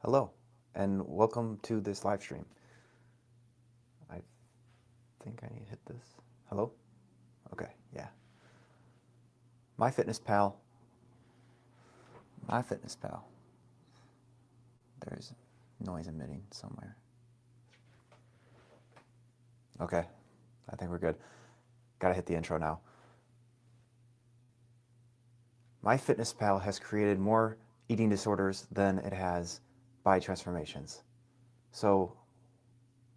Hello, and welcome to this live stream. I think I need to hit this. Hello? Okay, yeah. Myfitnesspal. Myfitnesspal. There's noise emitting somewhere. Okay, I think we're good. Gotta hit the intro now. Myfitnesspal has created more eating disorders than it has body transformations. So,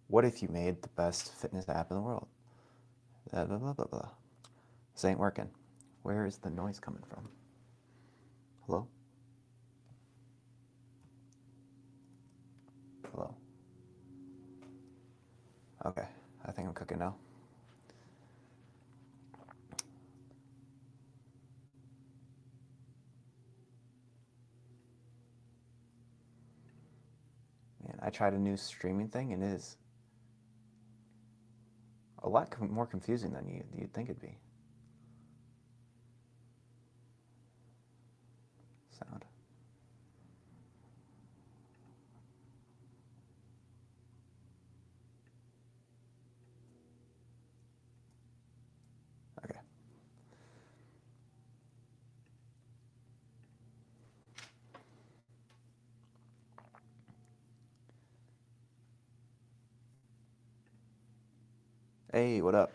what if you made the best fitness app in the world? Blah, blah, blah, blah, blah. This ain't working. Where is the noise coming from? Hello? Hello? Okay, I think I'm cooking now. Man, I tried a new streaming thing and it is a lot more confusing than you'd think it'd be. Sound. Okay. Hey, what up?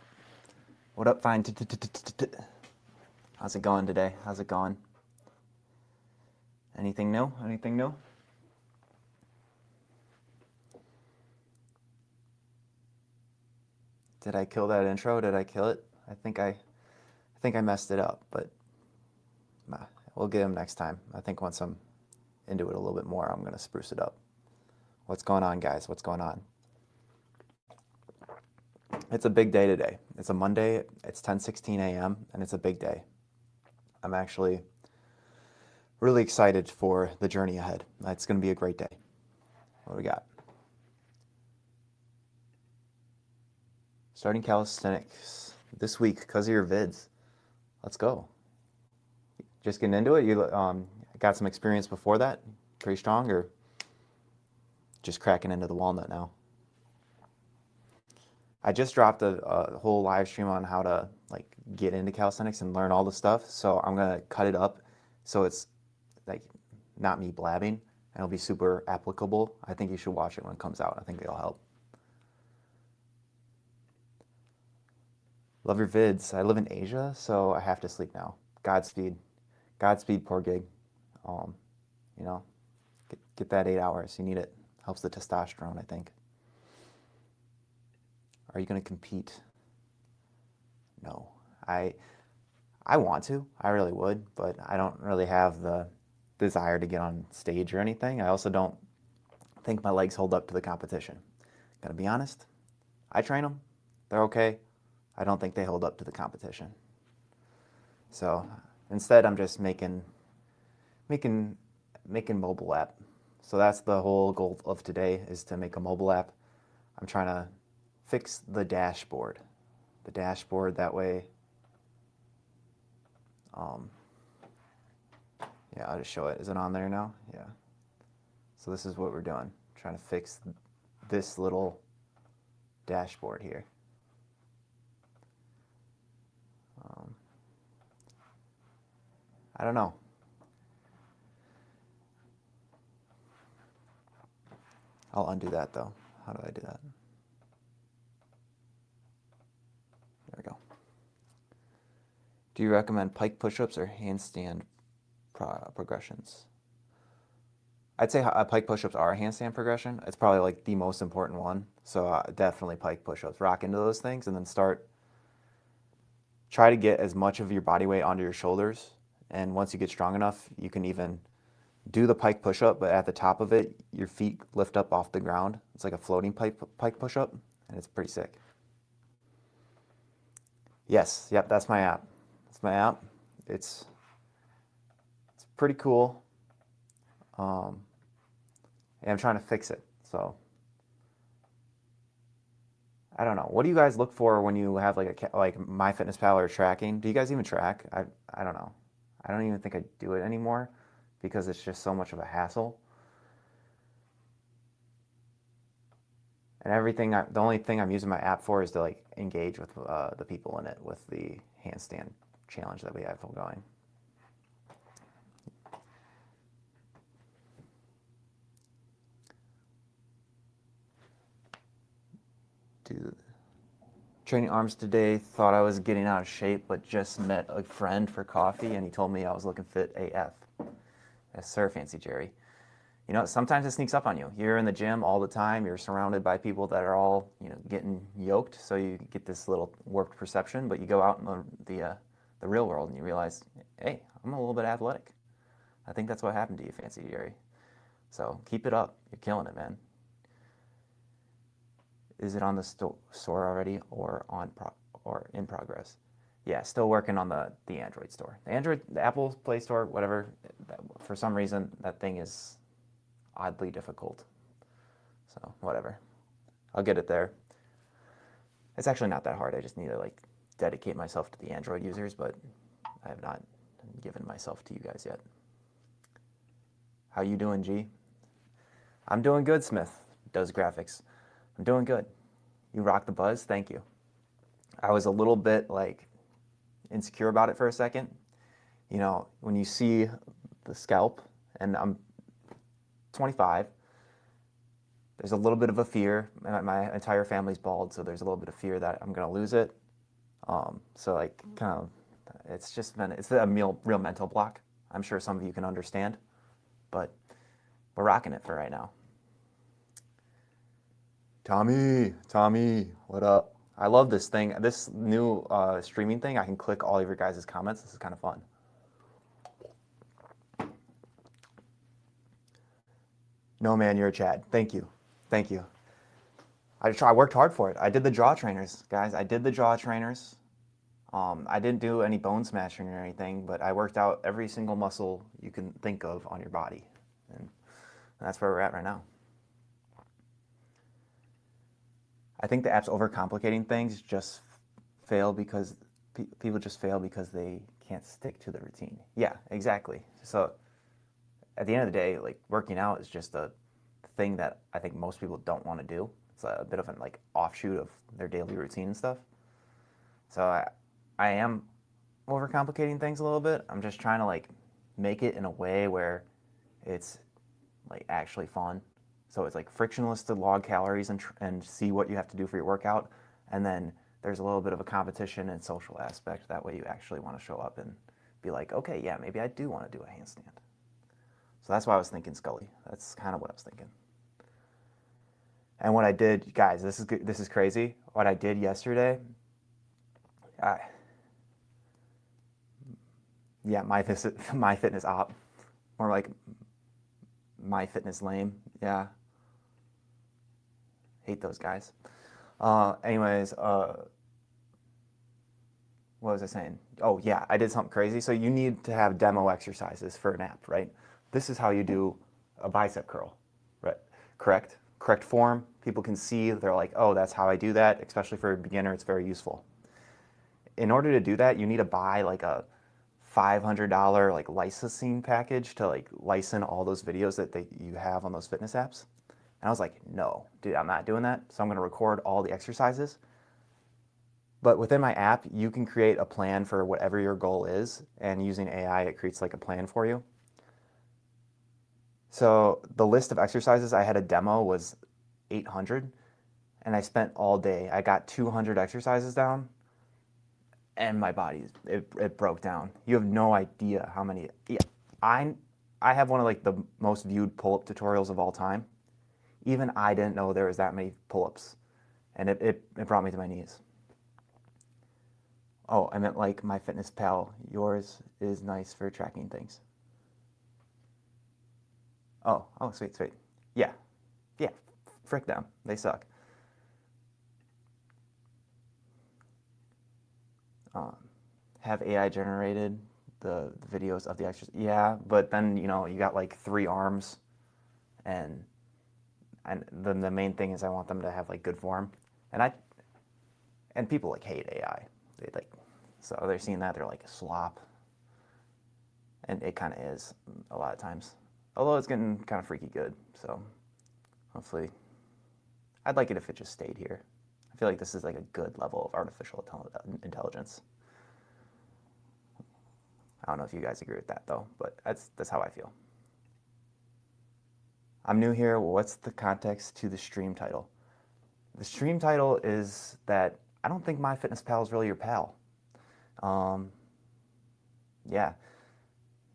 What up, fine? How's it going today? How's it going? Anything new? Anything new? Did I kill that intro? Did I kill it? I think I messed it up, but we'll get him next time. I think once I'm into it a little bit more, I'm gonna spruce it up. What's going on, guys? What's going on? It's a big day today. It's a Monday. It's 10:16 a.m. and it's a big day. I'm actually really excited for the journey ahead. It's going to be a great day. What do we got? Starting calisthenics this week because of your vids. Let's go. Just getting into it. You got some experience before that? Pretty strong, or just cracking into the walnut now? I just dropped a whole live stream on how to get into calisthenics and learn all the stuff. So I'm gonna cut it up so it's like not me blabbing, and it'll be super applicable. I think you should watch it when it comes out. I think it'll help. Love your vids. I live in Asia, so I have to sleep now. Godspeed. Godspeed, poor gig. Um, you know, get that 8 hours. You need it. Helps the testosterone, I think. Are you going to compete? No. I want to. I really would, but I don't really have the desire to get on stage or anything. I also don't think my legs hold up to the competition. Gotta be honest. I train them. They're okay. I don't think they hold up to the competition. So instead, I'm just making mobile app. So that's the whole goal of today, is to make a mobile app. I'm trying to fix the dashboard. The dashboard, that way, yeah, I'll just show it. Is it on there now? Yeah. So this is what we're doing. Trying to fix this little dashboard here. I don't know. I'll undo that though. How do I do that? There we go. Do you recommend pike push-ups or handstand progressions? I'd say pike push-ups are a handstand progression. It's probably like the most important one. So definitely pike push-ups. Rock into those things and then try to get as much of your body weight onto your shoulders. And once you get strong enough, you can even do the pike push-up, but at the top of it, your feet lift up off the ground. It's like a floating pike push-up, and it's pretty sick. Yes, yep, that's my app. That's my app. It's pretty cool. And I'm trying to fix it. So I don't know. What do you guys look for when you have like MyFitnessPal or tracking? Do you guys even track? I don't know. I don't even think I do it anymore because it's just so much of a hassle. And everything, the only thing I'm using my app for is to like engage with the people in it with the handstand challenge that we have going. Dude, training arms today, thought I was getting out of shape, but just met a friend for coffee and he told me I was looking fit AF. Yes, sir, Fancy Jerry. You know, sometimes it sneaks up on you. You're in the gym all the time. You're surrounded by people that are all, you know, getting yoked. So you get this little warped perception. But you go out in the real world and you realize, hey, I'm a little bit athletic. I think that's what happened to you, Fancy Jerry. So keep it up. You're killing it, man. Is it on the store already or or in progress? Yeah, still working on the Android store. The Apple Play Store, whatever. For some reason, that thing is oddly difficult. So whatever, I'll get it there. It's actually not that hard. I just need to like dedicate myself to the Android users, but I have not given myself to you guys yet. How you doing, G? I'm doing good, Smith. Does graphics. I'm doing good. You rock the buzz. Thank you. I was a little bit like insecure about it for a second. You know, when you see the scalp, and I'm 25, there's a little bit of a fear. My entire family's bald, so there's a little bit of fear that I'm gonna lose it. So like, kind of, it's a real mental block. I'm sure some of you can understand, but we're rocking it for right now. Tommy, what up? I love this thing. This new streaming thing, I can click all of your guys' comments. This is kind of fun. No, man, you're a Chad. Thank you. Thank you. I worked hard for it. I did the jaw trainers, guys. I did the jaw trainers. I didn't do any bone smashing or anything, but I worked out every single muscle you can think of on your body. And that's where we're at right now. I think the app's overcomplicating things. Just fail because people just fail because they can't stick to the routine. Yeah, exactly. So at the end of the day, like working out is just a thing that I think most people don't want to do. It's a bit of an like offshoot of their daily routine and stuff. So I am overcomplicating things a little bit. I'm just trying to like make it in a way where it's like actually fun. So it's like frictionless to log calories and see what you have to do for your workout. And then there's a little bit of a competition and social aspect. That way you actually want to show up and be like, okay, yeah, maybe I do want to do a handstand. So that's why I was thinking Scully. That's kind of what I was thinking. And what I did, guys, this is crazy. What I did yesterday, yeah, Myfitness op, more like Myfitnesslame. Yeah, hate those guys. Anyways, what was I saying? Oh yeah, I did something crazy. So you need to have demo exercises for an app, right? This is how you do a bicep curl, right? Correct form. People can see, they're like, oh, that's how I do that. Especially for a beginner, it's very useful. In order to do that, you need to buy like a $500 like licensing package to like license all those videos that you have on those fitness apps. And I was like, no, dude, I'm not doing that. So I'm gonna record all the exercises. But within my app, you can create a plan for whatever your goal is, and using AI, it creates like a plan for you. So the list of exercises I had a demo was 800, and I spent all day. I got 200 exercises down, and my body, it broke down. You have no idea how many. Yeah, I have one of like the most viewed pull-up tutorials of all time. Even I didn't know there was that many pull-ups, and it brought me to my knees. Oh, I meant like Myfitnesspal. Yours is nice for tracking things. Oh, sweet. Yeah, yeah, frick them. They suck. Have AI generated the videos of the exercise? Yeah, but then you know you got like 3 arms, and then the main thing is I want them to have like good form, and people like hate AI. They like, so they're seeing that they're like slop, and it kind of is a lot of times. Although it's getting kind of freaky good, so hopefully I'd like it if it just stayed here. I feel like this is like a good level of artificial intelligence. I don't know if you guys agree with that though, but that's how I feel. I'm new here. What's the context to the stream title? The stream title is that I don't think Myfitnesspal is really your pal. Yeah,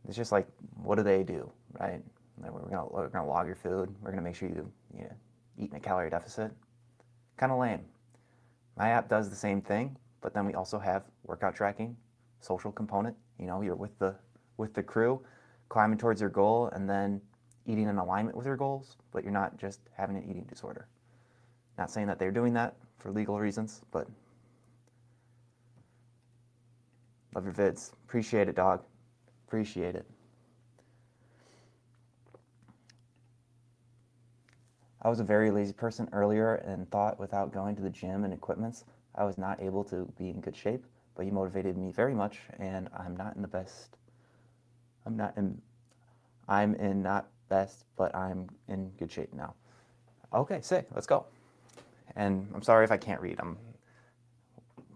it's just like, what do they do, right? Like, we're gonna log your food. We're gonna make sure you eat in a calorie deficit. Kind of lame. My app does the same thing, but then we also have workout tracking, social component. You know, you're with the crew, climbing towards your goal, and then eating in alignment with your goals, but you're not just having an eating disorder. Not saying that they're doing that for legal reasons, but love your vids. Appreciate it, dog. Appreciate it. I was a very lazy person earlier and thought without going to the gym and equipments, I was not able to be in good shape, but you motivated me very much, and I'm not best, but I'm in good shape now. Okay, sick. Let's go. And I'm sorry if I can't read.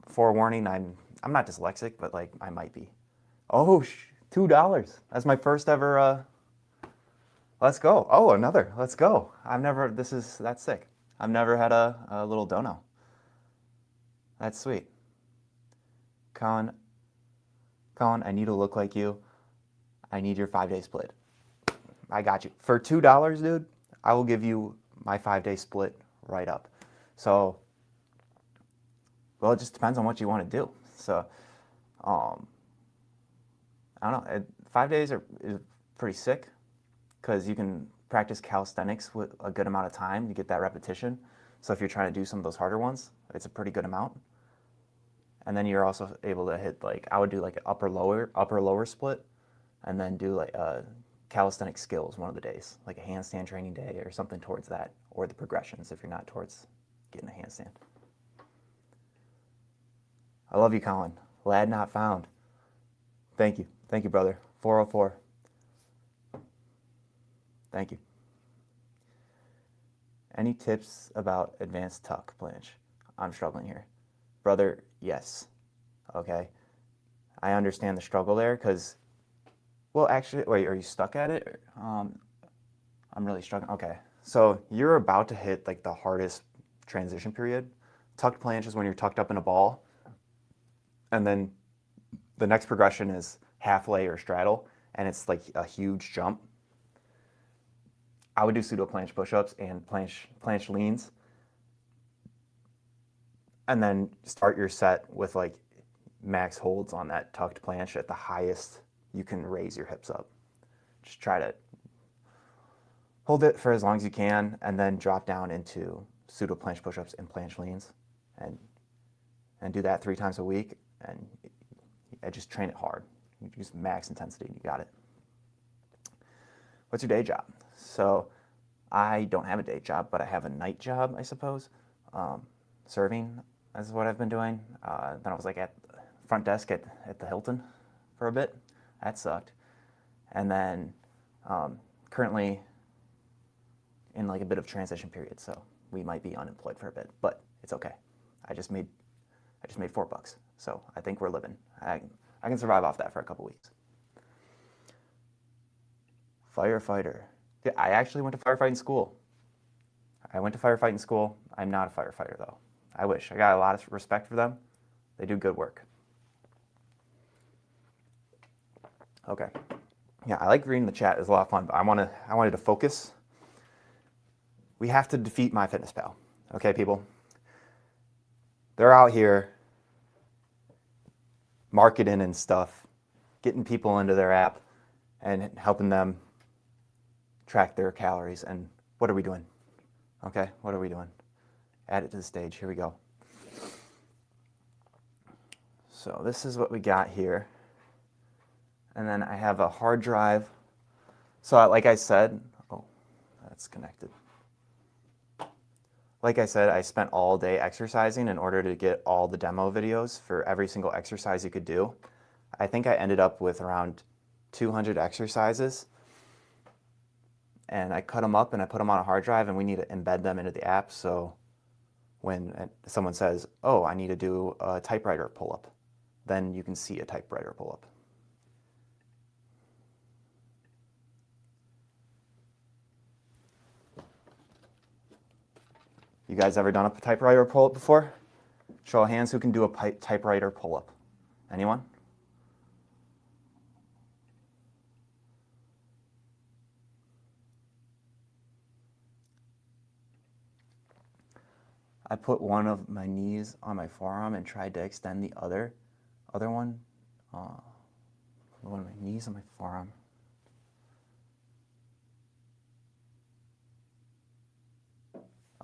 Forewarning, I'm not dyslexic, but like I might be. Oh, $2. That's my first ever. Let's go. Oh, another. Let's go. That's sick. I've never had a little dono. That's sweet. Colin, I need to look like you. I need your 5-day split. I got you. For $2, dude, I will give you my 5-day split right up. So, well, it just depends on what you want to do. So, I don't know. 5 days is pretty sick because you can practice calisthenics with a good amount of time. You get that repetition. So if you're trying to do some of those harder ones, it's a pretty good amount. And then you're also able to hit I would do like an upper lower split, and then do like calisthenic skills one of the days, like a handstand training day or something towards that, or the progressions if you're not towards getting a handstand. I love you, Colin. Lad not found. Thank you, brother. 404. Thank you. Any tips about advanced tuck planche? I'm struggling here. Brother, yes. Okay. I understand the struggle there because, well, actually, wait, are you stuck at it? I'm really struggling. Okay. So you're about to hit like the hardest transition period. Tucked planche is when you're tucked up in a ball. And then the next progression is half lay or straddle, and it's like a huge jump. I would do pseudo planche push-ups and planche leans, and then start your set with like max holds on that tucked planche at the highest you can raise your hips up. Just try to hold it for as long as you can, and then drop down into pseudo planche push-ups and planche leans, and do that 3 times a week, and just train it hard. You use max intensity, and you got it. What's your day job? So I don't have a day job, but I have a night job, I suppose. Serving is what I've been doing. Then I was like at front desk at the Hilton for a bit. That sucked. And then currently in like a bit of transition period, so we might be unemployed for a bit, but it's okay. I just made $4, so I think we're living. I can survive off that for a couple weeks. Firefighter. Yeah, I actually went to firefighting school. I'm not a firefighter though. I wish. I got a lot of respect for them. They do good work. Okay. Yeah, I like reading the chat. It's a lot of fun, but I wanted to focus. We have to defeat Myfitnesspal. Okay, people? They're out here marketing and stuff, getting people into their app and helping them track their calories. And what are we doing? Okay, what are we doing? Add it to the stage. Here we go. So this is what we got here. And then I have a hard drive. So like I said, oh, that's connected. Like I said, I spent all day exercising in order to get all the demo videos for every single exercise you could do. I think I ended up with around 200 exercises. And I cut them up and I put them on a hard drive, and we need to embed them into the app. So when someone says, oh, I need to do a typewriter pull-up, then you can see a typewriter pull-up. You guys ever done a typewriter pull-up before? Show of hands who can do a typewriter pull-up. Anyone? I put one of my knees on my forearm and tried to extend the other one. One of my knees on my forearm.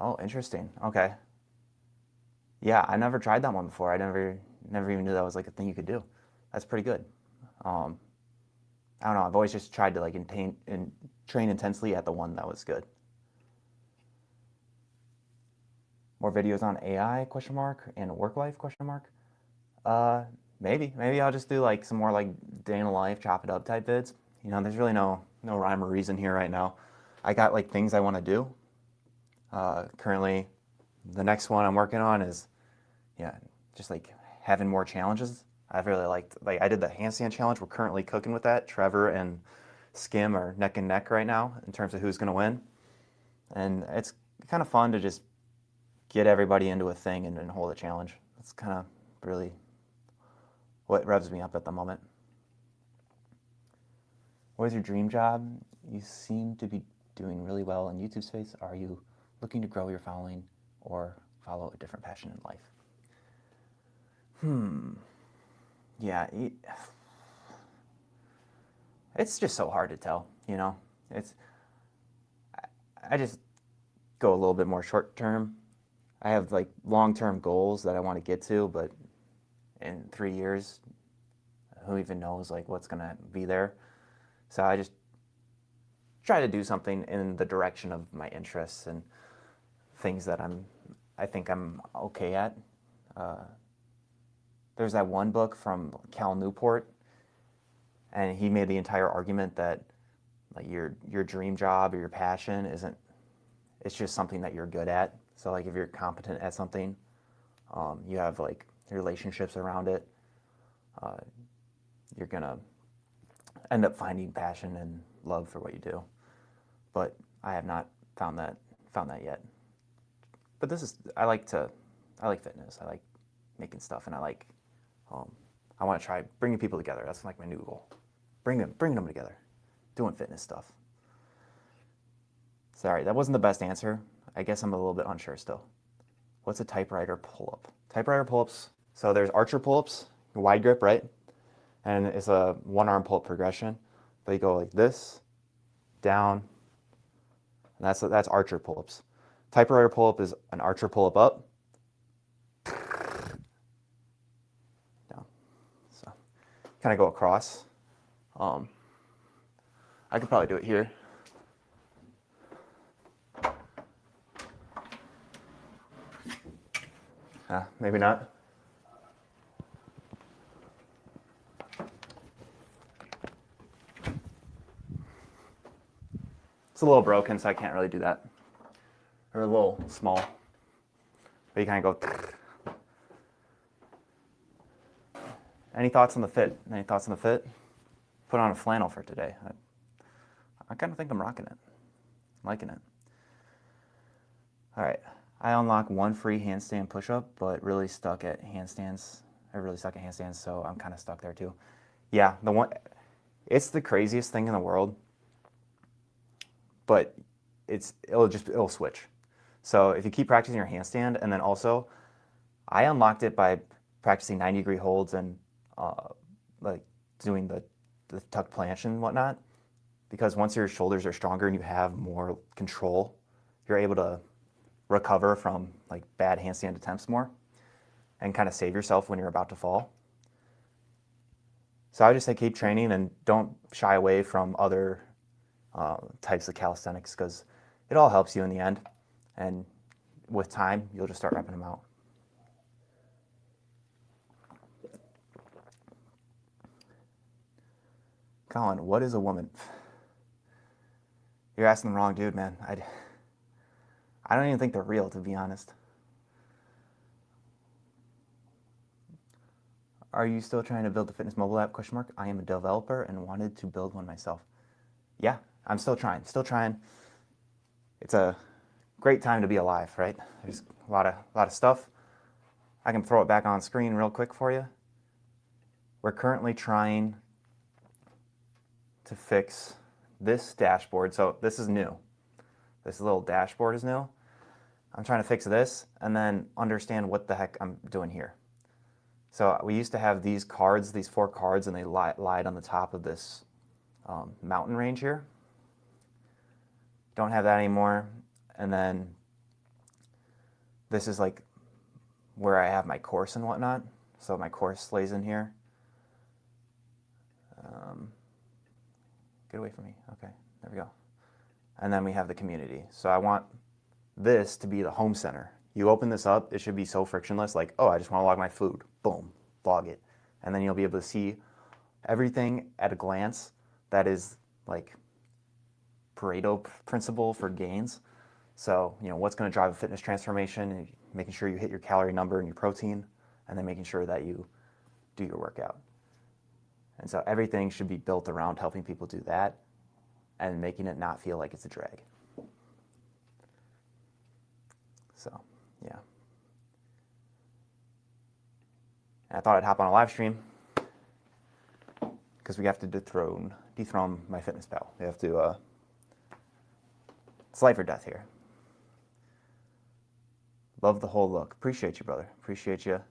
Oh, interesting. Okay. Yeah, I never tried that one before. I never even knew that was like a thing you could do. That's pretty good. I don't know. I've always just tried to like train intensely at the one that was good. More videos on AI ? And work life ? Maybe I'll just do like some more like day in the life, chop it up type vids. You know, there's really no rhyme or reason here right now. I got like things I want to do. Currently, the next one I'm working on is, just like having more challenges. I've really liked, like I did the handstand challenge. We're currently cooking with that. Trevor and Skim are neck and neck right now in terms of who's going to win. And it's kind of fun to just get everybody into a thing and hold a challenge. That's kind of really what revs me up at the moment. What is your dream job? You seem to be doing really well in YouTube space. Are you looking to grow your following or follow a different passion in life? Yeah, it's just so hard to tell, you know? I just go a little bit more short term. I have like long-term goals that I want to get to, but in 3 years, who even knows like what's gonna be there? So I just try to do something in the direction of my interests and things that I think I'm okay at. There's that one book from Cal Newport, and he made the entire argument that like your dream job or your passion isn't, it's just something that you're good at. So like if you're competent at something, you have like relationships around it, you're gonna end up finding passion and love for what you do. But I have not found that yet. But I like fitness. I like making stuff, and I want to try bringing people together. That's like my new goal. Bringing them together, doing fitness stuff. Sorry, that wasn't the best answer. I guess I'm a little bit unsure still. What's a typewriter pull-up? Typewriter pull-ups. So there's archer pull-ups, wide grip, right? And it's a one-arm pull-up progression. But you go like this, down, and that's archer pull-ups. Typewriter pull-up is an archer pull-up up, down. So kind of go across. I could probably do it here. Maybe not. It's a little broken, so I can't really do that. Or a little small. But you kind of go. Any thoughts on the fit? Put on a flannel for today. I kind of think I'm rocking it. I'm liking it. All right. I unlocked one free handstand push-up, but really stuck at handstands. So I'm kind of stuck there too. Yeah, it's the craziest thing in the world, but it'll switch. So if you keep practicing your handstand, and then also, I unlocked it by practicing 90-degree holds and like doing the tuck planche and whatnot, because once your shoulders are stronger and you have more control, you're able to recover from like bad handstand attempts more and kind of save yourself when you're about to fall. So I would just say keep training and don't shy away from other types of calisthenics, because it all helps you in the end, and with time you'll just start repping them out. Colin, what is a woman? You're asking the wrong dude, man. I don't even think they're real, to be honest. Are you still trying to build the fitness mobile app? Question mark. I am a developer and wanted to build one myself. Yeah, I'm still trying. Still trying. It's a great time to be alive, right? There's a lot of stuff. I can throw it back on screen real quick for you. We're currently trying to fix this dashboard. So this is new. This little dashboard is new. I'm trying to fix this and then understand what the heck I'm doing here. So we used to have these cards, these 4 cards, and they lied on the top of this mountain range here. Don't have that anymore. And then this is like where I have my course and whatnot. So my course lays in here. Get away from me. Okay, there we go. And then we have the community. So I want this to be the home center. You open this up, it should be so frictionless, like, oh, I just want to log my food. Boom, log it. And then you'll be able to see everything at a glance that is like Pareto principle for gains. So, what's going to drive a fitness transformation, making sure you hit your calorie number and your protein, and then making sure that you do your workout. And so everything should be built around helping people do that and making it not feel like it's a drag. So, yeah. And I thought I'd hop on a live stream because we have to dethrone Myfitnesspal. We have to, it's life or death here. Love the whole look. Appreciate you, brother. Appreciate you.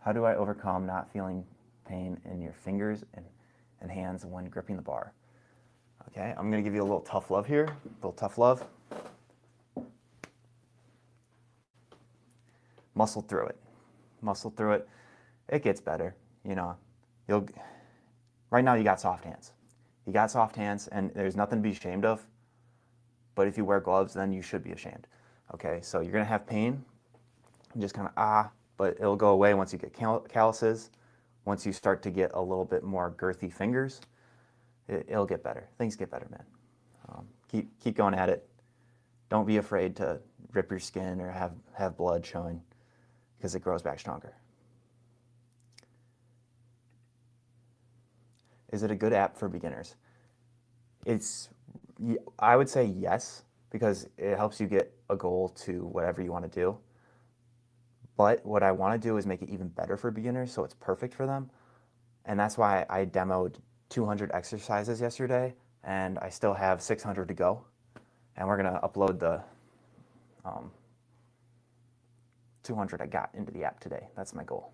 How do I overcome not feeling pain in your fingers and hands when gripping the bar? Okay, I'm going to give you a little tough love here. A little tough love. Muscle through it. Muscle through it. It gets better. Right now you got soft hands. You got soft hands, and there's nothing to be ashamed of. But if you wear gloves, then you should be ashamed. Okay, so you're going to have pain. Just kind of but it'll go away once you get calluses. Once you start to get a little bit more girthy fingers, it'll get better. Things get better, man. Keep going at it. Don't be afraid to rip your skin or have blood showing, because it grows back stronger. Is it a good app for beginners? I would say yes, because it helps you get a goal to whatever you want to do. But what I want to do is make it even better for beginners, so it's perfect for them. And that's why I demoed 200 exercises yesterday, and I still have 600 to go. And we're going to upload the 200 I got into the app today. That's my goal.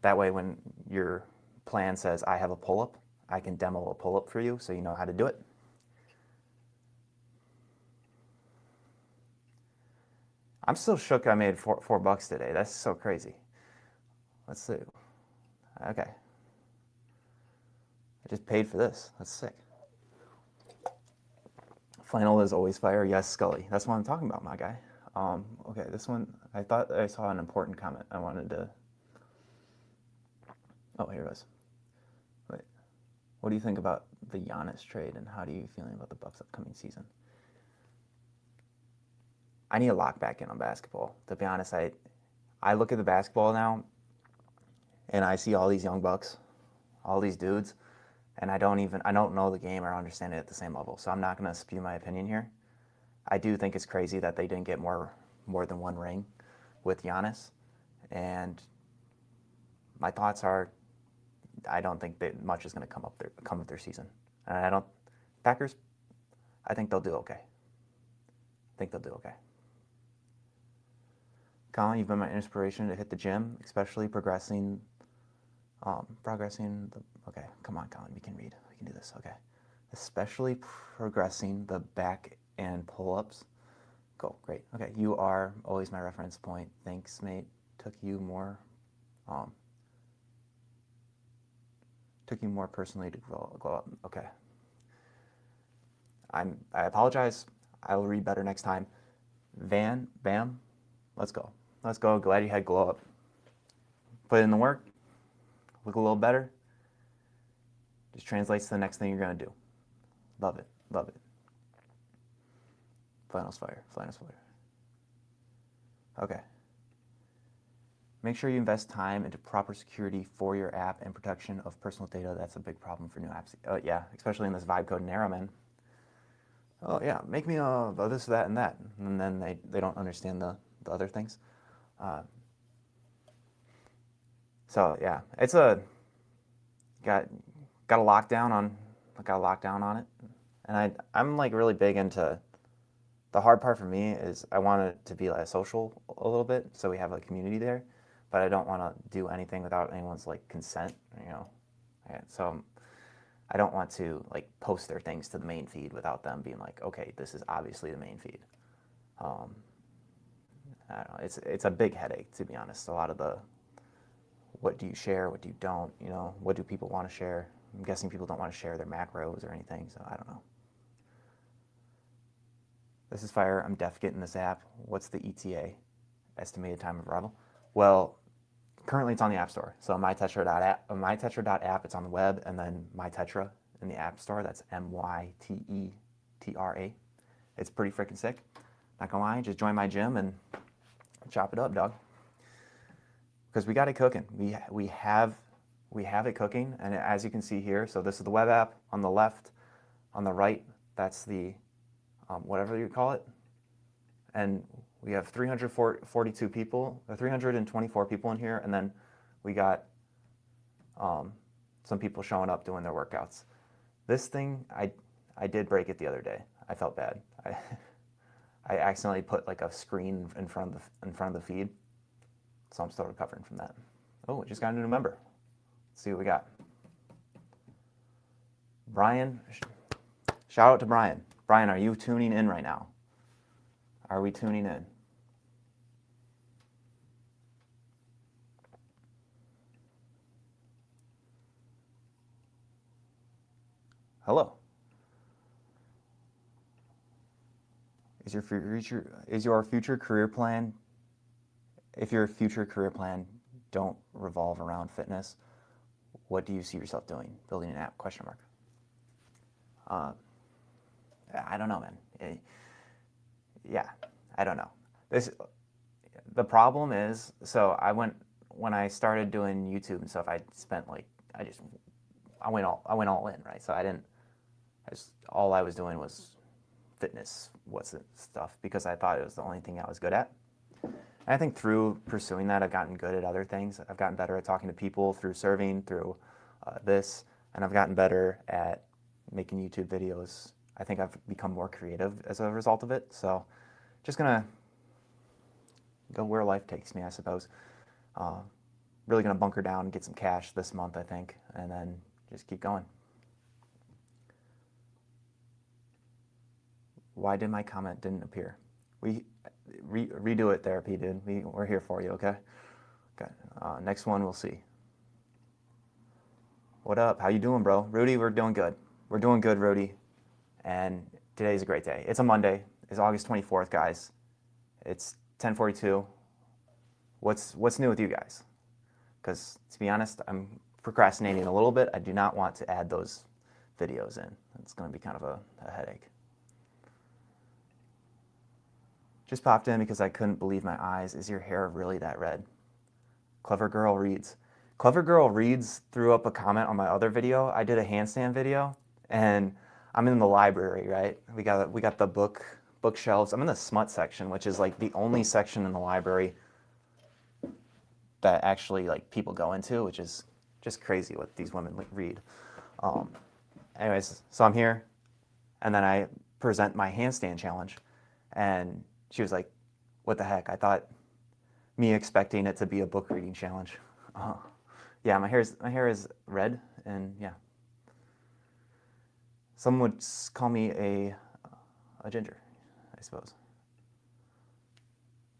That way, when your plan says I have a pull-up, I can demo a pull-up for you so you know how to do it. I'm still shook I made $4 today. That's so crazy. Let's see. Okay. I just paid for this. That's sick. Final is always fire. Yes, Scully. That's what I'm talking about, my guy. Okay, this one, I thought I saw an important comment. I wanted to... Oh, here it was. Wait. What do you think about the Giannis trade, and how do you feeling about the Bucks' upcoming season? I need to lock back in on basketball. To be honest, I look at the basketball now, and I see all these young bucks, all these dudes, and I don't know the game or understand it at the same level. So I'm not going to spew my opinion here. I do think it's crazy that they didn't get more than one ring with Giannis, and my thoughts are, I don't think that much is going to come of their season. And Packers, I think they'll do okay. Colin, you've been my inspiration to hit the gym, especially progressing okay, come on, Colin, we can read. We can do this, okay. Especially progressing the back and pull-ups. Cool, great. Okay, you are always my reference point. Thanks, mate. Took you more personally to glow up. Okay. I apologize. I will read better next time. Bam, let's go. Glad you had glow up. Put in the work. Look a little better. Just translates to the next thing you're going to do. Love it. Flannel's fire. Okay. Make sure you invest time into proper security for your app and protection of personal data. That's a big problem for new apps. Yeah, especially in this vibe coding era, man. Oh yeah, make me this, that, and that, and then they don't understand the other things. Uh, so yeah, it's got got a lockdown on it, and I'm like really big into. The hard part for me is I want it to be like social a little bit, so we have a community there, but I don't want to do anything without anyone's like consent, you know. So I don't want to like post their things to the main feed without them being like, okay, this is obviously the main feed. Um, I don't know. It's a big headache, to be honest. A lot of the what do you share, what do you don't, you know, what do people want to share? I'm guessing people don't want to share their macros or anything, so I don't know. This is fire. I'm def getting this app. What's the ETA? Estimated time of arrival? Well, currently it's on the App Store. So mytetra.app, it's on the web, and then mytetra in the App Store. That's MYTETRA. It's pretty freaking sick. Not gonna lie, just join my gym and chop it up, dog. Because we got it cooking. We have it cooking, and as you can see here, so this is the web app on the left, on the right, that's the whatever you call it, and we have 342 people, or 324 people in here, and then we got some people showing up doing their workouts. This thing, I did break it the other day. I felt bad. I accidentally put like a screen in front of the feed, so I'm still recovering from that. Oh, we just got a new member. Let's see what we got. Brian, shout out to Brian. Brian, are you tuning in right now? Are we tuning in? Hello. Is your future career plan, if your future career plan don't revolve around fitness, what do you see yourself doing? Building an app? Question mark. I don't know, man. Yeah, I don't know. The problem is, so when I started doing YouTube and stuff, I spent like I went all in, right? So all I was doing was fitness, stuff, because I thought it was the only thing I was good at. And I think through pursuing that, I've gotten good at other things. I've gotten better at talking to people through serving, through this, and I've gotten better at making YouTube videos. I think I've become more creative as a result of it. So just gonna go where life takes me, I suppose. Really gonna bunker down and get some cash this month, I think, and then just keep going. Why did my comment didn't appear? Redo it, therapy, dude. We're here for you, okay? Okay. Next one, we'll see. What up? How you doing, bro? Rudy, we're doing good. We're doing good, Rudy. And today's a great day. It's a Monday. It's August 24th, guys. It's 10:42. What's new with you guys? Because to be honest, I'm procrastinating a little bit. I do not want to add those videos in. It's going to be kind of a headache. Just popped in because I couldn't believe my eyes. Is your hair really that red? Clever Girl Reads. Clever Girl Reads threw up a comment on my other video. I did a handstand video, and I'm in the library, right? We got the bookshelves. I'm in the smut section, which is like the only section in the library that actually like people go into, which is just crazy what these women read. Anyways, so I'm here, and then I present my handstand challenge, and she was like, what the heck? I thought me expecting it to be a book reading challenge. Yeah, my hair is red, and yeah. Some would call me a ginger, I suppose.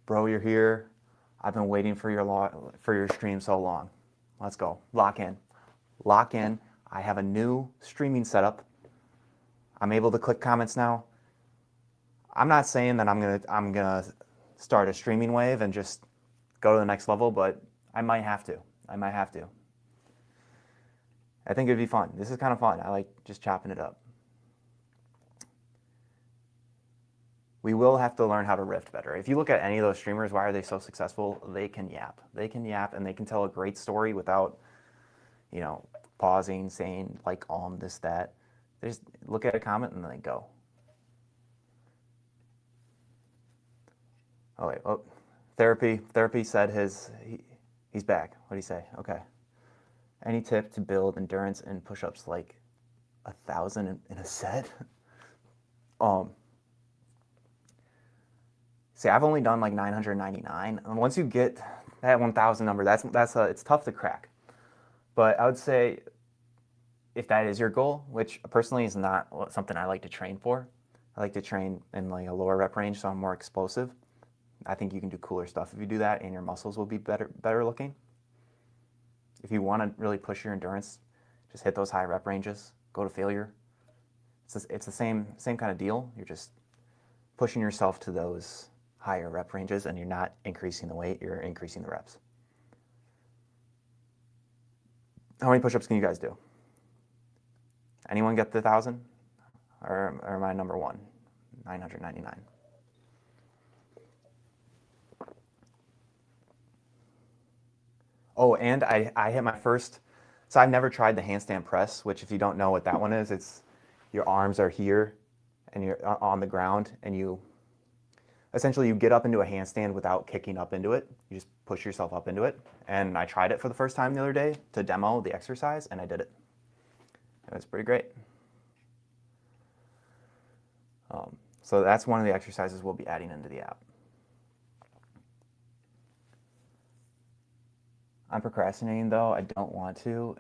Bro, you're here. I've been waiting for your stream so long. Let's go. Lock in. Lock in. I have a new streaming setup. I'm able to click comments now. I'm not saying that I'm gonna start a streaming wave and just go to the next level, but I might have to. I think it'd be fun. This is kind of fun. I like just chopping it up. We will have to learn how to rift better. If you look at any of those streamers, why are they so successful? They can yap. They can yap and they can tell a great story without, you know, pausing, saying like, this, that. They just look at a comment and then they go. Oh wait, oh, Therapy said he's back. What did he say? Okay. Any tip to build endurance and push-ups like 1,000 in a set? See, I've only done like 999, and once you get that 1,000 number, it's tough to crack. But I would say if that is your goal, which personally is not something I like to train for, I like to train in like a lower rep range, so I'm more explosive. I think you can do cooler stuff if you do that, and your muscles will be better looking. If you want to really push your endurance, just hit those high rep ranges, go to failure. It's the same kind of deal. You're just pushing yourself to those higher rep ranges, and you're not increasing the weight, you're increasing the reps. How many push-ups can you guys do? Anyone get the 1,000? Or am I number one? 999. Oh, and I hit my first, so I've never tried the handstand press, which if you don't know what that one is, it's your arms are here and you're on the ground and you get up into a handstand without kicking up into it. You just push yourself up into it. And I tried it for the first time the other day to demo the exercise, and I did it. It was pretty great. So that's one of the exercises we'll be adding into the app. I'm procrastinating though. I don't want to,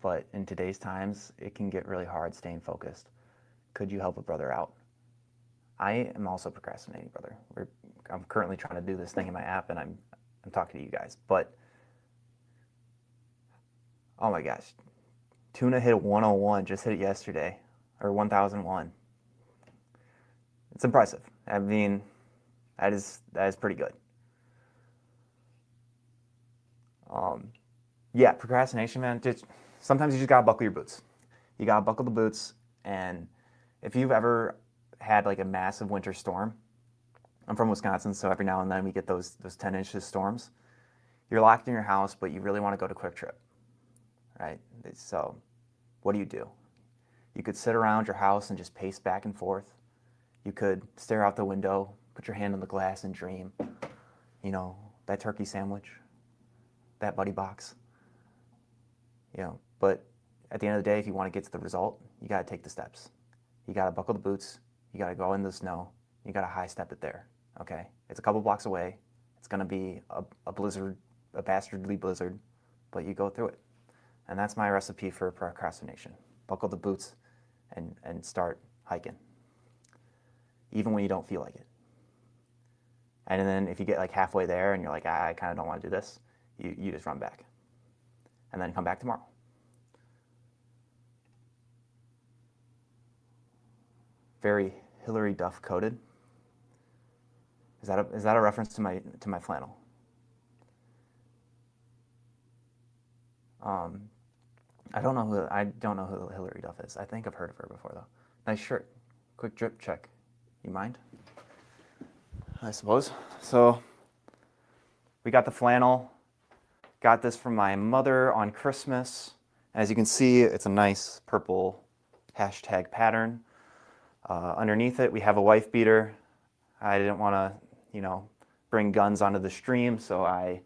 but in today's times, it can get really hard staying focused. Could you help a brother out? I am also procrastinating, brother. I'm currently trying to do this thing in my app, and I'm talking to you guys. But oh my gosh, Tuna hit 101. Just hit it yesterday, or 1,001. It's impressive. I mean, that is pretty good. Yeah, procrastination, man. Sometimes you just gotta buckle your boots. You gotta buckle the boots, and if you've ever had like a massive winter storm, I'm from Wisconsin, so every now and then we get those 10 inches storms. You're locked in your house, but you really want to go to Quick Trip, right? So what do? You could sit around your house and just pace back and forth. You could stare out the window, put your hand on the glass and dream. You know, that turkey sandwich, that buddy box. You know, but at the end of the day, if you want to get to the result, you got to take the steps. You got to buckle the boots. You got to go in the snow. You got to high step it there. Okay, it's a couple blocks away. It's gonna be a blizzard, a bastardly blizzard, but you go through it. And that's my recipe for procrastination. Buckle the boots and start hiking, even when you don't feel like it. And then if you get like halfway there and you're like, I kind of don't want to do this, you just run back, and then come back tomorrow. Very Hillary Duff coded. Is that a reference to my flannel? I don't know who Hillary Duff is. I think I've heard of her before though. Nice shirt. Quick drip check. You mind? I suppose. So we got the flannel. Got this from my mother on Christmas. As you can see, it's a nice purple hashtag pattern. Underneath it, we have a wife beater. I didn't want to, bring guns onto the stream, so I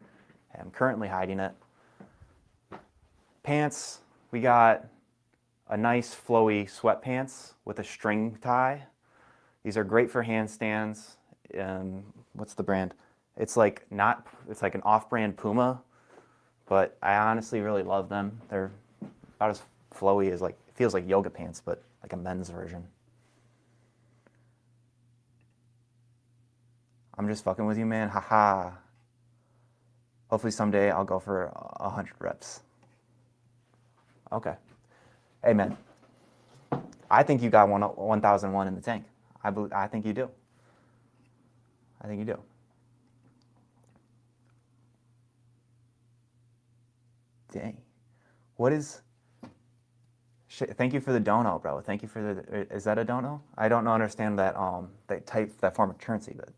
am currently hiding it. Pants, we got a nice flowy sweatpants with a string tie. These are great for handstands. What's the brand? It's like an off-brand Puma, but I honestly really love them. They're about as flowy as it feels like yoga pants, but like a men's version. I'm just fucking with you, man. Haha. Hopefully someday I'll go for 100 reps. Okay. Hey, man. I think you got 1,001 in the tank. I think you do. I think you do. Dang. Thank you for the dono, bro. Thank you for the. Is that a dono? I don't know, understand that that form of currency, but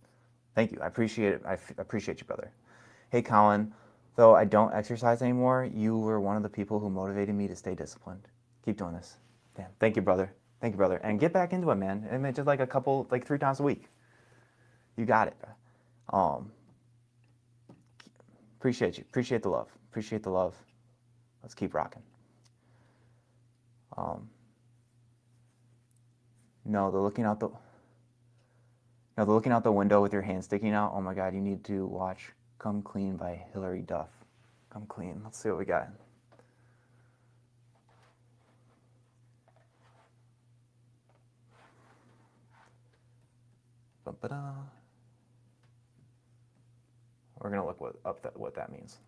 thank you. I appreciate it. Appreciate you, brother. Hey, Colin. Though I don't exercise anymore, you were one of the people who motivated me to stay disciplined. Keep doing this. Damn. Thank you, brother. Thank you, brother. And get back into it, man. I mean, just like 3 times a week. You got it. Appreciate you. Appreciate the love. Appreciate the love. Let's keep rocking. No, the looking out the window with your hand sticking out. Oh my God, you need to watch "Come Clean" by Hilary Duff. Come Clean. Let's see what we got. Ba-ba-da. We're gonna look what that means.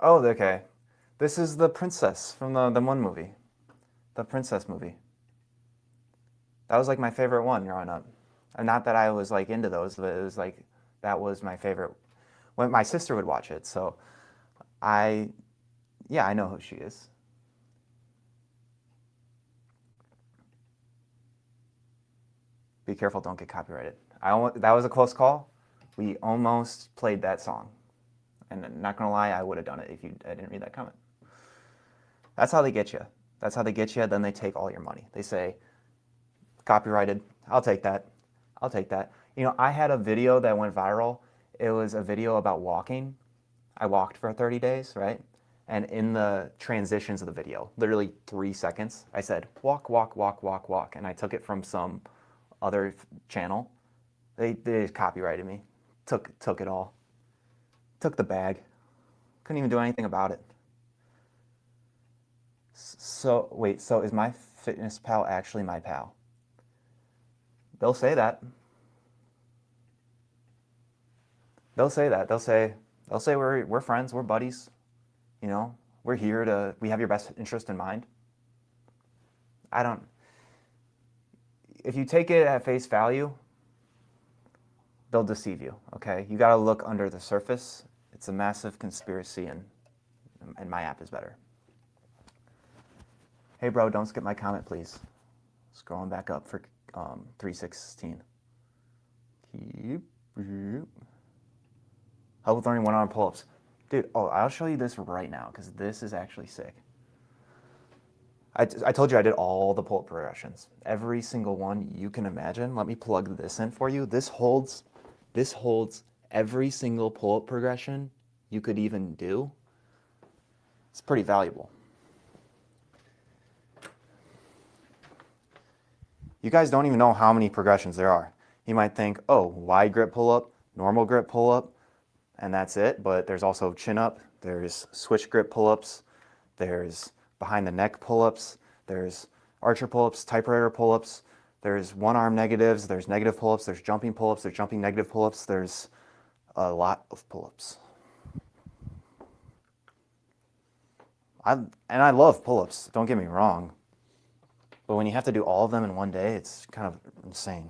Oh, okay. This is the princess from the one movie, the princess movie. That was like my favorite one growing up. And not that I was like into those, but it was like that was my favorite. When my sister would watch it, so I know who she is. Be careful, don't get copyrighted. That was a close call. We almost played that song. And not gonna lie, I would have done it if I didn't read that comment. That's how they get you. That's how they get you. Then they take all your money. They say, copyrighted. I'll take that. I'll take that. You know, I had a video that went viral. It was a video about walking. I walked for 30 days, right? And in the transitions of the video, literally 3 seconds, I said, walk, walk, walk, walk, walk. And I took it from some other channel. They just copyrighted me. Took it all. Took the bag. Couldn't even do anything about it. So, wait, so is Myfitnesspal actually my pal? They'll say that. They'll say that. They'll say we're friends, we're buddies. You know, we have your best interest in mind. If you take it at face value, they'll deceive you, okay? You gotta look under the surface. It's a massive conspiracy, and my app is better. Hey bro, don't skip my comment, please. Scrolling back up for 316. Help with learning one-arm pull-ups. Dude, I'll show you this right now, because this is actually sick. I told you I did all the pull-up progressions. Every single one you can imagine. Let me plug this in for you. This holds every single pull-up progression you could even do. It's pretty valuable. You guys don't even know how many progressions there are. You might think, oh, wide grip pull-up, normal grip pull-up, and that's it. But there's also chin-up, there's switch grip pull-ups, there's behind the neck pull-ups, there's archer pull-ups, typewriter pull-ups, there's one-arm negatives, there's negative pull-ups, there's jumping pull-ups, there's jumping negative pull-ups, there's a lot of pull-ups. I love pull-ups, don't get me wrong. But when you have to do all of them in one day, it's kind of insane.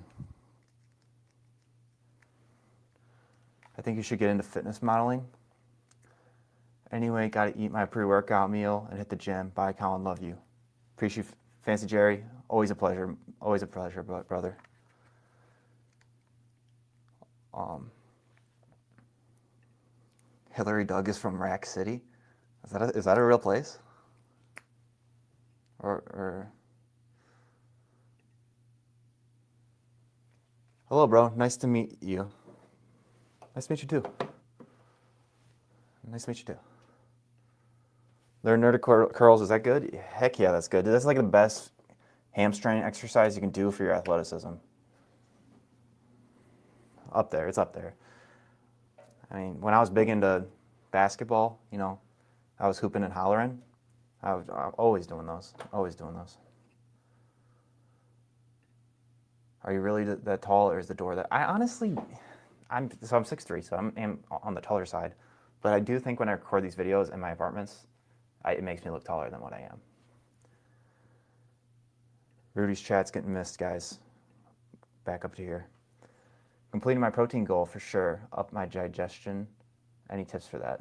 I think you should get into fitness modeling. Anyway, gotta eat my pre-workout meal and hit the gym. Bye, Colin, love you. Appreciate Fancy Jerry, always a pleasure, brother. Hillary Doug is from Rack City. Is that a real place? Or hello, bro. Nice to meet you. Nice to meet you too. Nice to meet you too. Their Nordic curls, is that good? Heck yeah, that's good. That's like the best hamstring exercise you can do for your athleticism. Up there, it's up there. I mean, when I was big into basketball, you know, I was hooping and hollering. I was always doing those. Are you really that tall, or is the door that? I'm 6'3", so I'm on the taller side. But I do think when I record these videos in my apartments, it makes me look taller than what I am. Rudy's chat's getting missed, guys. back up to here. Completing my protein goal for sure. Up my digestion. Any tips for that?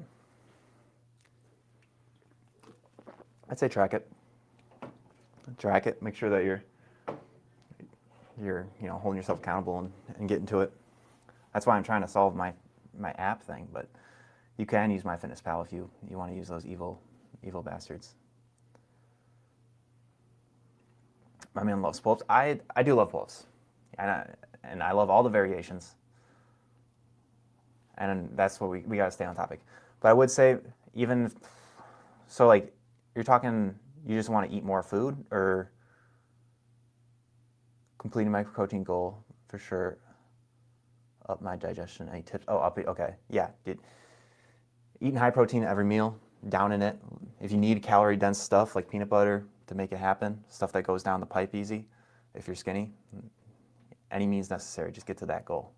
I'd say track it. Track it. Make sure that you're holding yourself accountable and getting to it. That's why I'm trying to solve my app thing. But you can use Myfitnesspal if you want to use those evil bastards. My man loves pull-ups. I do love pull-ups, and I love all the variations. And that's what we got to stay on topic. But I would say even so, like you're talking, you just want to eat more food or completing my protein goal for sure. Up my digestion. Any tips? Oh, okay, yeah, dude. Eating high protein every meal, down in it. If you need calorie dense stuff like peanut butter to make it happen, stuff that goes down the pipe easy, if you're skinny, any means necessary, just get to that goal.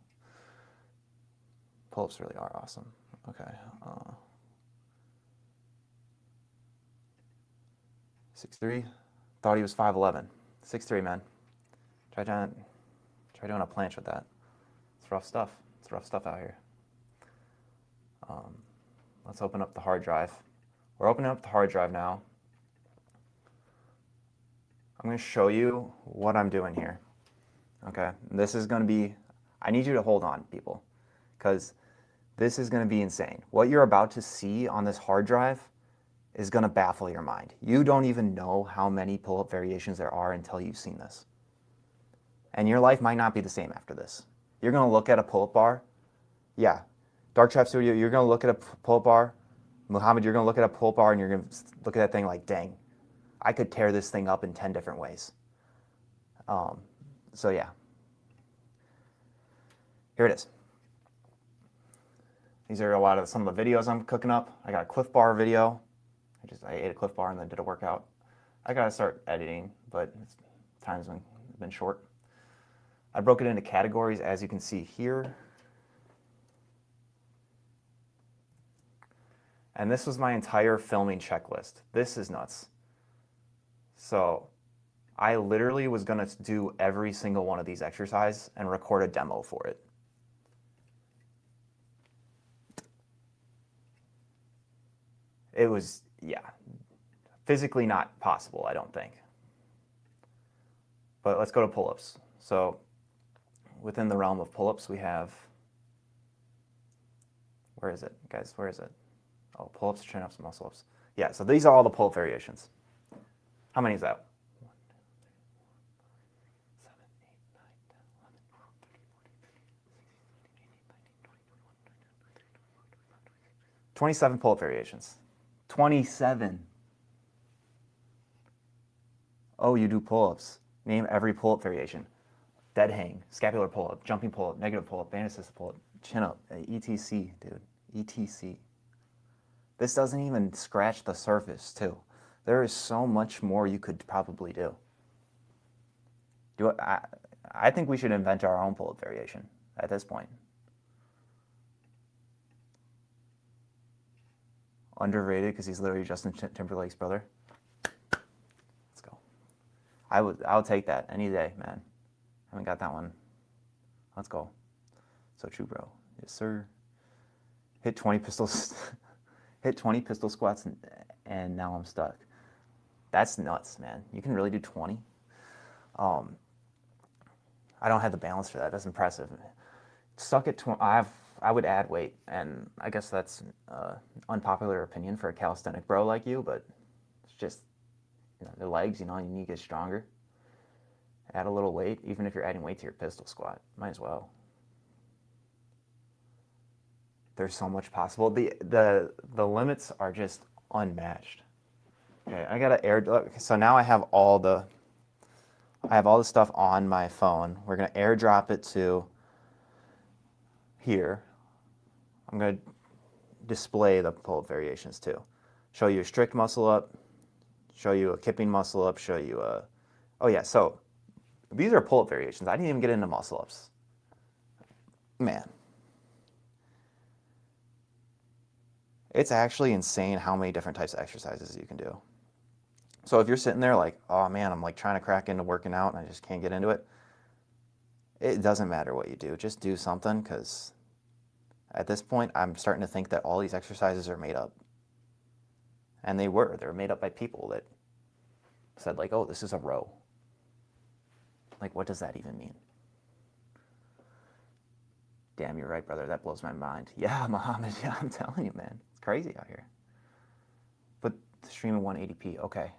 Pull-ups really are awesome. Okay. 6'3", thought he was 5'11". 6'3", man. Try doing a planche with that. It's rough stuff. It's rough stuff out here. Let's open up the hard drive. We're opening up the hard drive now. I'm going to show you what I'm doing here. Okay, this is going to be, I need you to hold on, people, because this is going to be insane. What you're about to see on this hard drive is going to baffle your mind. You don't even know how many pull-up variations there are until you've seen this. And your life might not be the same after this. You're going to look at a pull-up bar. Yeah, Dark Trap Studio, you're going to look at a pull-up bar. Muhammad, you're going to look at a pull-up bar and you're going to look at that thing like, dang, I could tear this thing up in 10 different ways. So yeah, here it is. These are some of the videos I'm cooking up. I got a Cliff Bar video. I ate a Cliff Bar and then did a workout. I got to start editing, but time's been short. I broke it into categories, as you can see here. And this was my entire filming checklist. This is nuts. So I literally was going to do every single one of these exercises and record a demo for it. It was, yeah, physically not possible, I don't think. But let's go to pull-ups. So within the realm of pull-ups, we have, where is it, guys? Where is it? Oh, pull-ups, chin-ups, muscle-ups. Yeah, so these are all the pull-up variations. How many is that? 27 pull-up variations. 27. Oh, you do pull-ups. Name every pull-up variation. Dead hang, scapular pull-up, jumping pull-up, negative pull-up, band assisted pull-up, chin-up, etc, dude, etc. This doesn't even scratch the surface, too. There is so much more you could probably do. I think we should invent our own pull-up variation at this point. Underrated because he's literally Justin Timberlake's brother. Let's go. I'll take that any day, man. Haven't got that one. Let's go. So true, bro. Yes, sir. Hit 20 pistols. Hit 20 pistol squats and now I'm stuck. That's nuts, man. You can really do 20. I don't have the balance for that. That's impressive. Stuck at 20. I would add weight, and I guess that's unpopular opinion for a calisthenic bro like you, but it's just, the legs, you need to get stronger. Add a little weight, even if you're adding weight to your pistol squat. Might as well. There's so much possible. The limits are just unmatched. Okay, I gotta so now I have all the stuff on my phone. We're gonna airdrop it to here. I'm going to display the pull-up variations too. Show you a strict muscle up, show you a kipping muscle up, show you a, oh yeah, so these are pull-up variations. I didn't even get into muscle ups. Man. It's actually insane how many different types of exercises you can do. So if you're sitting there like, oh man, I'm like trying to crack into working out and I just can't get into it, It doesn't matter what you do, just do something, because at this point, I'm starting to think that all these exercises are made up. And they were made up by people that said, like, oh, this is a row. Like, what does that even mean? Damn, you're right, brother. That blows my mind. Yeah, Muhammad, yeah, I'm telling you, man. It's crazy out here. But stream in 180p, okay.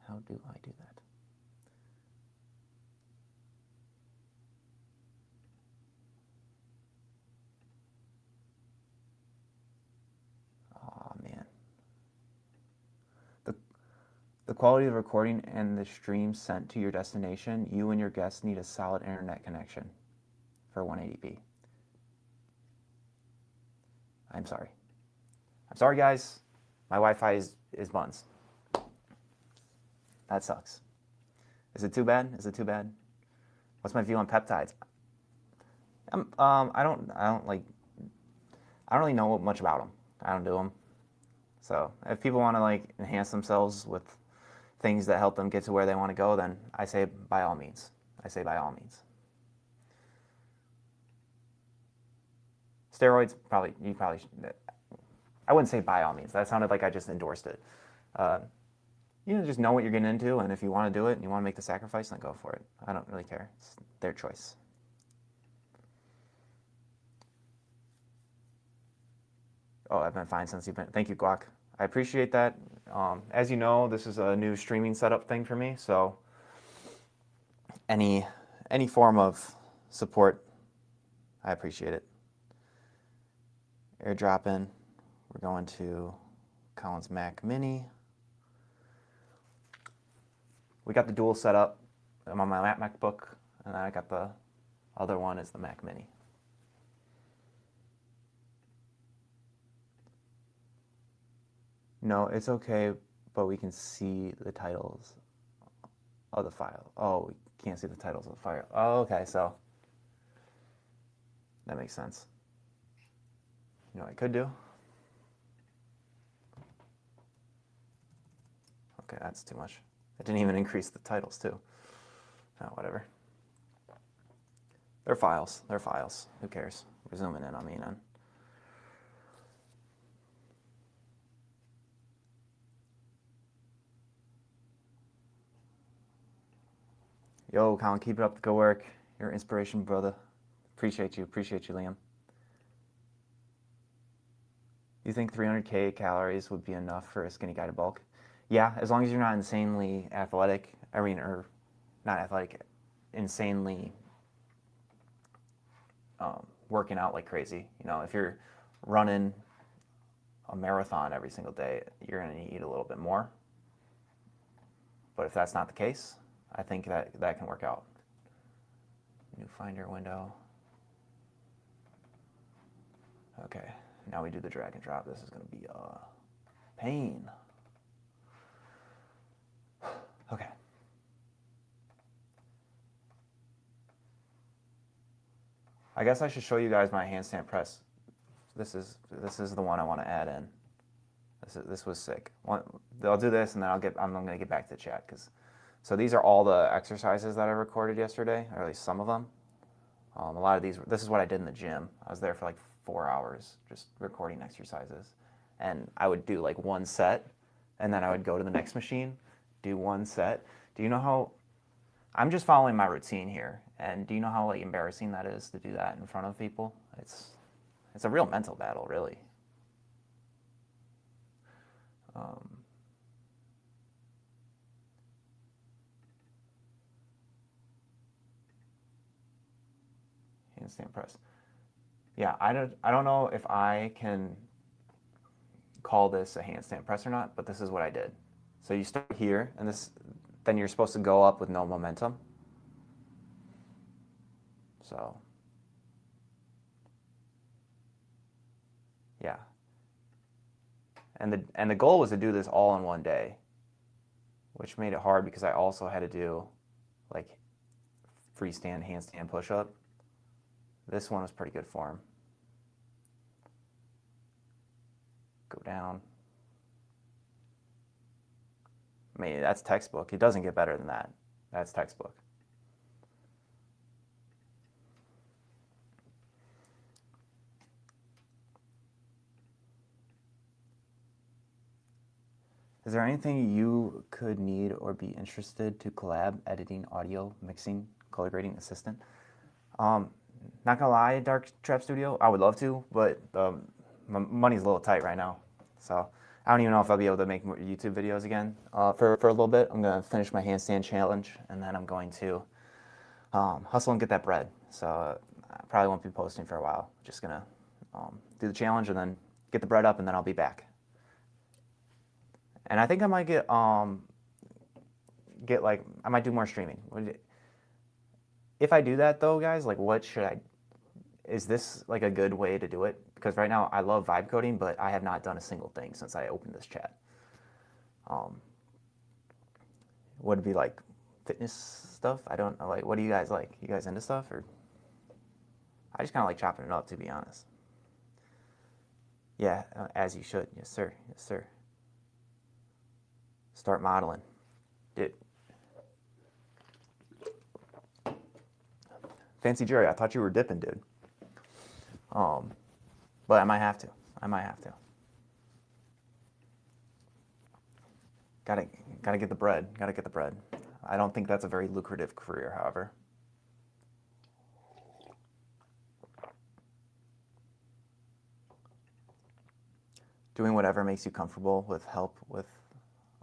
How do I do that? Oh, man. The, the quality of the recording and the stream sent to your destination, you and your guests need a solid internet connection for 180p. I'm sorry. I'm sorry, guys. My Wi-Fi is buns. That sucks. Is it too bad? Is it too bad? What's my view on peptides? I don't really know much about them. I don't do them. So if people want to like enhance themselves with things that help them get to where they want to go, then I say by all means. I say by all means. Steroids, you probably should. I wouldn't say by all means. That sounded like I just endorsed it. Just know what you're getting into, and if you want to do it and you want to make the sacrifice, then go for it. I don't really care. It's their choice. Oh, I've been fine since you've been. Thank you, Guac. I appreciate that. As you know, this is a new streaming setup thing for me, so any form of support, I appreciate it. Airdropping. We're going to Colin's Mac Mini. We got the dual setup. I'm on my MacBook, and then I got the other one is the Mac Mini. No, it's okay, but we can see the titles of the file. Oh, we can't see the titles of the file. Oh, okay, so that makes sense. You know what I could do? Okay, that's too much. It didn't even increase the titles, too. Oh, whatever. They're files. They're files. Who cares? We're zooming in on me then. Yo, Colin, keep it up the good work. You're an inspiration, brother. Appreciate you, Liam. You think 300K calories would be enough for a skinny guy to bulk? Yeah, as long as you're not insanely athletic. Or not athletic, insanely working out like crazy. If you're running a marathon every single day, you're going to eat a little bit more. But if that's not the case, I think that can work out. New Finder window. Okay, now we do the drag and drop. This is going to be pain. Okay. I guess I should show you guys my handstand press. This is the one I want to add in. This was sick. I'll do this, and then I'm going to get back to the chat so these are all the exercises that I recorded yesterday, or at least some of them. A lot of these. This is what I did in the gym. I was there for like 4 hours just recording exercises, and I would do like one set, and then I would go to the next machine, do one set. Do you know how? I'm just following my routine here, and do you know how like embarrassing that is to do that in front of people? It's a real mental battle, really. Handstand press. Yeah, I don't know if I can call this a handstand press or not, but this is what I did. So you start here, and then you're supposed to go up with no momentum. So, yeah. And the goal was to do this all in one day, which made it hard because I also had to do like freestand handstand push-up. This one was pretty good form. Go down. I mean, that's textbook. It doesn't get better than that. That's textbook. Is there anything you could need or be interested to collab, editing, audio, mixing, color grading, assistant? Not gonna lie, Dark Trap Studio, I would love to, but my money's a little tight right now. So I don't even know if I'll be able to make more YouTube videos again for a little bit. I'm gonna finish my handstand challenge, and then I'm going to hustle and get that bread. So I probably won't be posting for a while. Just gonna do the challenge and then get the bread up, and then I'll be back. And I think I might get like I might do more streaming. If I do that though, guys, like what should I? Is this like a good way to do it? Because right now I love vibe coding, but I have not done a single thing since I opened this chat. Would it be like fitness stuff? I don't know. Like, what do you guys like? You guys into stuff, or I just kind of like chopping it up, to be honest. Yeah, as you should. Yes, sir. Yes, sir. Start modeling. Dude. Fancy Jerry, I thought you were dipping, dude. But I might have to. I might have to. Gotta get the bread. Gotta get the bread. I don't think that's a very lucrative career, however. Doing whatever makes you comfortable with help with,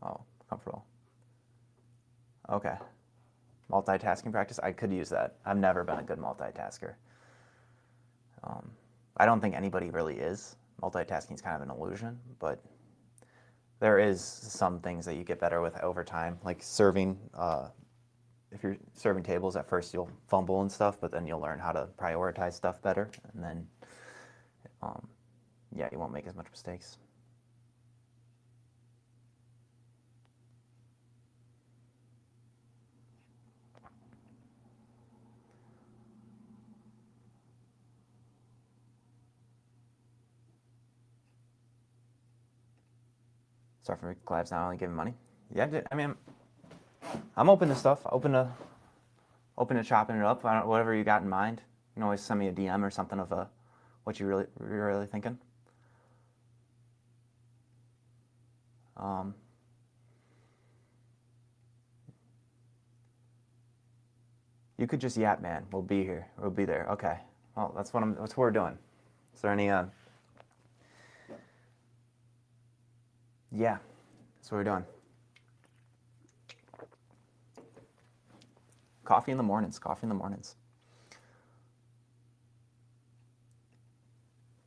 oh, comfortable. Okay. Multitasking practice, I could use that. I've never been a good multitasker. I don't think anybody really is. Multitasking is kind of an illusion, but there is some things that you get better with over time, like serving. If you're serving tables at first, you'll fumble and stuff, but then you'll learn how to prioritize stuff better, and then, yeah, you won't make as much mistakes. Start for collabs, not only giving money. Yeah, I mean, I'm open to stuff. Open to chopping it up. Whatever you got in mind. You can always send me a DM or something of what you're really thinking. You could just yap, man. We'll be here. We'll be there. Okay. Well, that's what we're doing. Is there any? Yeah, that's what we're doing. Coffee in the mornings. Coffee in the mornings.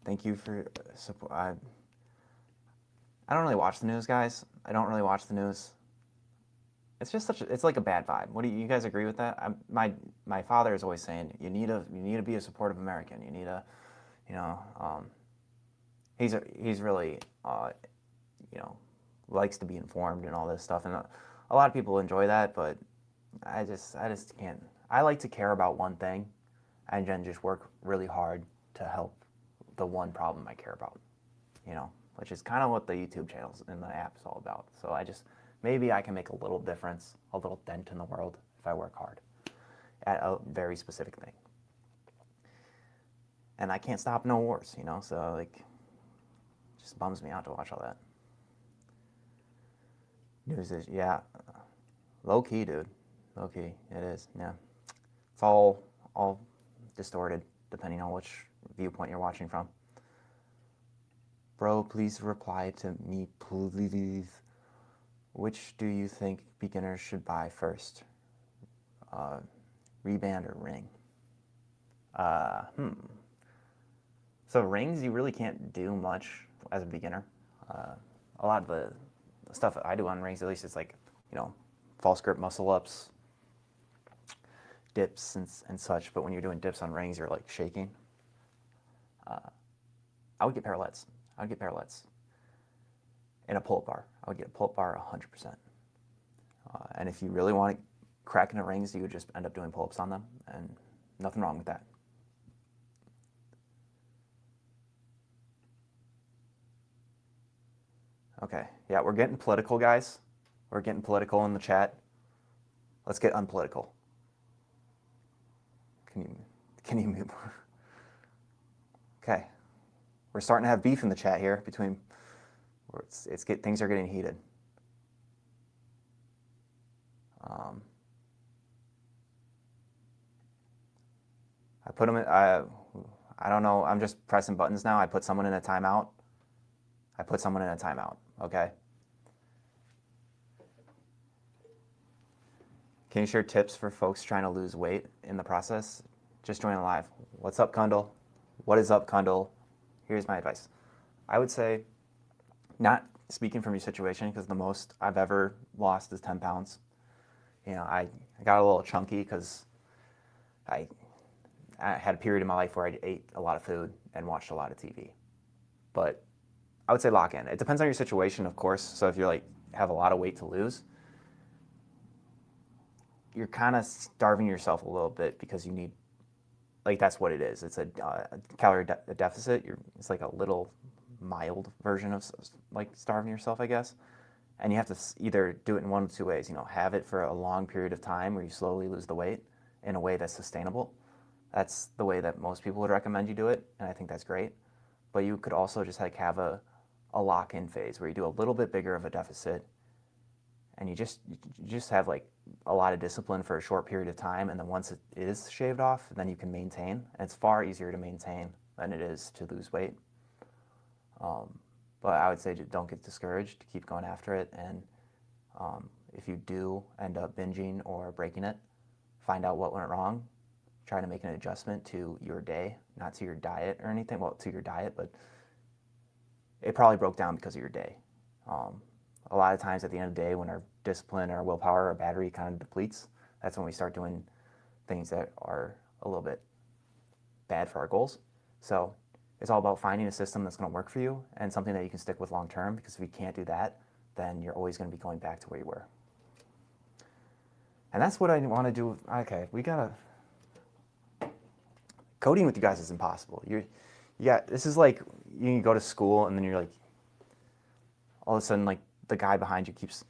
Thank you for support. I don't really watch the news, guys. I don't really watch the news. It's just it's like a bad vibe. What do you guys agree with that? My father is always saying you need to be a supportive American. You need to, you know, he's really likes to be informed and all this stuff, and a lot of people enjoy that, but I just can't. I like to care about one thing, and then just work really hard to help the one problem I care about, which is kind of what the YouTube channels and the app is all about. So maybe I can make a little difference, a little dent in the world if I work hard at a very specific thing. And I can't stop no wars, so like, it just bums me out to watch all that. News is, yeah, low key, dude. Low key, it is, yeah. It's all distorted depending on which viewpoint you're watching from. Bro, please reply to me, please. Which do you think beginners should buy first? Reband or ring? So rings, you really can't do much as a beginner. A lot of the stuff that I do on rings, at least, it's like, false grip muscle ups, dips and such. But when you're doing dips on rings, you're like shaking. I would get parallettes. And a pull-up bar. I would get a pull-up bar 100%. And if you really want to crack into rings, you would just end up doing pull-ups on them, and nothing wrong with that. Okay, yeah, we're getting political, guys. We're getting political in the chat. Let's get unpolitical. Can you move? Okay, we're starting to have beef in the chat here between. Things are getting heated. I put them in. I don't know. I'm just pressing buttons now. I put someone in a timeout. Okay. Can you share tips for folks trying to lose weight in the process? Just join live. What's up, Kundal? What is up, Kundal? Here's my advice. I would say, not speaking from your situation, because the most I've ever lost is 10 pounds. You know, I got a little chunky because I had a period in my life where I ate a lot of food and watched a lot of TV. But I would say lock in. It depends on your situation, of course. So if you're have a lot of weight to lose, you're kind of starving yourself a little bit because you need, that's what it is. It's a calorie deficit. It's like a little mild version of starving yourself, I guess. And you have to either do it in one of two ways. Have it for a long period of time where you slowly lose the weight in a way that's sustainable. That's the way that most people would recommend you do it, and I think that's great. But you could also just have a lock-in phase where you do a little bit bigger of a deficit, and you just have a lot of discipline for a short period of time, and then once it is shaved off, then you can maintain. And it's far easier to maintain than it is to lose weight. But I would say don't get discouraged, keep going after it, and if you do end up binging or breaking it, find out what went wrong, try to make an adjustment to your day, not to your diet or anything, well, to your diet, but it probably broke down because of your day. A lot of times at the end of the day, when our discipline, our willpower, our battery kind of depletes, that's when we start doing things that are a little bit bad for our goals. So it's all about finding a system that's going to work for you and something that you can stick with long term, because if you can't do that, then you're always going to be going back to where you were. And that's what I want to do. Okay, we got to... Coding with you guys is impossible. This is like you go to school and then you're all of a sudden the guy behind you keeps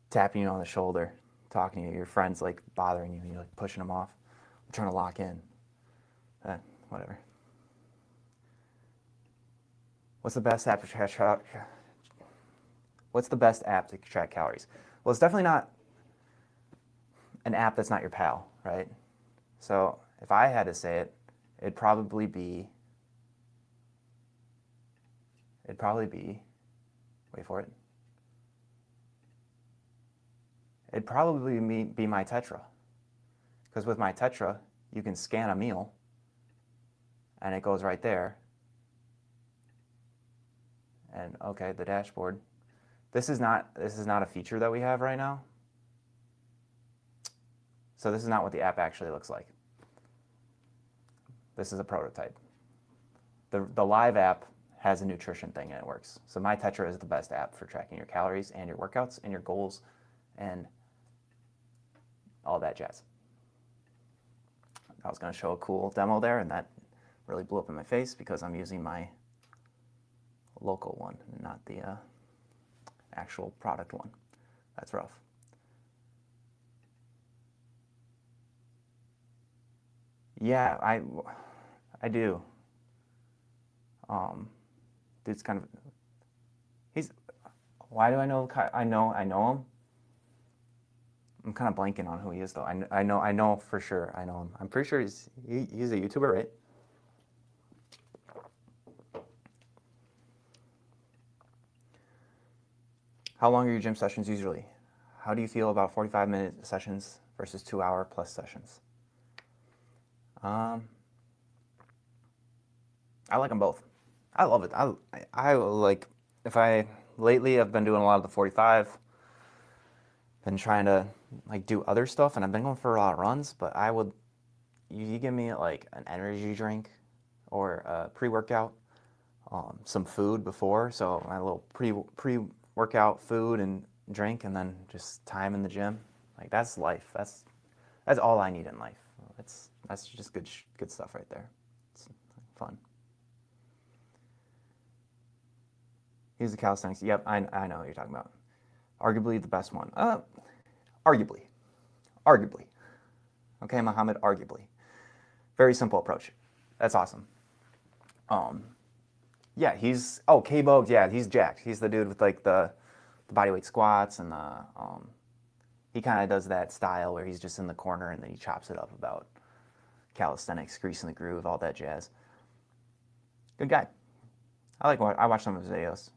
tapping you on the shoulder, talking to you. Your friend's bothering you and you're pushing him off. I'm trying to lock in. Whatever. What's the best app to track calories? Well, it's definitely not an app that's not your pal, right? So if I had to say it, it'd probably be, wait for it. It'd probably be my Tetra. Because with my Tetra, you can scan a meal and it goes right there. And okay, the dashboard. This is not a feature that we have right now. So this is not what the app actually looks like. This is a prototype. The live app has a nutrition thing and it works. So My Tetra is the best app for tracking your calories and your workouts and your goals and all that jazz. I was going to show a cool demo there, and that really blew up in my face because I'm using my local one, not the actual product one. That's rough. Yeah, I do. Dude's kind of, why do I know, I know him. I'm kind of blanking on who he is though. I know for sure, I know him. I'm pretty sure he's a YouTuber, right? How long are your gym sessions usually? How do you feel about 45-minute sessions versus 2-hour plus sessions? I like them both. I love it. I like, lately I've been doing a lot of the 45, been trying to do other stuff, and I've been going for a lot of runs, but you give me an energy drink or a pre-workout, some food before, so my little pre-workout food and drink, and then just time in the gym. That's life. That's all I need in life. That's just good stuff right there. It's fun. Here's the calisthenics. Yep, I know what you're talking about. Arguably the best one. Arguably. Arguably. Okay, Muhammad, arguably. Very simple approach. That's awesome. Yeah, he's K-Bogue. Yeah, he's jacked. He's the dude with like the bodyweight squats and the he kind of does that style where he's just in the corner and then he chops it up about calisthenics, greasing the groove, all that jazz. Good guy. I watch some of his videos.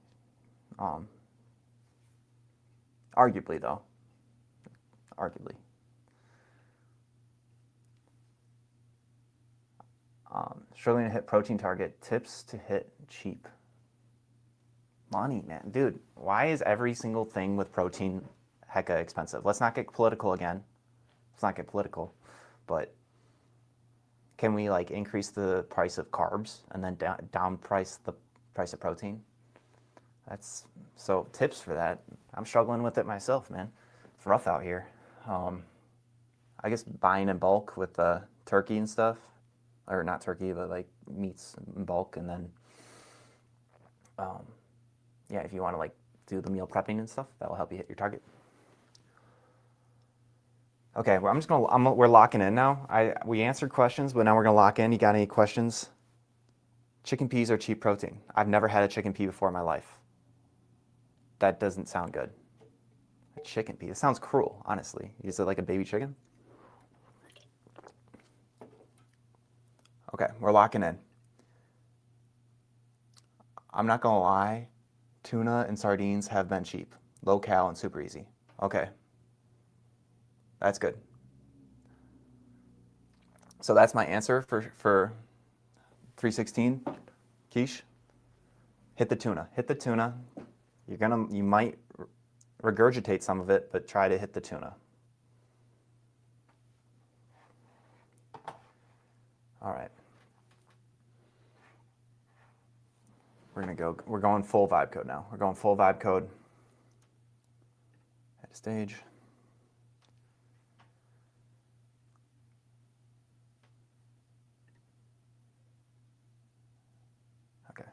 Arguably though, arguably. Struggling to hit protein target. Tips to hit cheap. Money, man. Dude, why is every single thing with protein hecka expensive? Let's not get political again. Let's not get political. But can we like increase the price of carbs and then down price the price of protein? That's so tips for that. I'm struggling with it myself, man. It's rough out here. I guess buying in bulk with the turkey and stuff, or not turkey, but like meats in bulk, and then yeah, if you want to like do the meal prepping and stuff, that will help you hit your target. Okay, well, we're locking in now. We answered questions, but now we're gonna lock in. You got any questions? Chicken peas are cheap protein. I've never had a chicken pea before in my life. That doesn't sound good. A chicken pea. It sounds cruel, honestly. Is it like a baby chicken? Okay, we're locking in. I'm not gonna lie, tuna and sardines have been cheap, low cal and super easy. Okay, that's good. So that's my answer for 316. Quiche, hit the tuna. Hit the tuna. You might regurgitate some of it, but try to hit the tuna. All right. We're going full vibe code now. We're going full vibe code. At stage. Okay.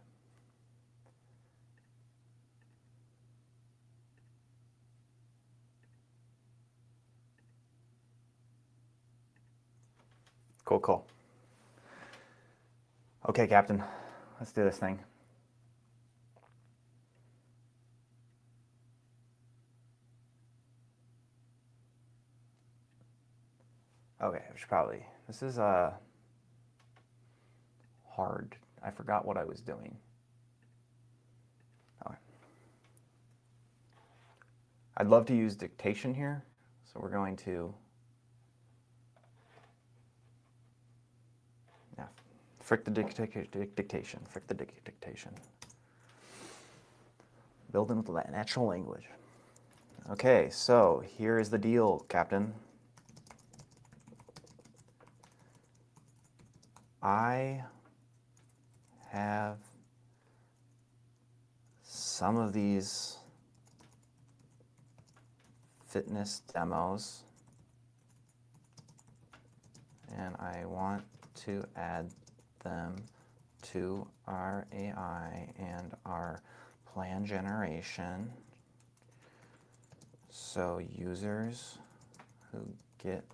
Cool. Okay, Captain. Let's do this thing. Okay, this is hard. I forgot what I was doing. Okay. I'd love to use dictation here, so we're going to, yeah, frick the dictation. Building with natural language. Okay, so here is the deal, Captain. I have some of these fitness demos, and I want to add them to our AI and our plan generation so users who get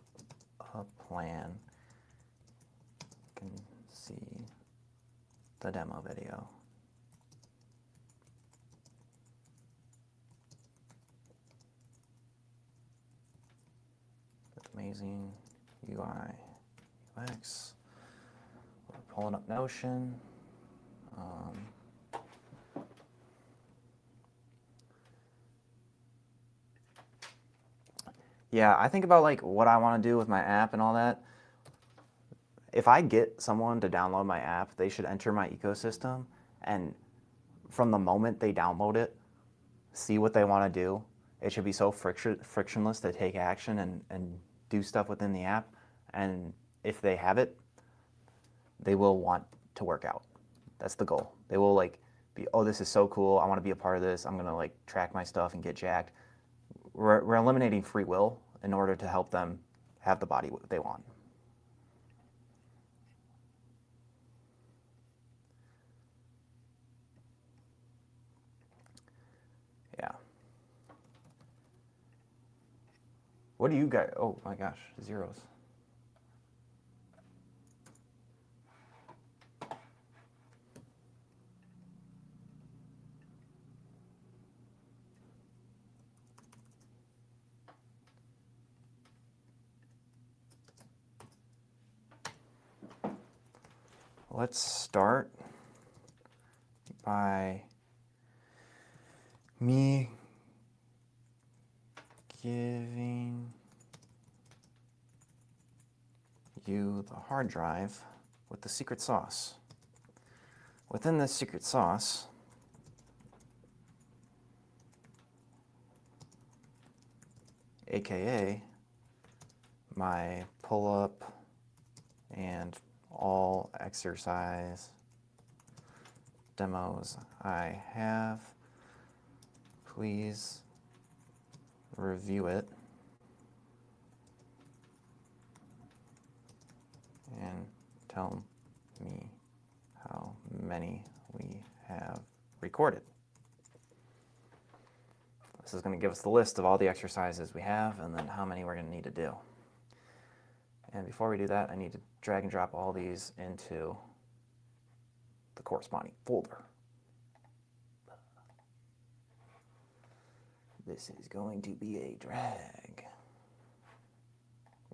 a plan can see the demo video. With amazing UI, UX. We're pulling up Notion. Yeah, I think about like what I want to do with my app and all that. If I get someone to download my app, they should enter my ecosystem, and from the moment they download it, see what they want to do. It should be so frictionless to take action and do stuff within the app. And if they have it, they will want to work out. That's the goal. They will like be, oh, this is so cool. I want to be a part of this. I'm going to like track my stuff and get jacked. We're eliminating free will in order to help them have the body they want. Yeah. What do you got? Oh my gosh, zeros. Let's start by me giving you the hard drive with the secret sauce. Within this secret sauce, aka my pull-up and all exercise demos I have, please review it and tell me how many we have recorded. This is going to give us the list of all the exercises we have and then how many we're going to need to do. And before we do that, I need to drag and drop all these into the corresponding folder. This is going to be a drag.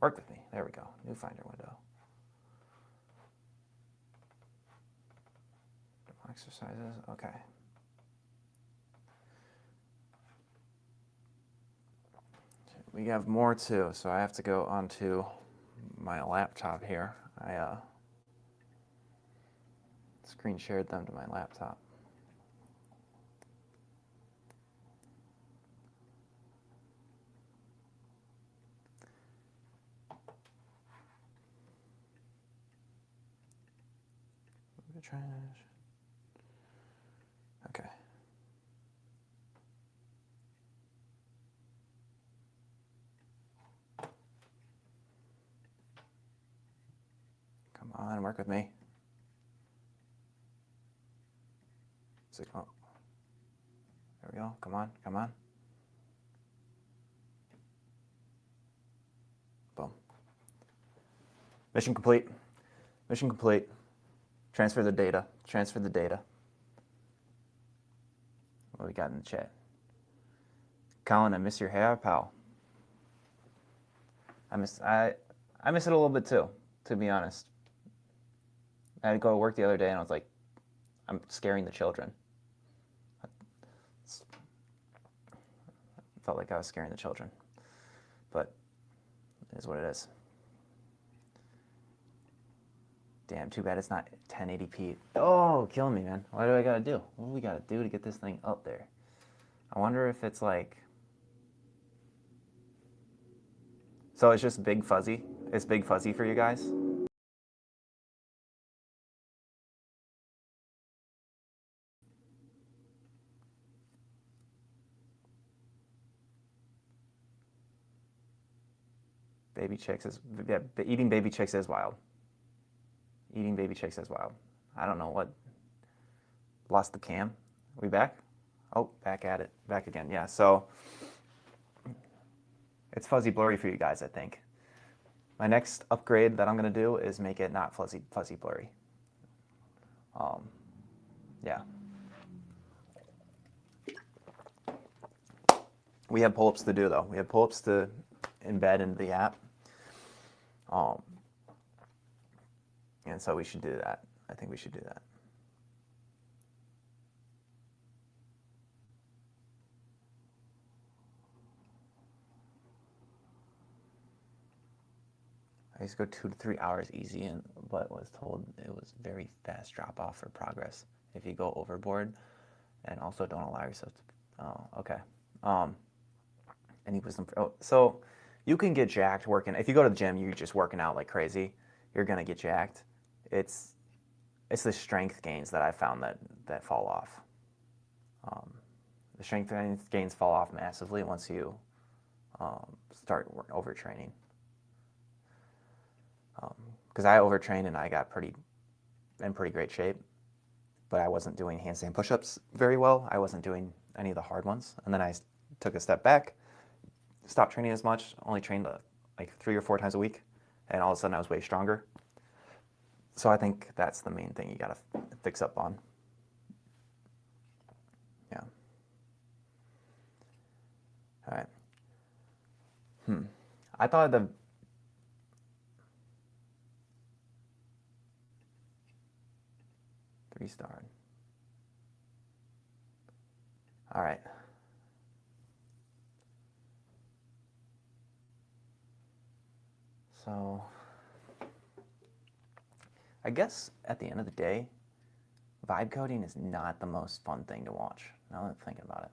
Work with me. There we go. New Finder window. Exercises. Okay. We have more too, so I have to go onto my laptop here. I screen shared them to my laptop. Trash. Okay. Come on, work with me. Oh. There we go. Come on, come on. Boom. Mission complete. Mission complete. Transfer the data. Transfer the data. What we got in the chat? Colin, I miss your hair, pal. I miss it a little bit too, to be honest. I had to go to work the other day and I was like, I'm scaring the children. I felt like I was scaring the children. But it is what it is. Damn, too bad it's not 1080p. Oh, killing me, man. What do I gotta do? What do we gotta do to get this thing up there? I wonder if it's like... So it's just big fuzzy? It's big fuzzy for you guys? Baby chicks is... Yeah, eating baby chicks is wild. Eating baby chicks is wild. I don't know what... Lost the cam. Are we back? Oh, back at it. Back again. Yeah, so... It's fuzzy blurry for you guys, I think. My next upgrade that I'm going to do is make it not fuzzy blurry. Yeah. We have pull-ups to do, though. We have pull-ups to embed into the app. And so we should do that. I think we should do that. I used to go 2 to 3 hours easy, but was told it was very fast drop-off for progress if you go overboard, and also don't allow yourself to... Oh, okay. Any wisdom? So you can get jacked working. If you go to the gym, you're just working out like crazy. You're gonna get jacked. It's the strength gains that I found that fall off. The strength gains fall off massively once you start overtraining. Because I overtrained and I got in pretty great shape, but I wasn't doing handstand push-ups very well. I wasn't doing any of the hard ones, and then I took a step back stopped training as much, only trained like 3 or 4 times a week, and all of a sudden I was way stronger. So I think that's the main thing you gotta fix up on. Yeah. All right. I thought the 3-star. All right. So I guess at the end of the day, vibe coding is not the most fun thing to watch. Now that I'm thinking about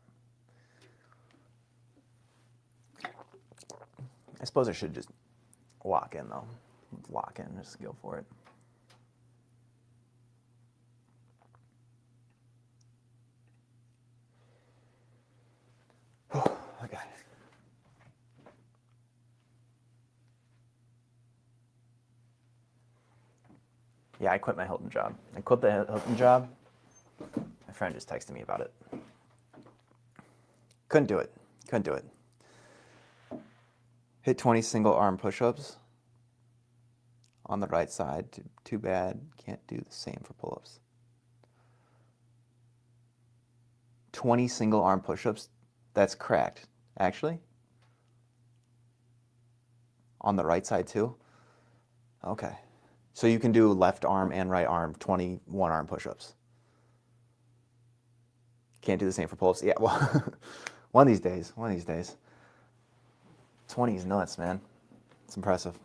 it. I suppose I should just lock in though. Lock in, just go for it. Okay. Yeah, I quit my Hilton job. I quit the Hilton job. My friend just texted me about it. Couldn't do it. Couldn't do it. Hit 20 single arm push-ups on the right side. Too bad. Can't do the same for pull-ups. 20 single arm push-ups? That's cracked. Actually? On the right side too? Okay. So you can do left arm and right arm 21 arm push-ups. Can't do the same for pull-ups. Yeah, well, one of these days. 20 is nuts, man. It's impressive.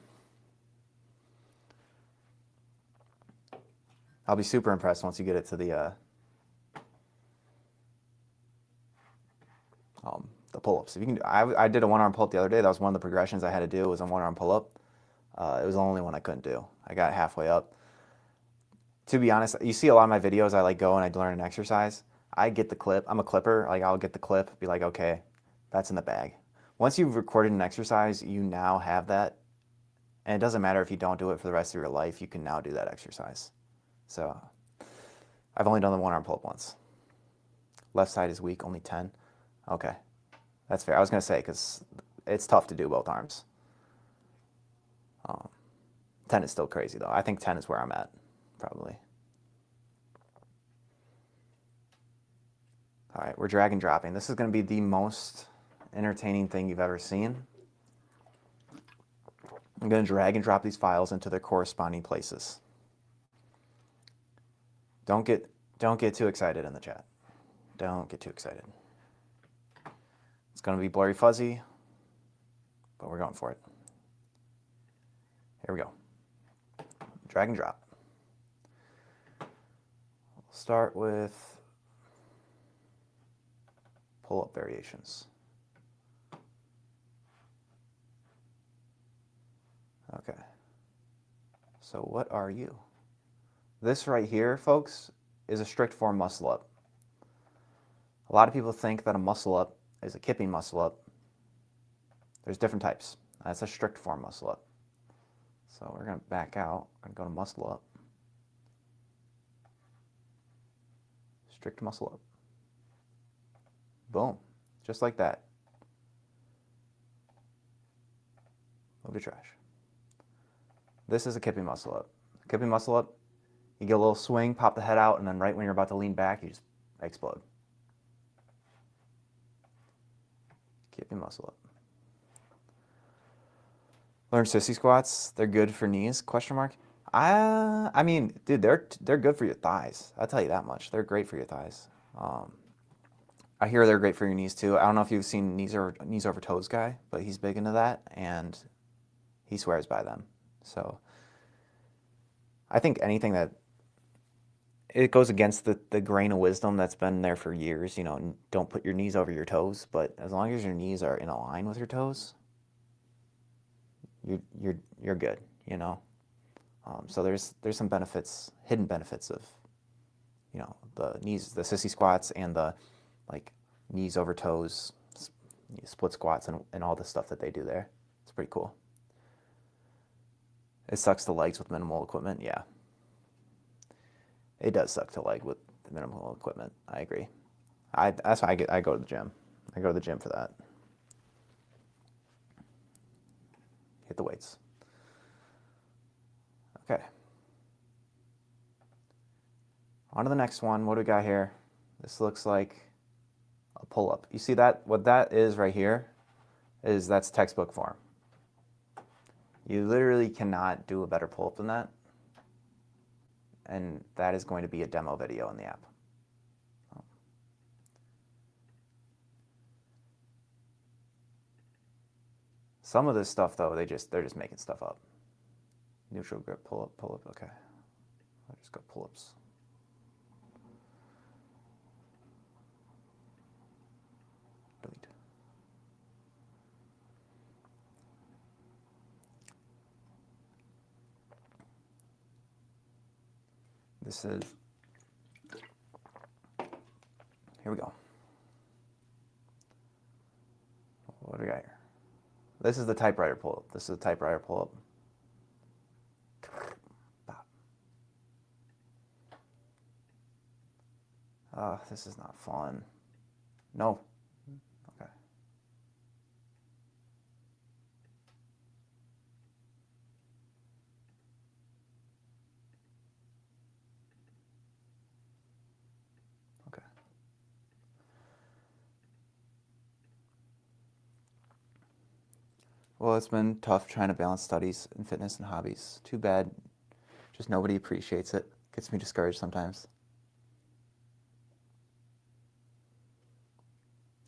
I'll be super impressed once you get it to the pull-ups. If you can, I did a one-arm pull-up the other day. That was one of the progressions I had to do. Was a one-arm pull-up. It was the only one I couldn't do. I got halfway up. To be honest, you see a lot of my videos. I like go and I learn an exercise. I get the clip. I'm a clipper. Like I'll get the clip. Be like, okay, that's in the bag. Once you've recorded an exercise, you now have that, and it doesn't matter if you don't do it for the rest of your life. You can now do that exercise. So I've only done the one-arm pull-up once. Left side is weak, only 10. Okay, that's fair. I was going to say, because it's tough to do both arms. 10 is still crazy, though. I think 10 is where I'm at, probably. All right, we're drag and dropping. This is going to be the most entertaining thing you've ever seen. I'm going to drag and drop these files into their corresponding places. Don't get too excited in the chat. Don't get too excited. It's going to be blurry fuzzy, but we're going for it. Here we go. Drag and drop. We'll start with pull-up variations. Okay. So what are you? This right here, folks, is a strict form muscle up. A lot of people think that a muscle up is a kipping muscle up. There's different types. That's a strict form muscle up. So we're going to back out and go to muscle up. Strict muscle up. Boom. Just like that. Move to trash. This is a kipping muscle up. Kipping muscle up, you get a little swing, pop the head out, and then right when you're about to lean back, you just explode. Kipping muscle up. Learn sissy squats. They're good for knees? Question mark. I mean, dude, they're good for your thighs. I'll tell you that much. They're great for your thighs. I hear they're great for your knees too. I don't know if you've seen knees over toes guy, but he's big into that, and he swears by them. So I think anything that it goes against the grain of wisdom that's been there for years. You know, don't put your knees over your toes, but as long as your knees are in a line with your toes, you're good. You know. So there's some benefits, hidden benefits of, you know, the knees, the sissy squats, and the like knees over toes, split squats, and all the stuff that they do there. It's pretty cool. It sucks to legs with minimal equipment. Yeah, it does suck to leg with minimal equipment. I agree. That's why I go to the gym. I go to the gym for that. hit the weights. Okay. On to the next one. What do we got here? This looks like a pull-up. You see that? What that is right here is that's textbook form. You literally cannot do a better pull-up than that. And that is going to be a demo video in the app. Some of this stuff, though, they're just making stuff up. Neutral grip, pull up, okay. I'll just go pull-ups. Delete. This is, here we go. What do we got here? This is the typewriter pull-up. This is the typewriter pull-up. This is not fun. No. Okay. Okay. Well, it's been tough trying to balance studies and fitness and hobbies. Too bad. Just nobody appreciates it. Gets me discouraged sometimes.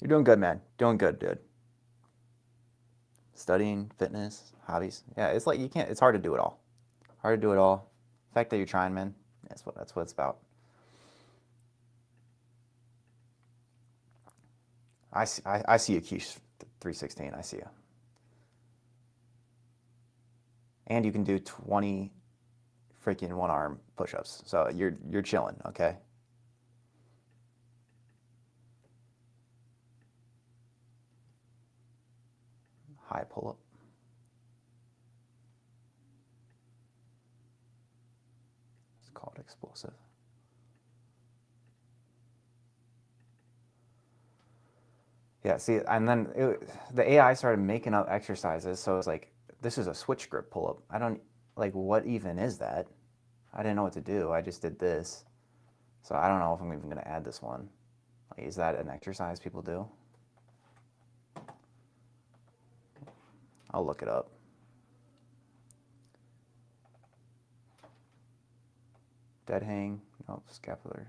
You're doing good, man. Doing good, dude. Studying, fitness, hobbies. Yeah, it's like you can't, it's hard to do it all. Hard to do it all. The fact that you're trying, man, that's what it's about. I see you, Keish 316. I see you. And you can do 20 freaking one-arm push-ups. So you're chilling, okay? High pull-up. It's called explosive. Yeah, see, and then the AI started making up exercises, so it's like, this is a switch grip pull-up. I don't, like, what even is that? I didn't know what to do. I just did this. So I don't know if I'm even going to add this one. Like, is that an exercise people do? I'll look it up. Dead hang, nope, scapular.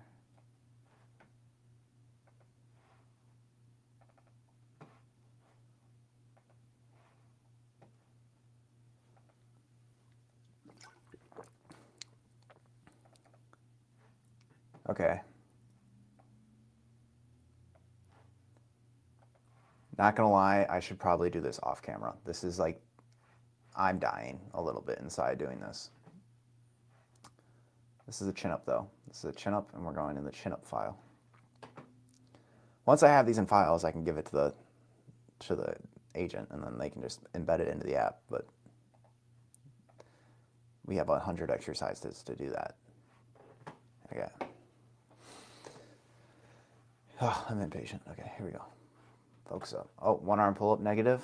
Okay. Not gonna lie, I should probably do this off camera. This is like, I'm dying a little bit inside doing this. This is a chin up though. This is a chin up and we're going in the chin up file. Once I have these in files, I can give it to the agent and then they can just embed it into the app, but we have 100 exercises to do that. Okay. Oh, I'm impatient. Okay, here we go. Focus up. Oh, one arm pull up negative.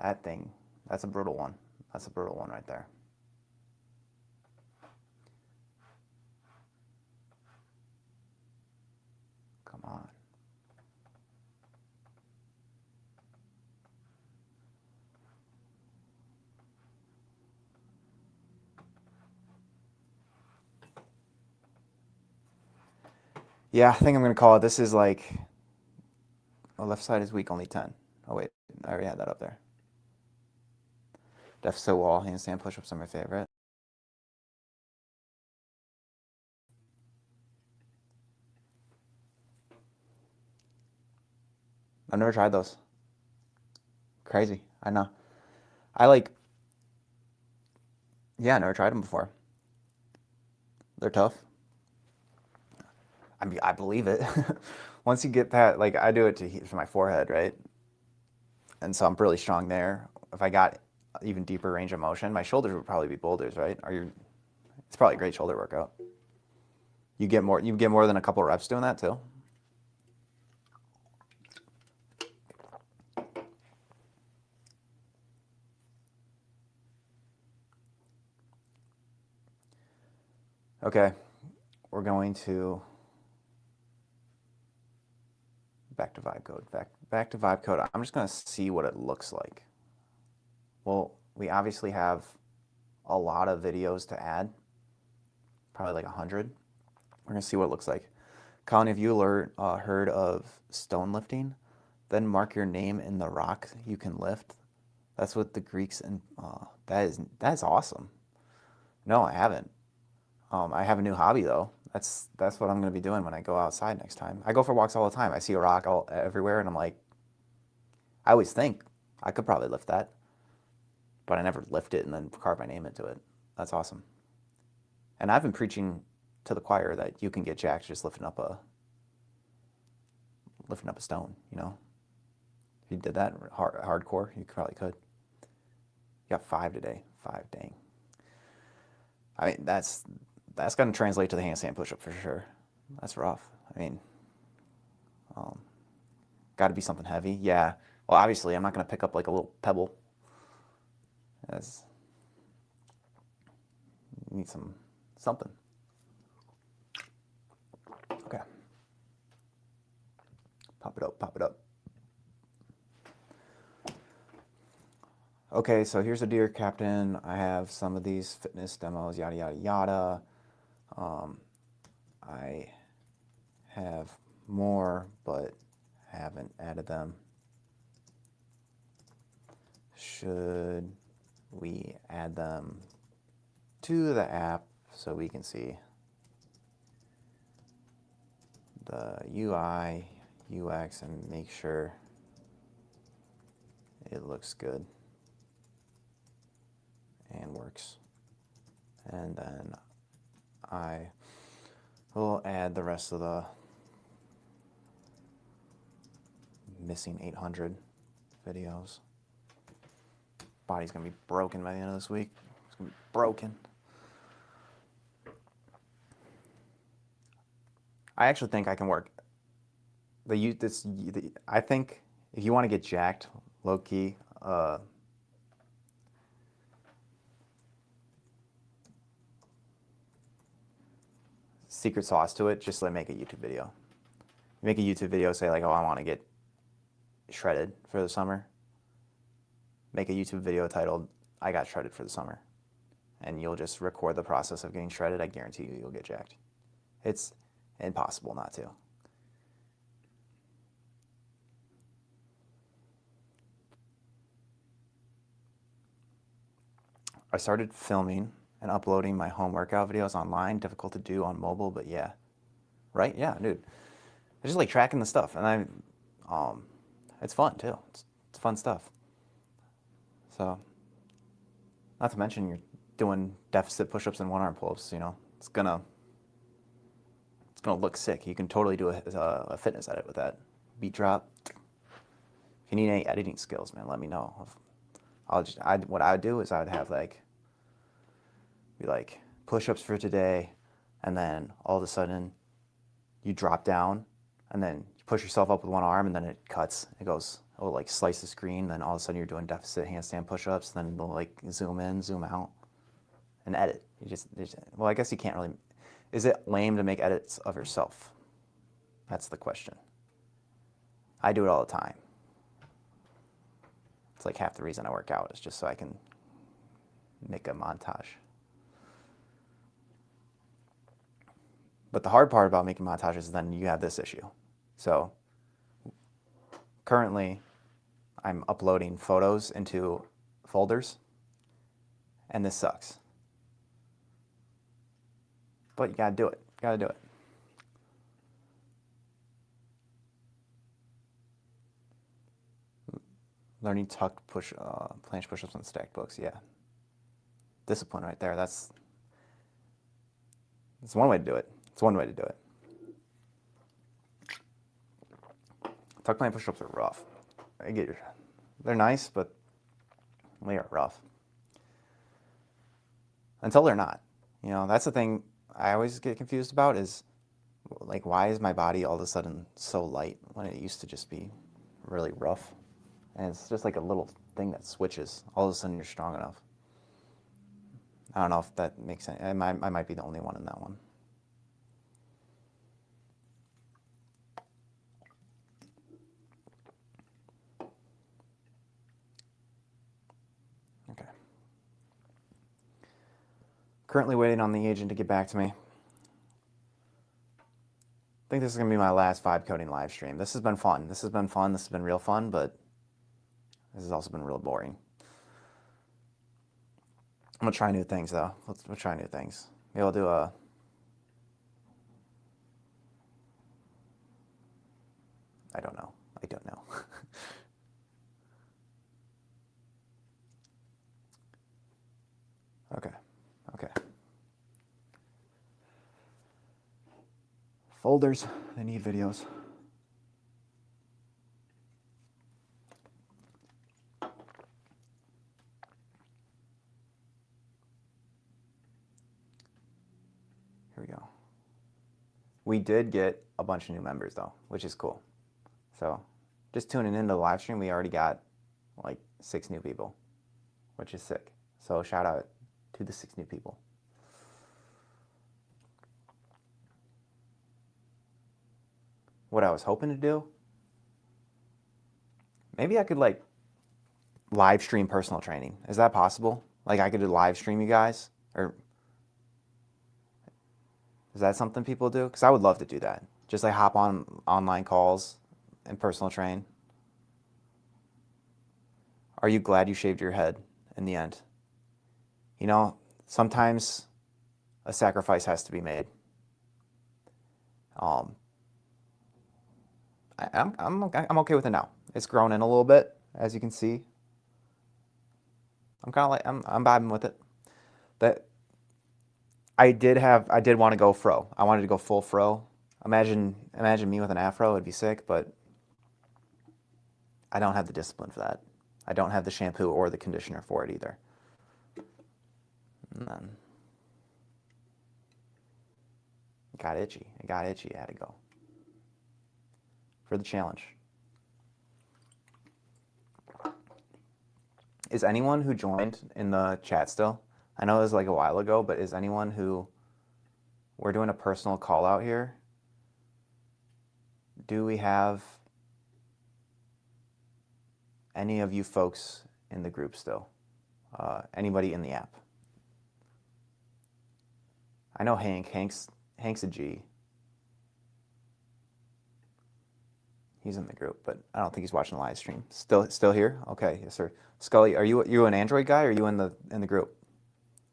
That thing, that's a brutal one. That's a brutal one right there. Come on. Yeah, I think I'm going to call it. This is like, the left side is weak, only 10. Oh, wait, I already had that up there. Deficit wall, handstand push-ups are my favorite. I've never tried those. Crazy, I know. Yeah, I never tried them before. They're tough. I mean, I believe it. Once you get that, like I do it to my forehead, right? And so I'm really strong there. If I got even deeper range of motion, my shoulders would probably be boulders, right? It's probably a great shoulder workout. You get more than a couple reps doing that too. Okay, we're going to back to vibe code. Back to vibe code. I'm just going to see what it looks like. Well, we obviously have a lot of videos to add, probably like 100. We're going to see what it looks like. Colin, have you heard of stone lifting? Then mark your name in the rock you can lift. That's what the Greeks and that is awesome. No, I haven't. I have a new hobby though. That's what I'm going to be doing when I go outside next time. I go for walks all the time. I see a rock everywhere, and I'm like, I always think I could probably lift that, but I never lift it and then carve my name into it. That's awesome. And I've been preaching to the choir that you can get jacked just lifting up a stone. You know, if you did that hardcore, you probably could. You got 5 today. 5, dang. I mean, that's going to translate to the handstand push-up for sure. That's rough. I mean, got to be something heavy. Yeah. Well, obviously, I'm not going to pick up like a little pebble. As you need something. Okay. Pop it up. Pop it up. Okay, so here's a Dear Captain. I have some of these fitness demos, yada, yada, yada. I have more, but haven't added them. Should we add them to the app so we can see the UI, UX, and make sure it looks good and works? And then I will add the rest of the missing 800 videos. Body's gonna be broken by the end of this week. It's gonna be broken. I actually think I can work. I think if you want to get jacked, low key, secret sauce to it, just like make a YouTube video. You make a YouTube video, say like, oh, I want to get shredded for the summer. Make a YouTube video titled, I got shredded for the summer. And you'll just record the process of getting shredded. I guarantee you'll get jacked. It's impossible not to. I started filming and uploading my home workout videos online. Difficult to do on mobile, but yeah. Right? Yeah, dude. I just like tracking the stuff, and it's fun too. It's fun stuff. So, not to mention you're doing deficit push-ups and one-arm pull-ups. You know, it's gonna look sick. You can totally do a fitness edit with that. Beat drop. If you need any editing skills, man, let me know. What I would do is I would have be like push-ups for today, and then all of a sudden you drop down, and then you push yourself up with one arm, and then it cuts. It'll like slice the screen. Then all of a sudden you're doing deficit handstand push-ups. Then it'll like zoom in, zoom out, and edit. Well, I guess you can't really. Is it lame to make edits of yourself? That's the question. I do it all the time. It's like half the reason I work out is just so I can make a montage. But the hard part about making montages is then you have this issue. So currently I'm uploading photos into folders, and this sucks. But you gotta do it. Gotta do it. Learning tucked planche push-ups on stacked books. Yeah. Discipline right there. That's one way to do it. It's one way to do it. Tuck planche push-ups are rough. They're nice, but they are rough. Until they're not. You know, that's the thing I always get confused about is, like, why is my body all of a sudden so light when it used to just be really rough? And it's just like a little thing that switches. All of a sudden you're strong enough. I don't know if that makes sense. I might be the only one in that one. Okay. Currently waiting on the agent to get back to me. I think this is going to be my last vibe coding live stream. This has been fun. This has been fun. This has been real fun, but this has also been real boring. I'm going to try new things, though. We'll try new things. Maybe I'll do a... I don't know. I don't know. Okay. Okay. Folders. They need videos. Here we go. We did get a bunch of new members, though, which is cool. So just tuning into the live stream, we already got like 6 new people, which is sick. So shout out to the 6 new people. What I was hoping to do, maybe I could like live stream personal training. Is that possible? Like I could live stream you guys, or is that something people do? Because I would love to do that. Just like hop on online calls and personal train. Are you glad you shaved your head in the end? You know, sometimes a sacrifice has to be made. I'm okay with it now. It's grown in a little bit, as you can see. I'm kind of like I'm vibing with it. That I did want to go fro. I wanted to go full fro. Imagine me with an afro. It'd be sick, but I don't have the discipline for that. I don't have the shampoo or the conditioner for it either. And then it got itchy. It got itchy. I had to go for the challenge. Is anyone who joined in the chat still? I know it was like a while ago, but is anyone who... We're doing a personal call out here. Do we have any of you folks in the group still? Anybody in the app? I know Hank's a G. He's in the group, but I don't think he's watching the live stream. Still here? Okay, yes sir. Scully, are you an Android guy or are you in the group?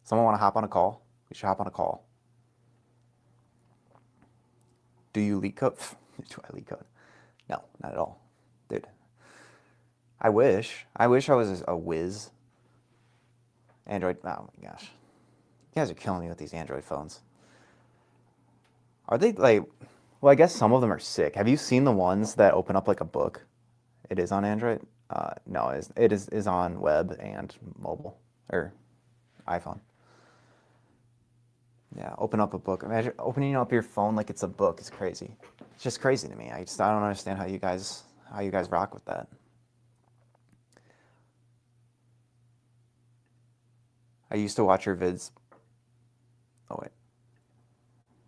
Someone want to hop on a call? We should hop on a call. Do you leak code? Do I leak code? No, not at all. Dude. I wish I was a whiz. Android, oh my gosh. You guys are killing me with these Android phones. Are they like, well, I guess some of them are sick. Have you seen the ones that open up like a book? It is on Android? No, it is on web and mobile, or iPhone. Yeah, open up a book. Imagine opening up your phone like it's a book. It's crazy. It's just crazy to me. I don't understand how you guys rock with that. I used to watch your vids. Oh wait.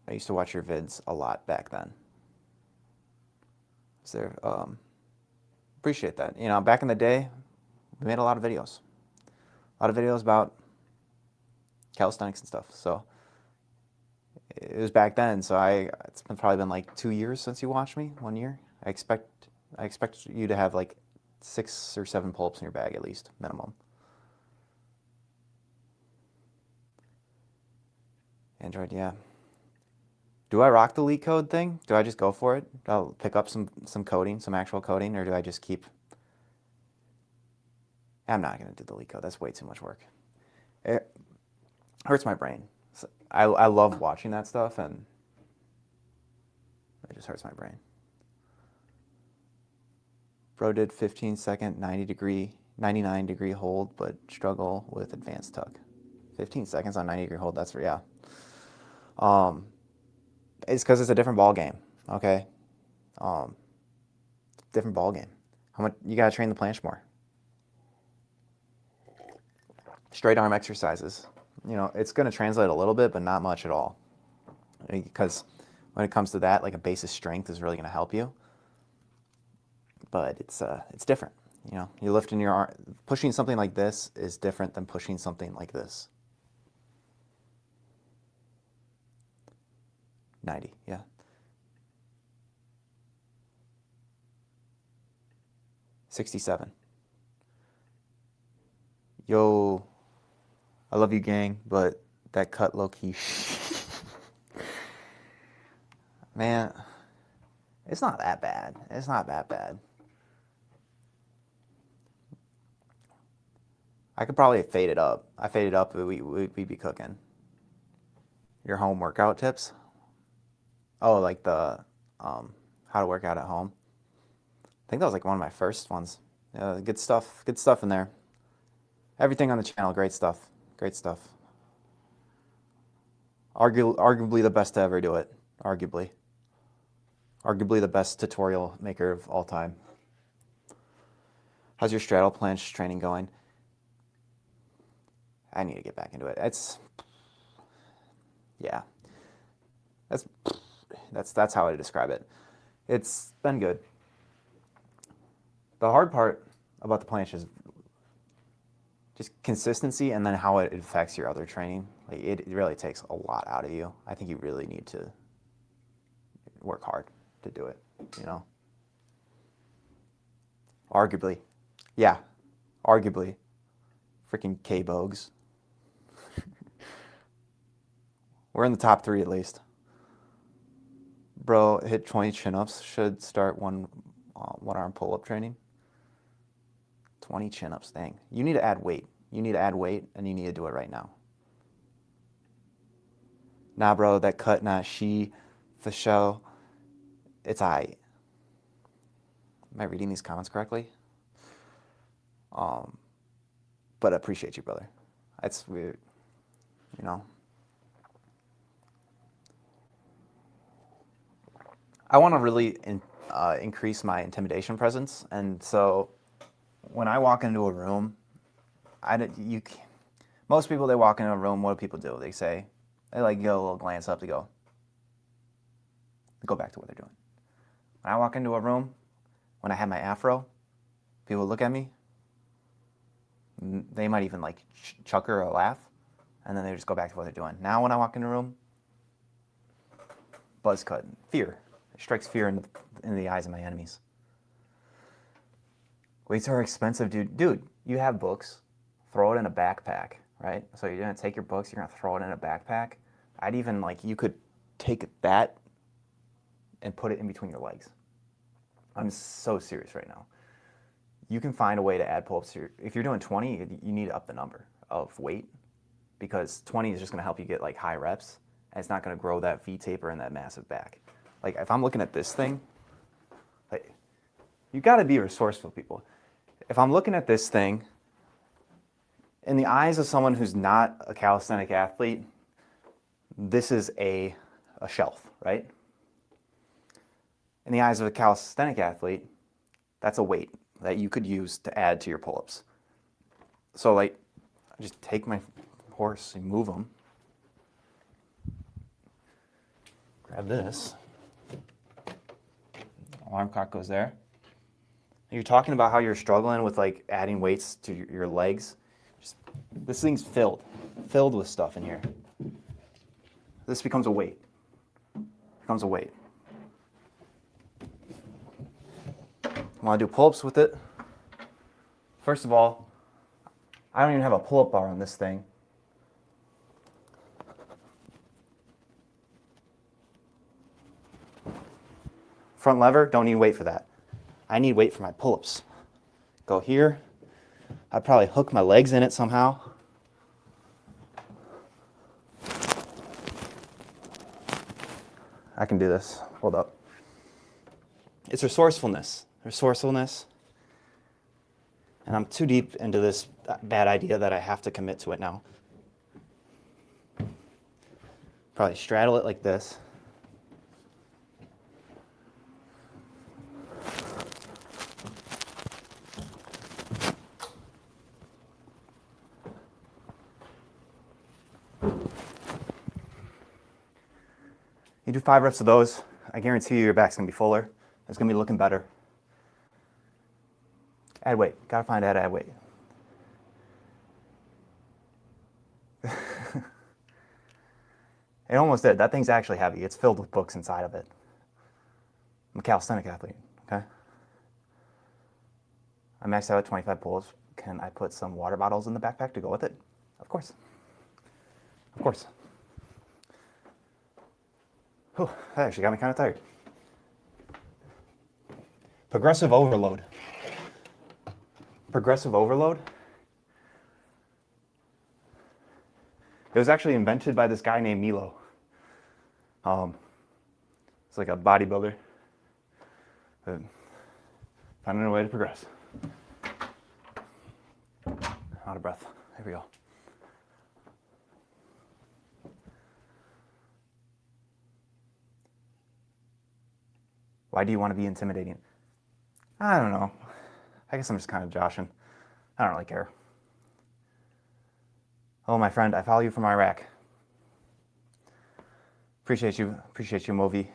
I used to watch your vids a lot back then. So appreciate that. You know, back in the day, we made a lot of videos. A lot of videos about calisthenics and stuff. So it was back then. So it's probably been like 2 years since you watched me. 1 year. I expect you to have like 6 or 7 pull-ups in your bag at least, minimum. Android, yeah. Do I rock the leak code thing? Do I just go for it? I'll pick up some coding, some actual coding, or do I just keep... I'm not going to do the leak code. That's way too much work. It hurts my brain. I love watching that stuff, and it just hurts my brain. Bro did 15-second 99-degree hold, but struggle with advanced tuck. 15 seconds on 90-degree hold, that's for, yeah. It's because it's a different ball game, okay? Different ball game. How much you gotta train the planche more. Straight arm exercises. it's going to translate a little bit, but not much at all. Because when it comes to that, like a base of strength is really going to help you. But it's different. You're lifting your arm. Pushing something like this is different than pushing something like this. 90, yeah. $67. Yo, I love you, gang, but that cut low-key. Man, it's not that bad. It's not that bad. I could probably fade it up. I fade it up, we'd be cooking. Your home workout tips? Oh, like the how to work out at home. I think that was like one of my first ones. Good stuff. Good stuff in there. Everything on the channel, great stuff. Great stuff. Arguably the best to ever do it. Arguably the best tutorial maker of all time. How's your straddle planche training going? I need to get back into it. Yeah. That's how I describe it. It's been good. The hard part about the planche is just consistency, and then how it affects your other training. Like it really takes a lot out of you. I think you really need to work hard to do it, Arguably. Yeah. Arguably. Freaking K-Bogues. We're in the top 3 at least. Bro, hit 20 chin-ups. Should start one arm pull-up training. 20 chin-ups, dang. You need to add weight. And you need to do it right now. Nah, bro, that cut, nah, she, for show. It's aight. Am I reading these comments correctly? But I appreciate you, brother. That's weird, I want to really increase my intimidation presence, and so when I walk into a room, most people, they walk into a room, what do people do? They like give a little glance up to go back to what they're doing. When I walk into a room, when I have my afro, people look at me, they might even like chucker or laugh, and then they just go back to what they're doing. Now when I walk into a room, buzz cut, fear. It strikes fear in the eyes of my enemies. Weights are expensive, dude. Dude, you have books. Throw it in a backpack, right? So you're going to take your books, you're going to throw it in a backpack. I'd even, you could take that and put it in between your legs. I'm so serious right now. You can find a way to add pull-ups. If you're doing 20, you need to up the number of weight, because 20 is just going to help you get high reps, and it's not going to grow that V taper and that massive back. If I'm looking at this thing, you got to be resourceful, people. If I'm looking at this thing, in the eyes of someone who's not a calisthenic athlete, this is a shelf, right? In the eyes of a calisthenic athlete, that's a weight that you could use to add to your pull-ups. So I just take my horse and move them. Grab this. Alarm clock goes there. You're talking about how you're struggling with adding weights to your legs. This thing's filled with stuff in here. This becomes a weight. Want to do pull-ups with it? First of all, I don't even have a pull-up bar on this thing. Front lever, don't need weight for that. I need weight for my pull-ups. Go here. I'd probably hook my legs in it somehow. I can do this. Hold up. It's resourcefulness. And I'm too deep into this bad idea that I have to commit to it now. Probably straddle it like this. You do 5 reps of those, I guarantee you your back's gonna be fuller. It's gonna be looking better. Add weight. Gotta find out how to add weight. It almost did. That thing's actually heavy. It's filled with books inside of it. I'm a calisthenic athlete, okay? I maxed out at 25 pulls. Can I put some water bottles in the backpack to go with it? Of course. Of course. Whew, that actually got me kind of tired. Progressive overload. Progressive overload. It was actually invented by this guy named Milo. It's like a bodybuilder. But finding a way to progress. Out of breath. Here we go. Why do you want to be intimidating? I don't know. I guess I'm just kind of joshing. I don't really care. Oh, my friend, I follow you from Iraq. Appreciate you, Movi.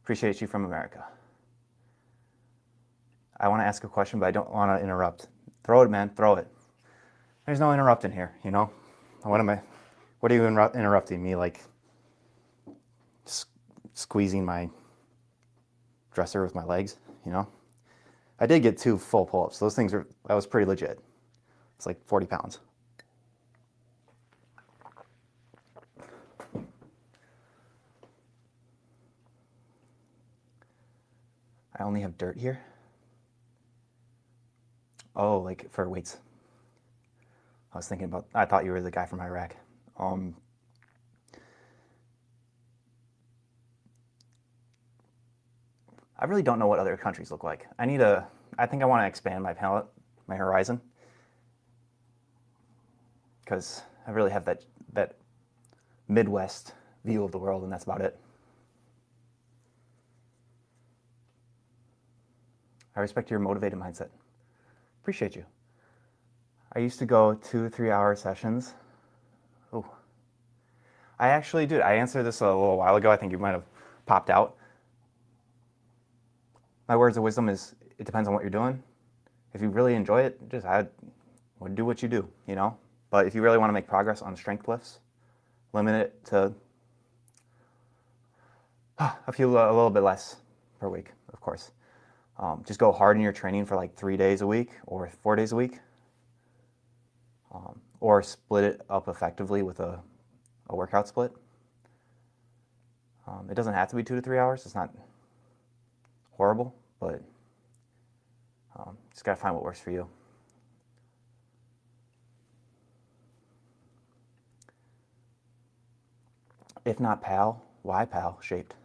Appreciate you from America. I want to ask a question, but I don't want to interrupt. Throw it, man, throw it. There's no interrupting here, you know? What are you interrupting me, like squeezing my dresser with my legs, you know? I did get 2 full pull-ups. That was pretty legit. It's like 40 pounds. I only have dirt here. Oh, like for weights. I thought you were the guy from Iraq. I really don't know what other countries look like. I think I want to expand my palette, my horizon. Because I really have that Midwest view of the world, and that's about it. I respect your motivated mindset. Appreciate you. I used to go 2 3-hour sessions. Oh, I actually do. I answered this a little while ago. I think you might have popped out. My words of wisdom is, it depends on what you're doing. If you really enjoy it, just do what you do, you know? But if you really want to make progress on strength lifts, limit it to a little bit less per week, of course. Just go hard in your training for like 3 days a week or 4 days a week. Or split it up effectively with a workout split. It doesn't have to be 2 to 3 hours. It's not horrible, but just got to find what works for you. If not PAL, why PAL shaped?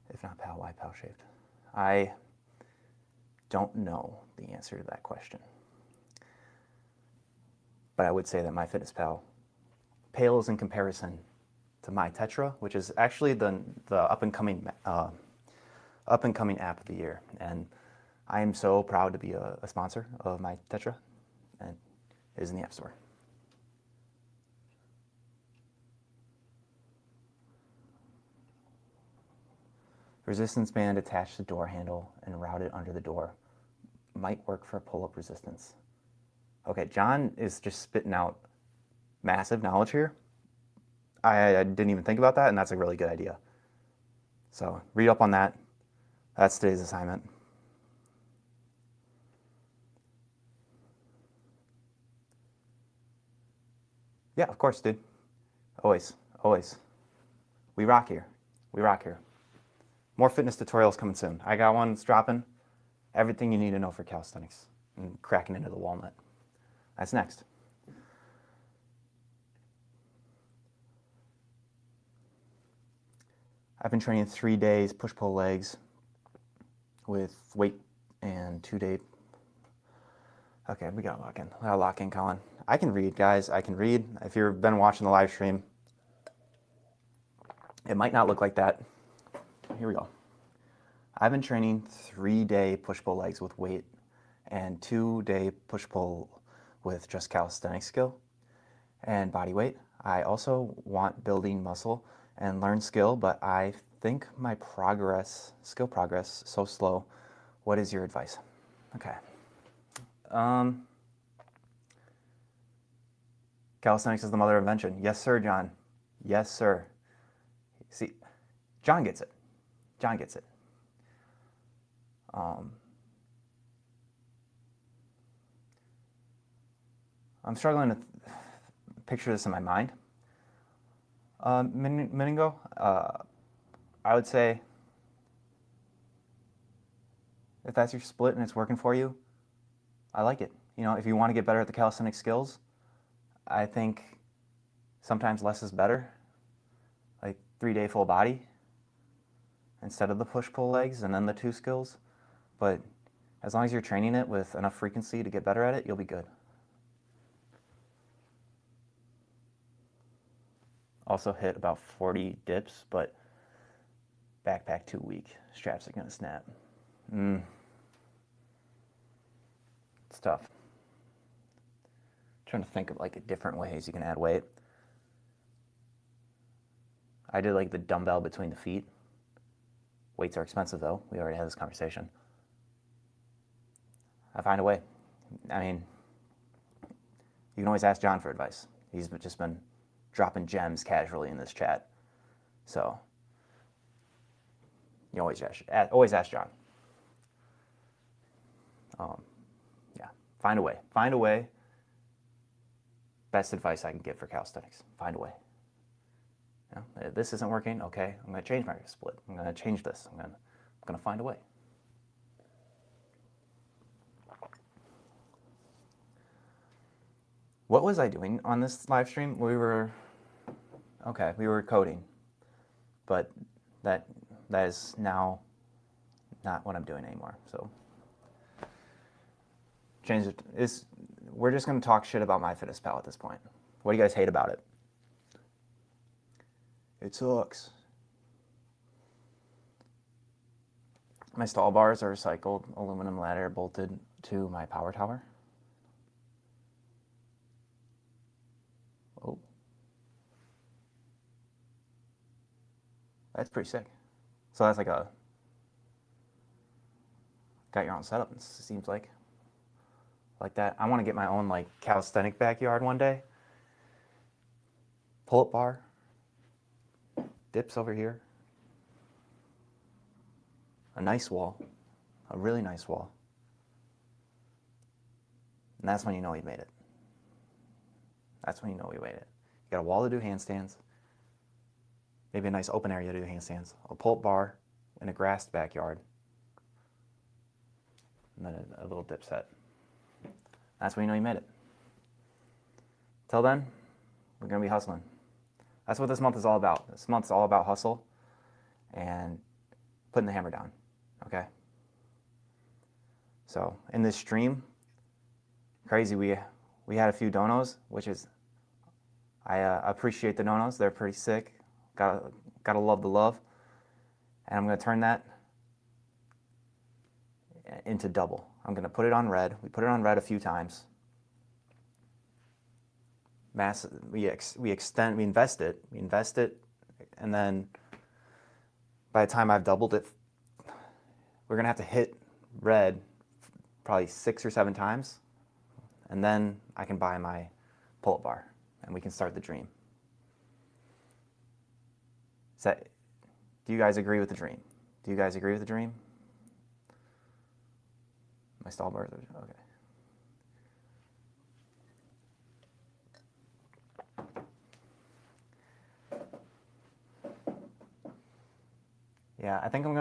If not PAL, why PAL shaped? I don't know the answer to that question. But I would say that Myfitnesspal pales in comparison to My Tetra, which is actually the up-and-coming app of the year. And I am so proud to be a sponsor of My Tetra, and it is in the App Store. Resistance band attached to door handle and routed under the door. Might work for pull-up resistance. Okay, John is just spitting out massive knowledge here. I didn't even think about that, and that's a really good idea. So read up on that. That's today's assignment. Yeah, of course, dude. Always, always. We rock here. We rock here. More fitness tutorials coming soon. I got one that's dropping. Everything you need to know for calisthenics and cracking into the walnut. That's next. I've been training 3 days push-pull legs with weight and 2-day. Okay, we got to lock in. We got to lock in, Colin. I can read, guys. I can read. If you've been watching the live stream, it might not look like that. Here we go. I've been training 3-day push-pull legs with weight and 2-day push-pull with just calisthenics skill and body weight. I also want building muscle and learn skill, but I think my skill progress, so slow. What is your advice? Okay. Calisthenics is the mother of invention. Yes, sir, John. Yes, sir. See, John gets it. John gets it. I'm struggling to picture this in my mind. Meningo, I would say if that's your split and it's working for you, I like it. You know, if you want to get better at the calisthenics skills, I think sometimes less is better. Like 3-day full body instead of the push-pull legs and then the 2 skills. But as long as you're training it with enough frequency to get better at it, you'll be good. Also hit about 40 dips, but backpack too weak. Straps are gonna snap. It's tough. Trying to think of like different ways you can add weight. I did like the dumbbell between the feet. Weights are expensive though. We already had this conversation. I find a way. I mean, you can always ask John for advice. He's just been dropping gems casually in this chat. So you always ask John. Yeah, find a way. Find a way. Best advice I can give for calisthenics. Find a way. You know, if this isn't working, okay, I'm going to change my split. I'm going to change this. I'm going to find a way. What was I doing on this live stream? We were coding, but that is now not what I'm doing anymore. So change it. We're just going to talk shit about Myfitnesspal at this point. What do you guys hate about it? It sucks. My stall bars are recycled aluminum ladder bolted to my power tower. Oh. That's pretty sick. So that's like got your own setup, it seems like that. I want to get my own like calisthenic backyard one day. Pull-up bar, dips over here, a nice wall, a really nice wall. And that's when you know we made it. That's when you know we made it. You got a wall to do handstands, maybe a nice open area to do handstands, a pull-up bar in a grassed backyard, and then a little dip set. That's when you know you made it. Till then, we're going to be hustling. That's what this month is all about. This month's all about hustle and putting the hammer down, okay? So in this stream, crazy, we had a few donos, which is, I appreciate the donos. They're pretty sick. Gotta love the love. And I'm going to turn that into double. I'm going to put it on red. We put it on red a few times. We invest it, and then by the time I've doubled it, we're going to have to hit red probably 6 or 7 times, and then I can buy my pull-up bar, and we can start the dream. Do you guys agree with the dream? Do you guys agree with the dream? My stall bars are okay. Yeah, I think I'm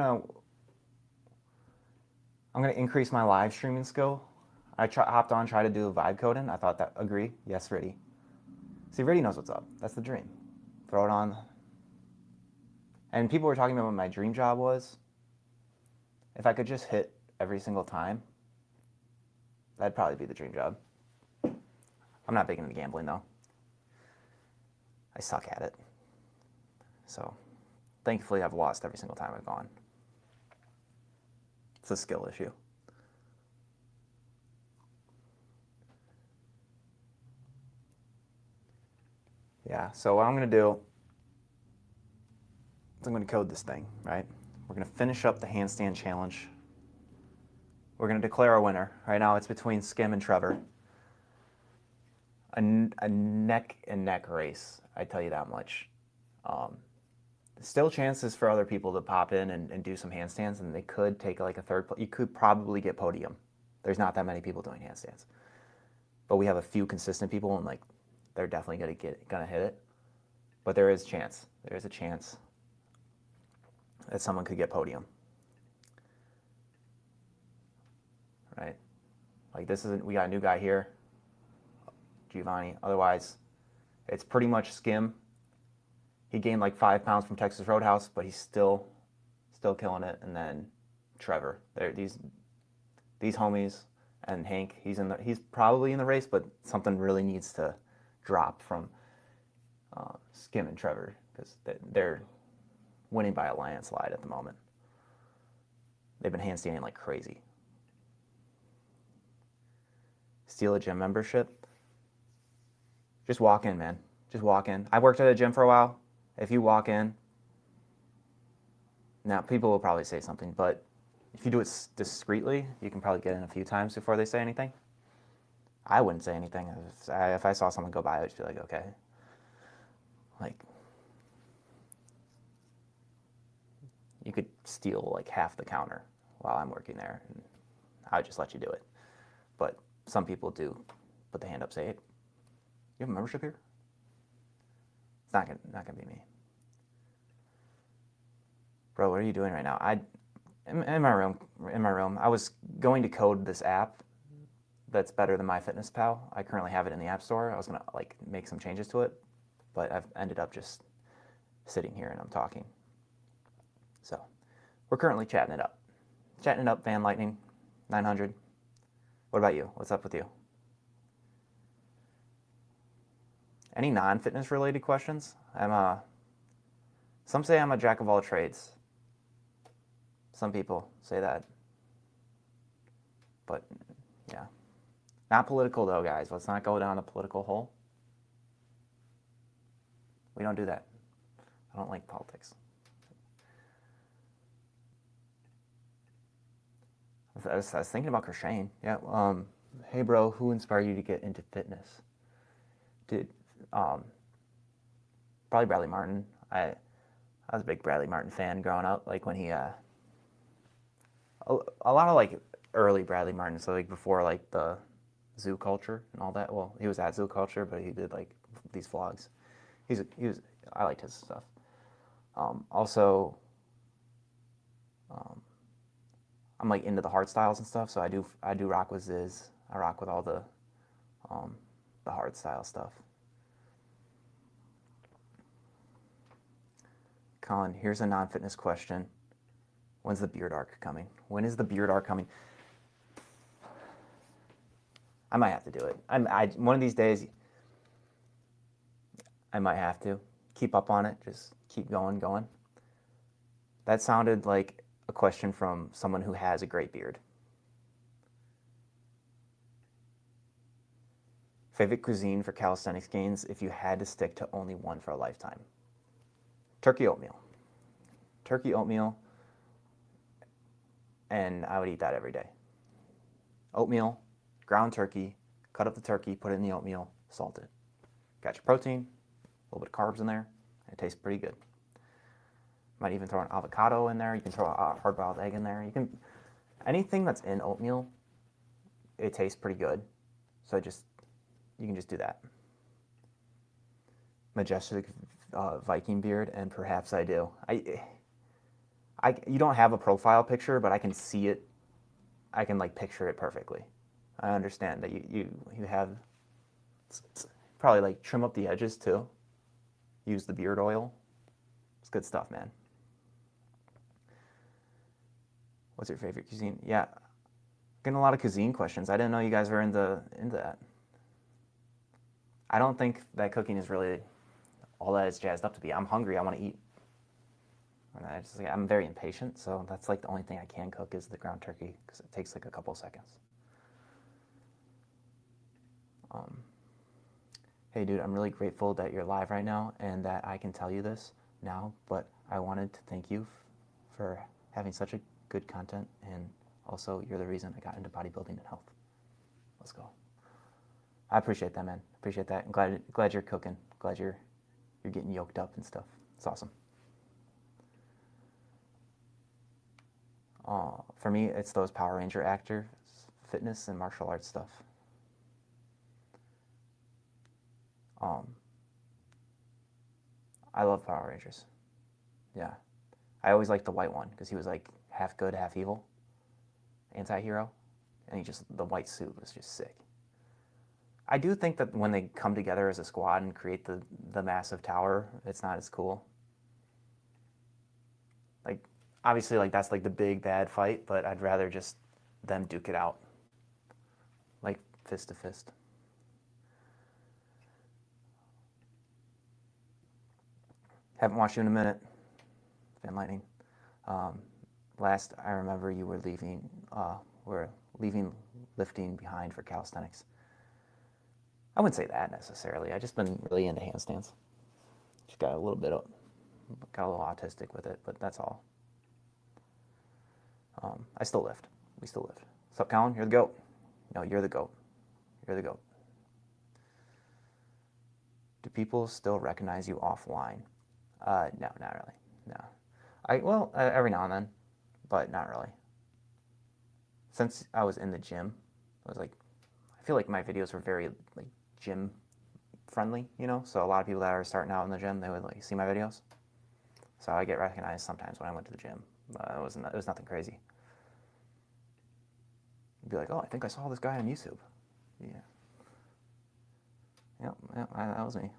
gonna increase my live streaming skill. I hopped on, tried to do a vibe coding. I thought that, agree? Yes, Riddy. See, Riddy knows what's up. That's the dream. Throw it on. And people were talking about what my dream job was. If I could just hit every single time, that'd probably be the dream job. I'm not big into gambling though. I suck at it. So thankfully I've lost every single time I've gone. It's a skill issue. Yeah, so what I'm going to do is I'm going to code this thing, right? We're going to finish up the handstand challenge. We're going to declare our winner. Right now it's between Skim and Trevor. A neck and neck race, I tell you that much. Still chances for other people to pop in and do some handstands, and they could take like a third. You could probably get podium. There's not that many people doing handstands, but we have a few consistent people, and like they're definitely gonna hit it. But there is chance. There is a chance that someone could get podium. Right? Like this isn't. We got a new guy here, Giovanni. Otherwise, it's pretty much Skim. He gained like 5 pounds from Texas Roadhouse, but he's still killing it. And then Trevor, these homies, and Hank. He's probably in the race, but something really needs to drop from Skim and Trevor because they're winning by a landslide at the moment. They've been handstanding like crazy. Steal a gym membership. Just walk in, man. Just walk in. I worked at a gym for a while. If you walk in, now people will probably say something, but if you do it discreetly, you can probably get in a few times before they say anything. I wouldn't say anything. If I saw someone go by, I would just be like, okay. Like, you could steal like half the counter while I'm working there, and I would just let you do it. But some people do put the hand up, say, hey, you have a membership here? It's not gonna be me. Bro, what are you doing right now? In my room. I was going to code this app that's better than Myfitnesspal. I currently have it in the App Store. I was gonna like make some changes to it, but I've ended up just sitting here and I'm talking. So we're currently chatting it up. Chatting it up, Van Lightning 900. What about you? What's up with you? Any non-fitness related questions? Some say I'm a jack of all trades. Some people say that. But yeah. Not political though, guys. Let's not go down a political hole. We don't do that. I don't like politics. I was thinking about crocheting. Yeah. Hey, bro, who inspired you to get into fitness? Dude, probably Bradley Martin. I was a big Bradley Martin fan growing up. Like when he, a lot of like early Bradley Martin. So like before like the Zoo Culture and all that. Well, he was at Zoo Culture, but he did like these vlogs. I liked his stuff. Also, I'm like into the hard styles and stuff, so I do rock with Ziz. I rock with all the hard style stuff. Colin, here's a non-fitness question. When's the beard arc coming? When is the beard arc coming? I might have to do it. One of these days, I might have to keep up on it. Just keep going. That sounded like a question from someone who has a great beard. Favorite cuisine for calisthenics gains if you had to stick to only one for a lifetime? Turkey oatmeal. Turkey oatmeal, and I would eat that every day. Oatmeal, ground turkey, cut up the turkey, put it in the oatmeal, salt it. Got your protein, a little bit of carbs in there, and it tastes pretty good. Might even throw an avocado in there. You can throw a hard-boiled egg in there. Anything that's in oatmeal, it tastes pretty good. So you can just do that. Majestic Viking beard, and perhaps I do. You don't have a profile picture, but I can see it. I can like picture it perfectly. I understand that you have probably like trim up the edges too. Use the beard oil. It's good stuff, man. What's your favorite cuisine? Yeah, getting a lot of cuisine questions. I didn't know you guys were into that. I don't think that cooking is really all that it's jazzed up to be. I'm hungry. I want to eat. And I'm very impatient, so that's like the only thing I can cook is the ground turkey because it takes like a couple seconds. Hey, dude, I'm really grateful that you're live right now and that I can tell you this now, but I wanted to thank you for having such a good content, and also you're the reason I got into bodybuilding and health. Let's go. I appreciate that, man. Appreciate that. I'm glad you're cooking. Glad you're getting yoked up and stuff. It's awesome. For me, it's those Power Ranger actors, fitness and martial arts stuff. Um, I love Power Rangers. Yeah, I always liked the white one because he was like half good, half evil, anti-hero, and the white suit was just sick. I do think that when they come together as a squad and create the massive tower, it's not as cool. Like, obviously, like that's like the big bad fight, but I'd rather just them duke it out, like fist to fist. Haven't watched you in a minute. Van Lightning. Um, Last I remember, you were leaving lifting behind for calisthenics. I wouldn't say that necessarily. I just been really into handstands. Just got a little autistic with it, but that's all. I still lift. We still lift. What's up, Colin? You're the goat. No, you're the goat. You're the goat. Do people still recognize you offline? No, not really. No. Every now and then, but not really. Since I was in the gym, I feel like my videos were very like gym friendly, you know. So a lot of people that are starting out in the gym, they would like see my videos. So I get recognized sometimes when I went to the gym. It was nothing crazy. You'd be like, oh, I think I saw this guy on YouTube. Yeah. Yep, that was me.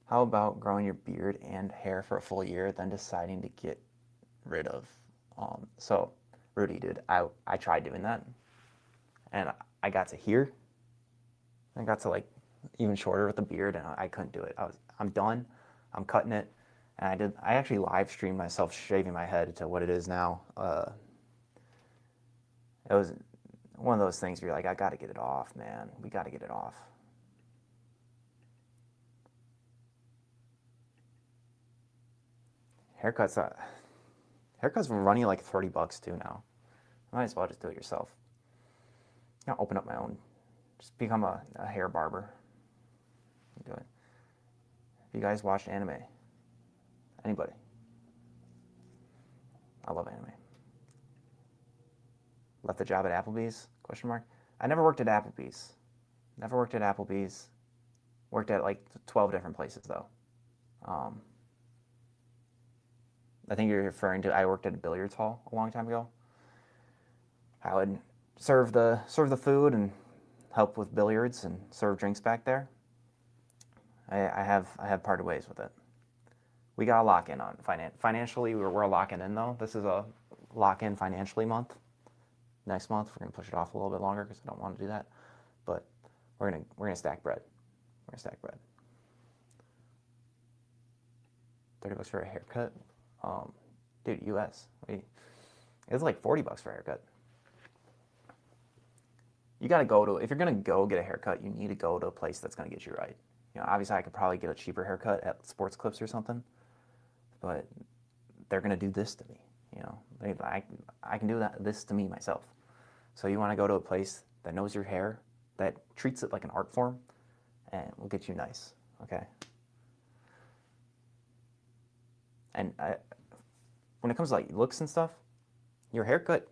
How about growing your beard and hair for a full year, then deciding to get rid of? So, Rudy, dude, I tried doing that, and I got to here. I got to like even shorter with the beard, and I couldn't do it. I'm done. I'm cutting it, and I actually live streamed myself shaving my head to what it is now. It was one of those things where you're like, I got to get it off, man. We got to get it off. Haircuts, haircuts are running like $30 too now. Might as well just do it yourself. I'll open up my own. Just become a hair barber. Do it. If you guys watch anime, anybody, I love anime. Left the job at Applebee's? Question mark. I never worked at Applebee's. Never worked at Applebee's. Worked at like 12 different places though. I think you're referring to, I worked at a billiards hall a long time ago. I would serve the food and help with billiards and serve drinks back there. I have parted ways with it. We got a lock in on financially. We're locking in though. This is a lock in financially month. Next month we're gonna push it off a little bit longer because I don't want to do that. But we're gonna stack bread. We're gonna stack bread. $30 for a haircut. Dude, US. It's like $40 for a haircut. You gotta if you're gonna go get a haircut, you need to go to a place that's gonna get you right. You know, obviously I could probably get a cheaper haircut at Sports Clips or something, but they're gonna do this to me. You know, I can do this to me myself. So you want to go to a place that knows your hair, that treats it like an art form, and will get you nice. Okay. And when it comes to like looks and stuff, your haircut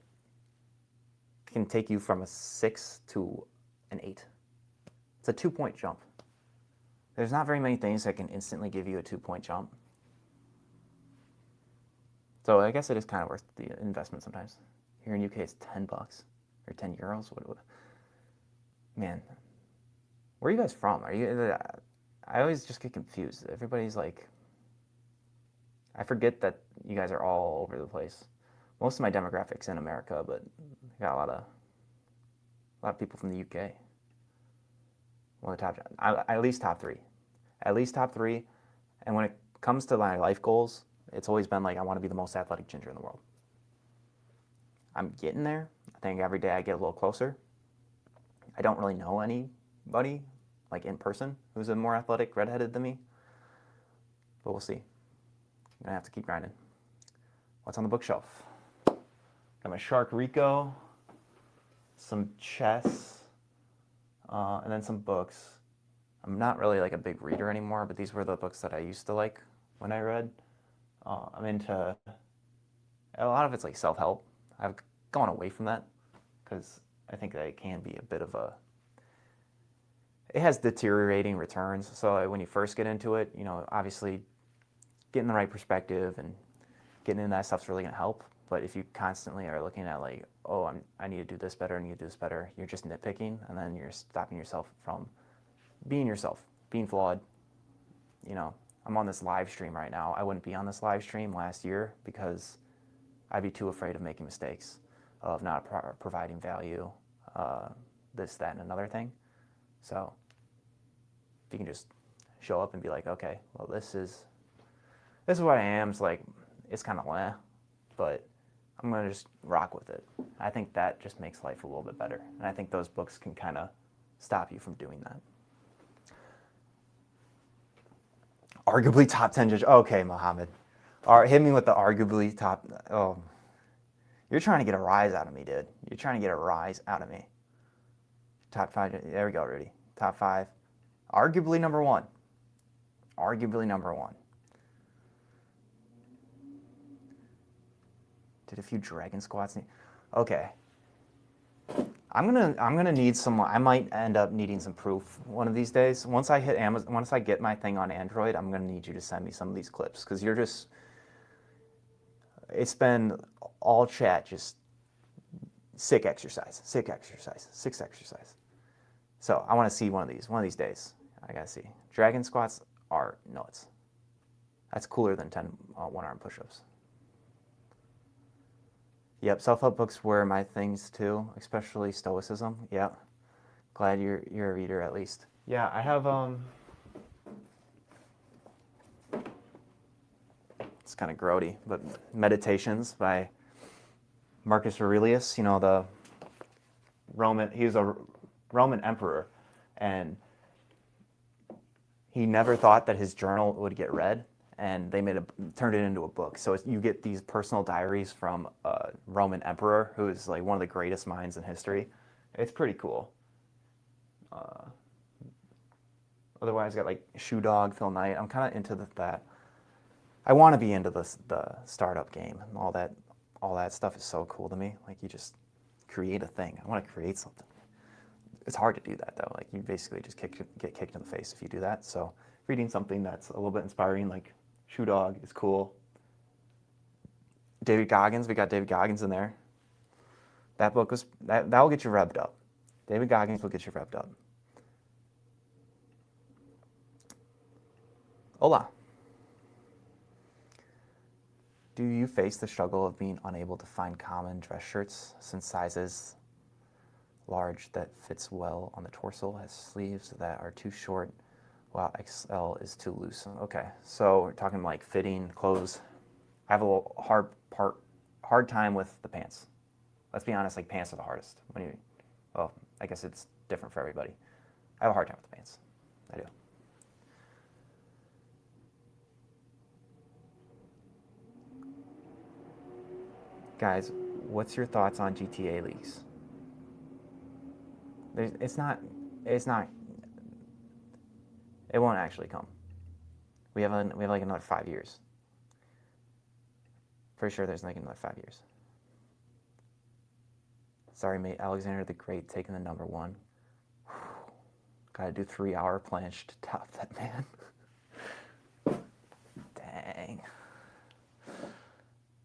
can take you from a 6 to an 8. It's a 2-point jump. There's not very many things that can instantly give you a 2-point jump. So I guess it is kind of worth the investment sometimes. Here in UK, it's $10 or €10. Man, where are you guys from? I always just get confused. Everybody's like, I forget that you guys are all over the place. Most of my demographics in America, but I got a lot of people from the UK. One of the top, at least top 3, at least top 3. And when it comes to my life goals, it's always been like I want to be the most athletic ginger in the world. I'm getting there. I think every day I get a little closer. I don't really know anybody like in person who's a more athletic redheaded than me, but we'll see. I'm gonna have to keep grinding. What's on the bookshelf? Got my Shark Rico, some chess, and then some books. I'm not really like a big reader anymore, but these were the books that I used to like when I read. I'm into a lot of it's like self-help. I've gone away from that because I think that it can be a bit of a, it has deteriorating returns. So when you first get into it, you know, obviously getting the right perspective and getting into that stuff's really gonna help. But if you constantly are looking at like, oh, I need to do this better, I need to do this better, you're just nitpicking, and then you're stopping yourself from being yourself, being flawed. You know, I'm on this live stream right now. I wouldn't be on this live stream last year because I'd be too afraid of making mistakes, of not providing value, this, that, and another thing. So if you can just show up and be like, okay, well, this is what I am. It's like, it's kind of meh, but I'm gonna just rock with it. I think that just makes life a little bit better, and I think those books can kind of stop you from doing that. Arguably top 10 judge. Okay, Mohammed. Hit me with the arguably top. Oh, you're trying to get a rise out of me, dude. You're trying to get a rise out of me. Top 5. There we go, Rudy. Top 5. Arguably number 1. Arguably number 1. Did a few dragon squats. Okay. I'm gonna need some. I might end up needing some proof one of these days. Once I hit Amazon, once I get my thing on Android, I'm gonna need you to send me some of these clips because you're just. It's been all chat, just sick exercise, sick exercise, sick exercise. So I want to see one of these days. I gotta see. Dragon squats are nuts. That's cooler than 10 one-arm push-ups. Yep, self-help books were my things too, especially Stoicism. Yep. Glad you're a reader at least. Yeah, I have it's kind of grody, but Meditations by Marcus Aurelius, you know, the he was a Roman emperor, and he never thought that his journal would get read, and they turned it into a book. So you get these personal diaries from a Roman emperor who is like one of the greatest minds in history. It's pretty cool. Otherwise, I got like Shoe Dog, Phil Knight. I'm kind of into that. I want to be into the startup game and all that. All that stuff is so cool to me. Like you just create a thing. I want to create something. It's hard to do that though. Like you basically just get kicked in the face if you do that. So reading something that's a little bit inspiring, like Shoe Dog, is cool. David Goggins, we got David Goggins in there. That book was that will get you revved up. David Goggins will get you revved up. Hola. Do you face the struggle of being unable to find common dress shirts since sizes large that fits well on the torso has sleeves that are too short while XL is too loose? Okay, so we're talking like fitting clothes. I have a little hard time with the pants. Let's be honest, like pants are the hardest. Well, I guess it's different for everybody. I have a hard time with the pants. I do. Guys, what's your thoughts on GTA leaks? It won't actually come. We have like another 5 years. Pretty sure there's like another 5 years. Sorry, mate. Alexander the Great taking the number 1. Gotta do 3-hour planche to top that man. Dang.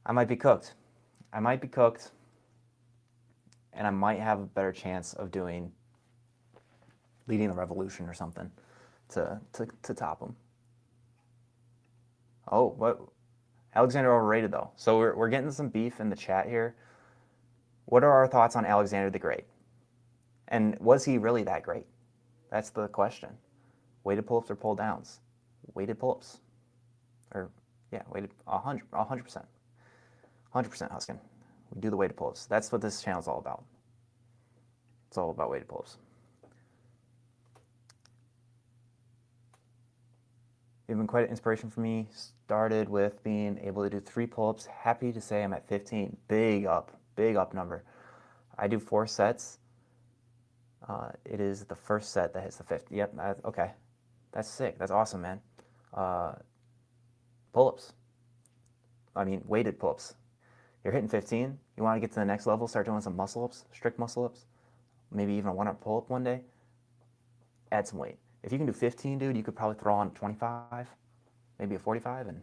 I might be cooked. And I might have a better chance of leading the revolution or something to top him. Oh, what? Alexander overrated though. So we're getting some beef in the chat here. What are our thoughts on Alexander the Great? And was he really that great? That's the question. Weighted pull-ups or pull-downs? Weighted pull-ups. Or, yeah, weighted 100%. 100% Huskin. We do the weighted pull-ups. That's what this channel's all about. It's all about weighted pull-ups. You've been quite an inspiration for me. Started with being able to do 3 pull-ups. Happy to say I'm at 15. Big up number. I do 4 sets. It is the first set that hits the 50. Yep, okay. That's sick. That's awesome, man. Pull-ups. I mean, weighted pull-ups. You're hitting 15. You want to get to the next level, start doing some muscle-ups, strict muscle-ups. Maybe even a 1-up pull-up one day. Add some weight. If you can do 15, dude, you could probably throw on 25, maybe a 45, and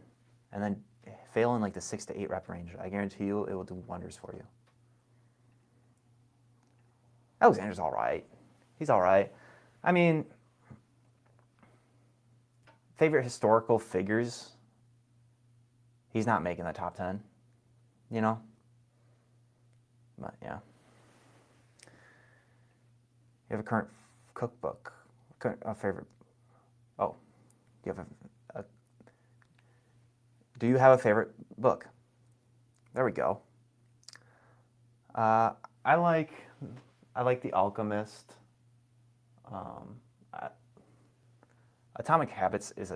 then fail in like the 6 to 8 rep range. I guarantee you it will do wonders for you. Alexander's all right. He's all right. I mean, favorite historical figures, he's not making the top 10, you know? But yeah. You have a current cookbook, a favorite, oh, do you have a favorite book? There we go. I like The Alchemist. Atomic Habits is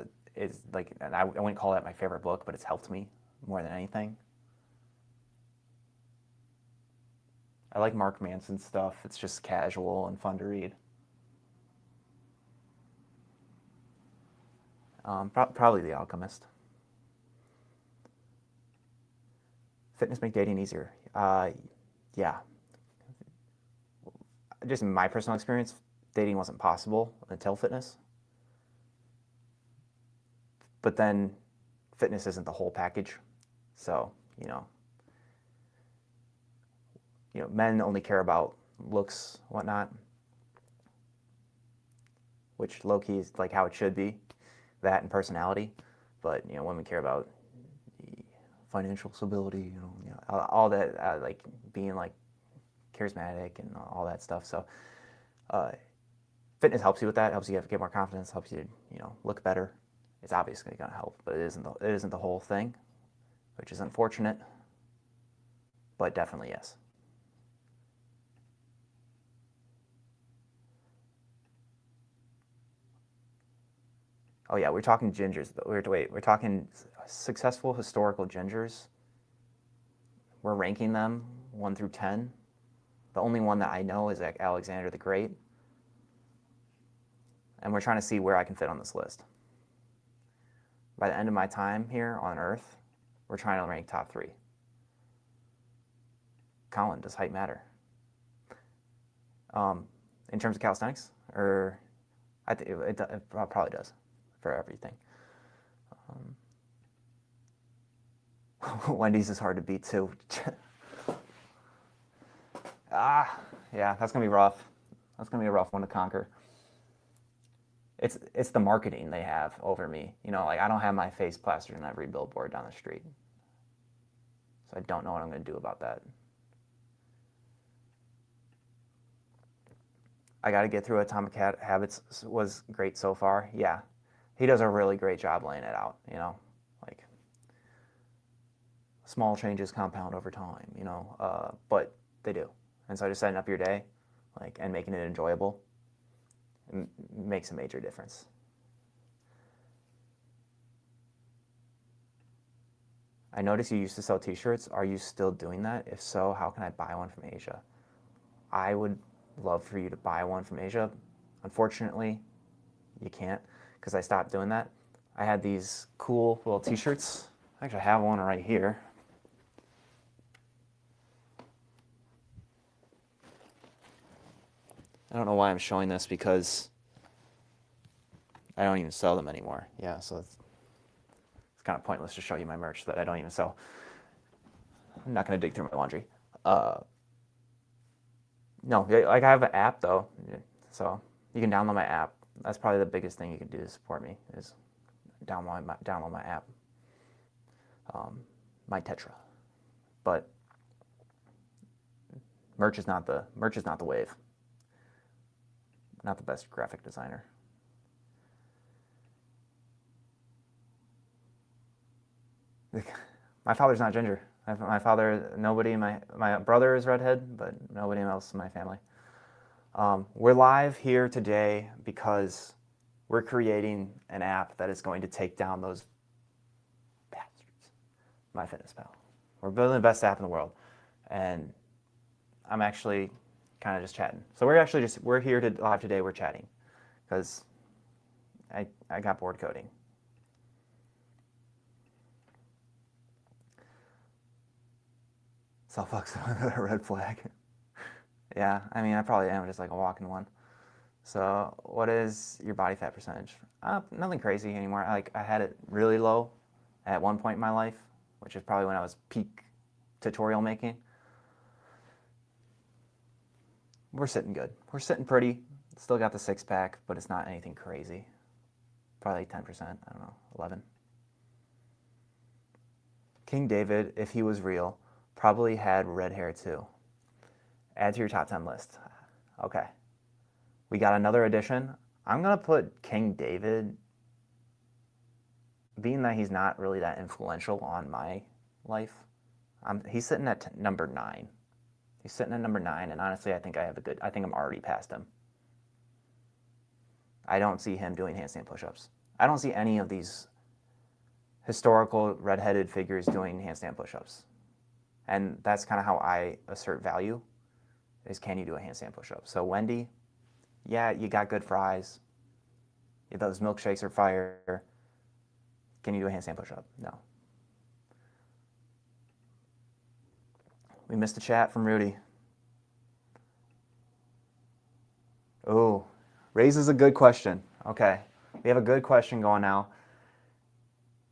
like, and I wouldn't call that my favorite book, but it's helped me more than anything. I like Mark Manson's stuff. It's just casual and fun to read. Probably The Alchemist. Fitness make dating easier. Yeah. Just in my personal experience, dating wasn't possible until fitness. But then fitness isn't the whole package. So, men only care about looks, whatnot, which low-key is like how it should be, that and personality. But, women care about the financial stability, all that, like being like charismatic and all that stuff. So fitness helps you with that, helps you get more confidence, helps you, look better. It's obviously going to help, but it isn't the whole thing, which is unfortunate, but definitely yes. Oh yeah, we're talking gingers. We're talking successful historical gingers. We're ranking them 1 through 10. The only one that I know is Alexander the Great. And we're trying to see where I can fit on this list. By the end of my time here on Earth, we're trying to rank top 3. Colin, does height matter? In terms of calisthenics? Or I think it probably does for everything. Wendy's is hard to beat too. Yeah, that's gonna be rough. That's gonna be a rough one to conquer. It's the marketing they have over me. Like I don't have my face plastered in every billboard down the street, so I don't know what I'm gonna do about that. I got to get through Atomic Habits was great so far. Yeah, he does a really great job laying it out. Like small changes compound over time. But they do. And so just setting up your day, and making it enjoyable, makes a major difference. I noticed you used to sell T-shirts. Are you still doing that? If so, how can I buy one from Asia? I would love for you to buy one from Asia. Unfortunately, you can't because I stopped doing that. I had these cool little T-shirts. Actually, I have one right here. I don't know why I'm showing this because I don't even sell them anymore. Yeah, so it's kind of pointless to show you my merch that I don't even sell. I'm not going to dig through my laundry. No, like I have an app though, so you can download my app. That's probably the biggest thing you can do to support me is download my app, my Tetra. But merch is not the wave. Not the best graphic designer. My father's not ginger. My father, nobody, my brother is redhead, but nobody else in my family. We're live here today because we're creating an app that is going to take down those bastards. Myfitnesspal. We're building the best app in the world, and I'm actually kind of just chatting. So we're here to live today. We're chatting because I got bored coding. Self-fuck's a red flag. Yeah, I mean, I probably am just like a walking one. So what is your body fat percentage? Nothing crazy anymore. I had it really low at one point in my life, which is probably when I was peak tutorial making. We're sitting good. We're sitting pretty. Still got the six pack, but it's not anything crazy. Probably 10%, I don't know, 11. King David, if he was real, probably had red hair too. Add to your top 10 list. Okay. We got another addition. I'm going to put King David, being that he's not really that influential on my life. He's sitting at number 9. He's sitting at number 9, and honestly, I think I'm already past him. I don't see him doing handstand push-ups. I don't see any of these historical redheaded figures doing handstand push-ups. And that's kind of how I assert value, is can you do a handstand push-up? So Wendy, yeah, you got good fries. Yeah, those milkshakes are fire. Can you do a handstand push-up? No. We missed a chat from Rudy. Oh, raises a good question. Okay, we have a good question going now.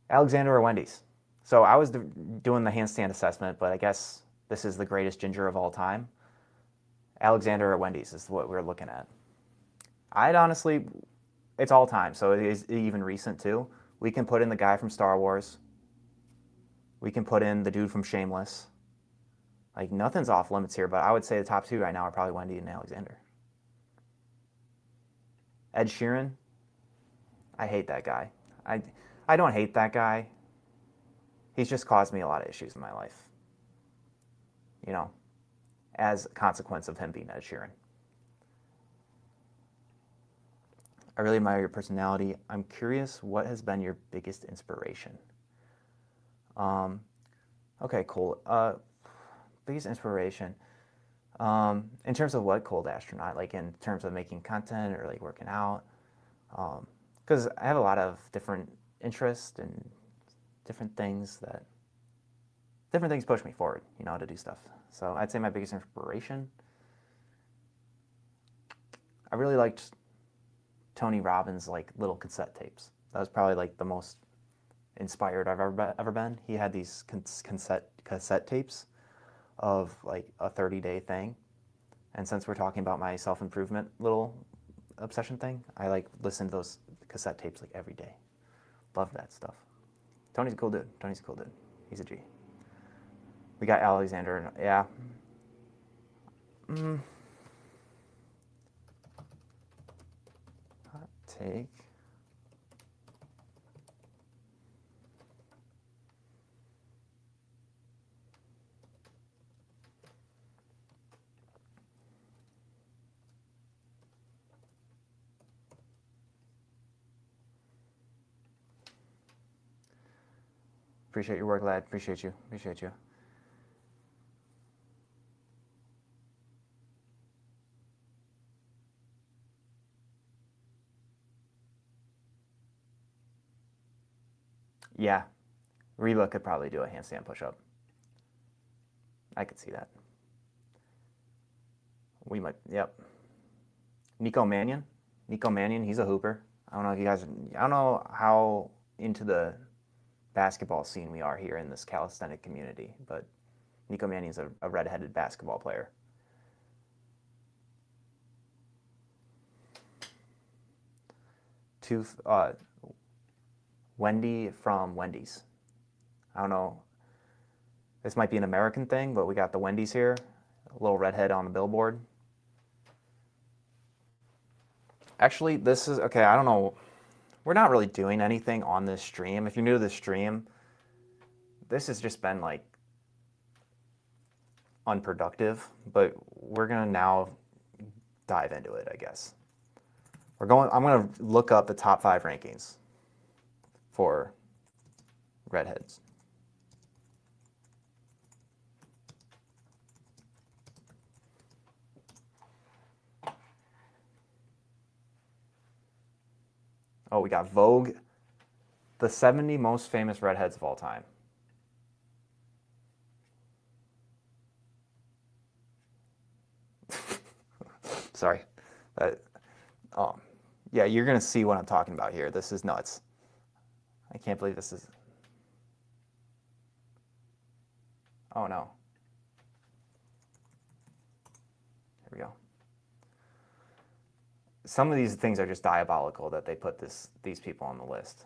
Alexander or Wendy's? So I was doing the handstand assessment, but I guess this is the greatest ginger of all time. Alexander or Wendy's is what we're looking at. I'd honestly, it's all time, so it is even recent too. We can put in the guy from Star Wars. We can put in the dude from Shameless. Like, nothing's off limits here, but I would say the top 2 right now are probably Wendy and Alexander. Ed Sheeran, I hate that guy. I don't hate that guy. He's just caused me a lot of issues in my life, you know, as a consequence of him being Ed Sheeran. I really admire your personality. I'm curious, what has been your biggest inspiration? Okay, cool. Biggest inspiration. In terms of what, Cold Astronaut? Like in terms of making content or like working out? Because I have a lot of different interests and different things push me forward, you know, to do stuff. So I'd say my biggest inspiration, I really liked Tony Robbins' like little cassette tapes. That was probably like the most inspired I've ever been. He had these cassette tapes of like a 30-day thing. And since we're talking about my self-improvement little obsession thing, I like listen to those cassette tapes like every day. Love that stuff. Tony's a cool dude. He's a G. We got Alexander. Yeah. Hot take. Appreciate your work, lad. Appreciate you. Yeah, Reba could probably do a handstand push-up. I could see that. We might, yep. Nico Mannion, he's a hooper. I don't know if you guys, I don't know how into the basketball scene we are here in this calisthenic community, but Nico Mannion's a redheaded basketball player. Wendy from Wendy's. I don't know. This might be an American thing, but we got the Wendy's here. A little redhead on the billboard. Actually, this is, okay, I don't know. We're not really doing anything on this stream. If you're new to this stream, this has just been like unproductive, but we're going to now dive into it, I guess. I'm going to look up the top 5 rankings for redheads. Oh, we got Vogue, the 70 most famous redheads of all time. Sorry. Yeah, you're going to see what I'm talking about here. This is nuts. I can't believe this is... Oh, no. Here we go. Some of these things are just diabolical that they put these people on the list.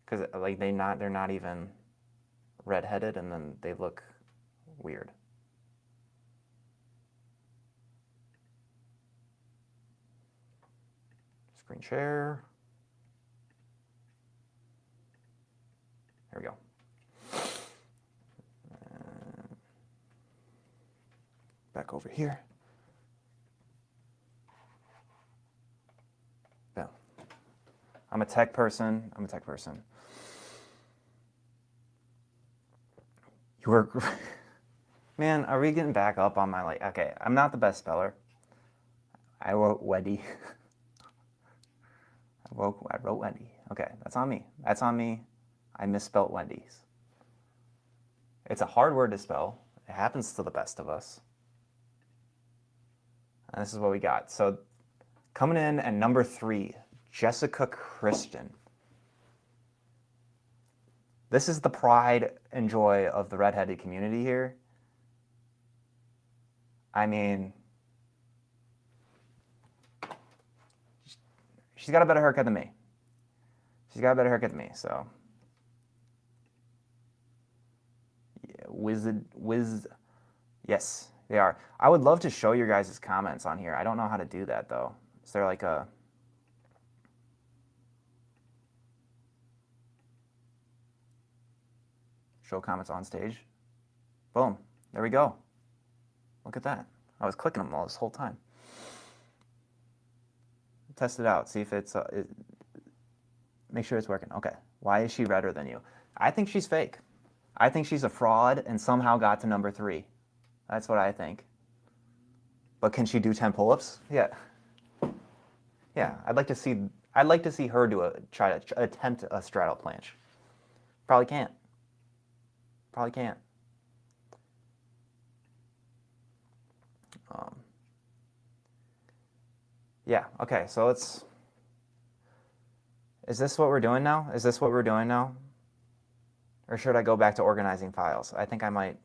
Because like they're not even redheaded, and then they look weird. Screen share. There we go. Back over here. Yeah. I'm a tech person. You were... Man, are we getting back up on my, like... Okay, I'm not the best speller. I wrote Wendy. I wrote Wendy. Okay, that's on me. I misspelled Wendy's. It's a hard word to spell. It happens to the best of us. And this is what we got. So coming in at number 3, Jessica Christian. This is the pride and joy of the redheaded community here. I mean, she's got a better haircut than me. So yeah, yes, they are. I would love to show your guys' comments on here. I don't know how to do that though. Is there like a... Show comments on stage? Boom. There we go. Look at that. I was clicking them all this whole time. Test it out. See if it's... make sure it's working. Okay. Why is she redder than you? I think she's fake. I think she's a fraud and somehow got to number 3. That's what I think. But can she do 10 pull-ups? Yeah. Yeah. I'd like to see her try to attempt a straddle planche. Probably can't. Yeah, okay, so let's... Is this what we're doing now? Or should I go back to organizing files? I think I might...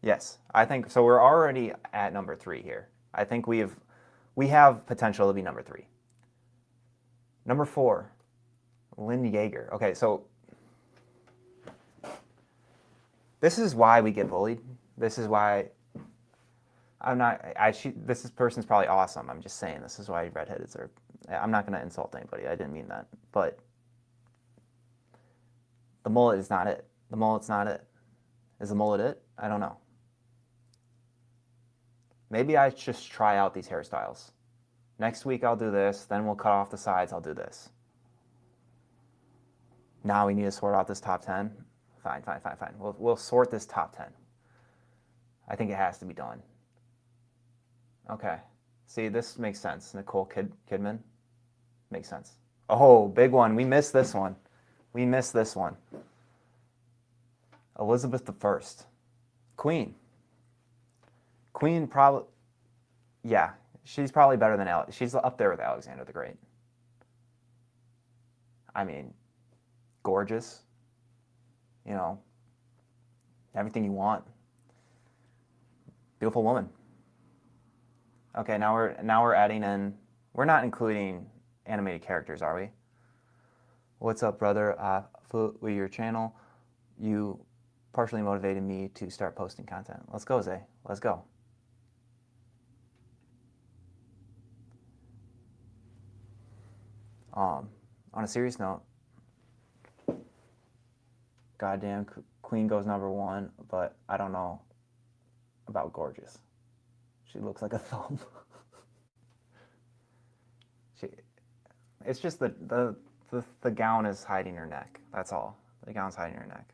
Yes, I think... So we're already at number 3 here. I think we have potential to be number 3. Number 4, Lynn Yeager. Okay, so... This is why we get bullied. This is why... this person's probably awesome. I'm just saying this is why redheads are... I'm not going to insult anybody. I didn't mean that. But the mullet is not it. Is the mullet it? I don't know. Maybe I just try out these hairstyles. Next week I'll do this. Then we'll cut off the sides. I'll do this. Now we need to sort out this top 10. Fine. We'll sort this top 10. I think it has to be done. Okay. See, this makes sense. Nicole Kidman. Makes sense. Oh, big one. We missed this one. Elizabeth I. Queen probably... Yeah, she's probably better than Alex. She's up there with Alexander the Great. I mean, gorgeous. You know, everything you want. Beautiful woman. Okay, now we're adding in... We're not including animated characters, are we? What's up, brother? With your channel, you partially motivated me to start posting content. Let's go, Zay. Let's go. On a serious note, goddamn Queen goes number 1, but I don't know about gorgeous. She looks like a thumb. she, it's just the gown is hiding her neck. That's all. The gown's hiding her neck.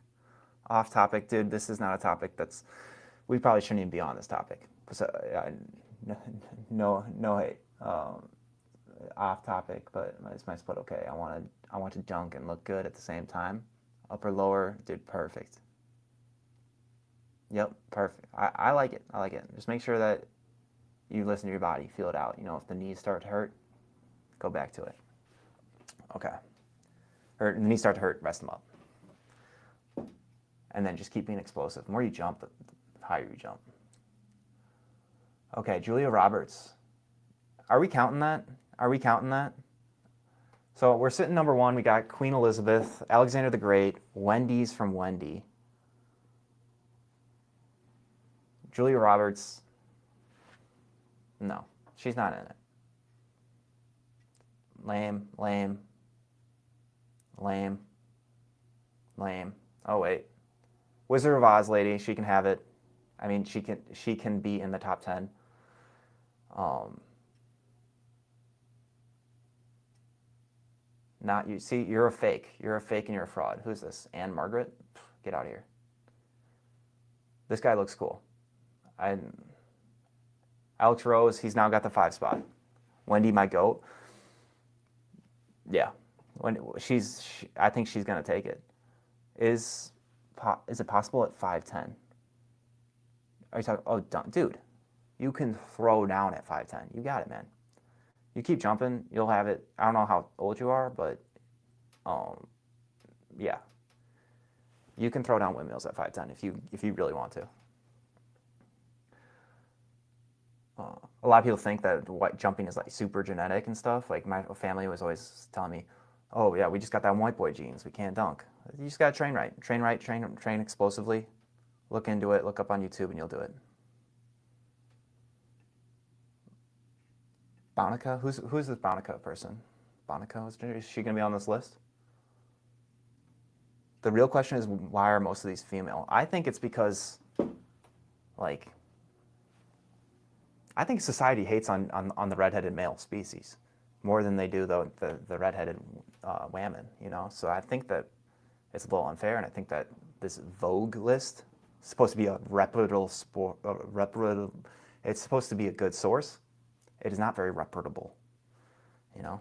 Off topic, dude. This is not a topic that's. We probably shouldn't even be on this topic. So, no hate. Off topic, but it's my split. Okay, I want to dunk and look good at the same time. Upper lower, dude, perfect. Yep, perfect. I like it. I like it. Just make sure that you listen to your body, feel it out. You know, if the knees start to hurt, go back to it. Okay. Or the knees start to hurt, rest them up. And then just keep being explosive. The more you jump, the higher you jump. Okay, Julia Roberts. Are we counting that? Are we counting that? So we're sitting number 1. We got Queen Elizabeth, Alexander the Great, Wendy's from Wendy. Julia Roberts. No, she's not in it. Lame, lame, lame, lame. Oh, wait. Wizard of Oz lady, she can have it. I mean, she can be in the top 10. Not you. See, you're a fake. You're a fake and you're a fraud. Who's this? Anne Margaret? Get out of here. This guy looks cool. Alex Rose, he's now got the 5 spot. Wendy, my goat. Yeah. I think she's going to take it. Is it possible at 5'10"? Are you talking? Oh, dude, you can throw down at 5'10". You got it, man. You keep jumping, you'll have it. I don't know how old you are, but yeah, you can throw down windmills at 5'10" if you really want to. A lot of people think that jumping is like super genetic and stuff. Like my family was always telling me, "Oh yeah, we just got that white boy genes. We can't dunk. You just gotta train right, train explosively. Look into it. Look up on YouTube, and you'll do it." Bonica? Who's this Bonica person? Bonica? Is she gonna be on this list? The real question is, why are most of these female? I think it's because, like, I think society hates on the redheaded male species more than they do the redheaded women, you know? So I think that it's a little unfair, and I think that this Vogue list is supposed to be a reputable it's supposed to be a good source. It is not very reputable, you know?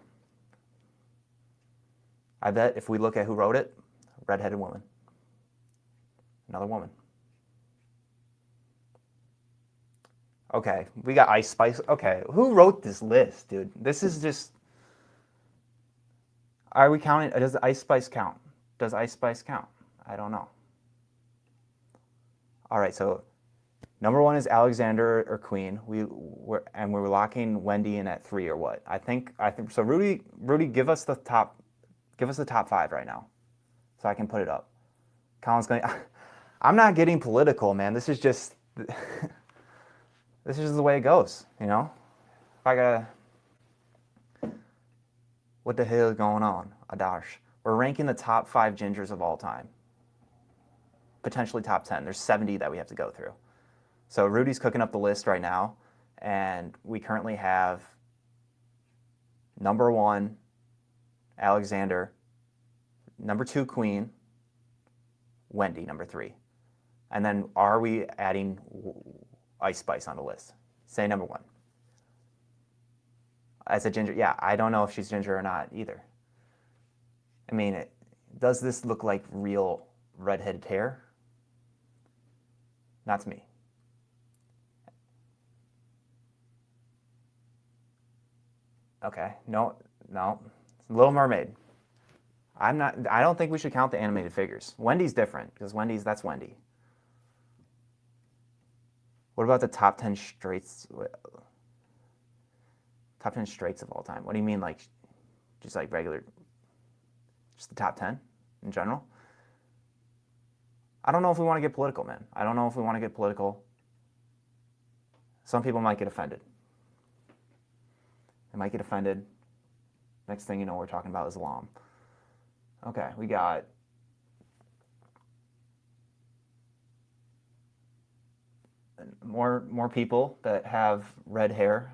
I bet if we look at who wrote it, redheaded woman. Another woman. Okay, we got Ice Spice. Okay, who wrote this list, dude? This is just... Are we counting? Does Ice Spice count? Does Ice Spice count? I don't know. All right, so number 1 is Alexander or Queen. We're locking Wendy in at 3 or what? I think so. Rudy, give us the top 5 right now, so I can put it up. Colin's going. I'm not getting political, man. This is just the way it goes, you know. If I gotta, what the hell is going on, Adash? We're ranking the top 5 gingers of all time. Potentially top 10. There's 70 that we have to go through. So Rudy's cooking up the list right now, and we currently have number 1, Alexander, number 2, Queen, Wendy, number 3. And then are we adding Ice Spice on the list? Say number 1. As a ginger, yeah, I don't know if she's ginger or not either. I mean, does this look like real redheaded hair? Not to me. Okay, no. Little Mermaid. I don't think we should count the animated figures. Wendy's different, because that's Wendy. What about the top 10 straights? Top 10 straights of all time. What do you mean, like, just like regular, just the top 10 in general? I don't know if we want to get political, man. I don't know if we want to get political. Some people might get offended. They might get offended. Next thing you know, we're talking about Islam. Okay, we got More people that have red hair.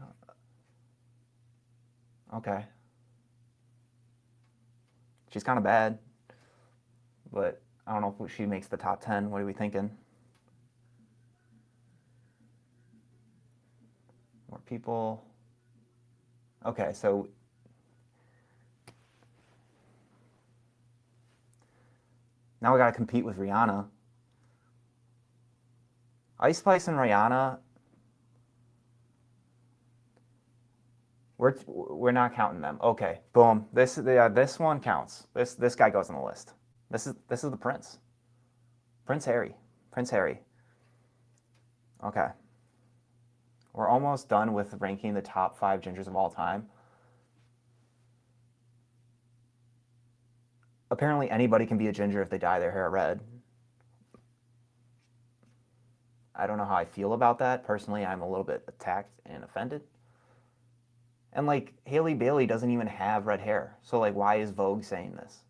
Okay. She's kind of bad, but I don't know if she makes the top 10. What are we thinking? More people. Okay, so now we got to compete with Rihanna. Ice Spice and Rihanna, we're not counting them. Okay, boom. This one counts. This guy goes on the list. This is the Prince. Prince Harry. Prince Harry. Okay. We're almost done with ranking the top 5 gingers of all time. Apparently anybody can be a ginger if they dye their hair red. I don't know how I feel about that. Personally, I'm a little bit attacked and offended. And like Haley Bailey doesn't even have red hair. So like why is Vogue saying this?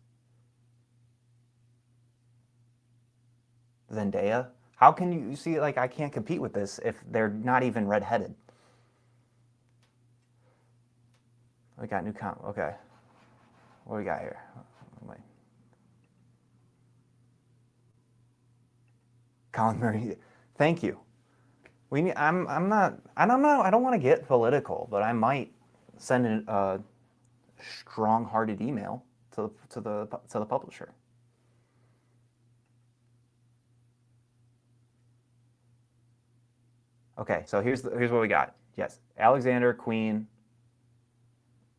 Zendaya? How can you see like I can't compete with this if they're not even redheaded? We got new okay. What do we got here? Wait. Colin Murray. Thank you. I'm not. I don't know. I don't want to get political, but I might send a strong-hearted email to the publisher. Okay, so here's what we got. Yes, Alexander, Queen.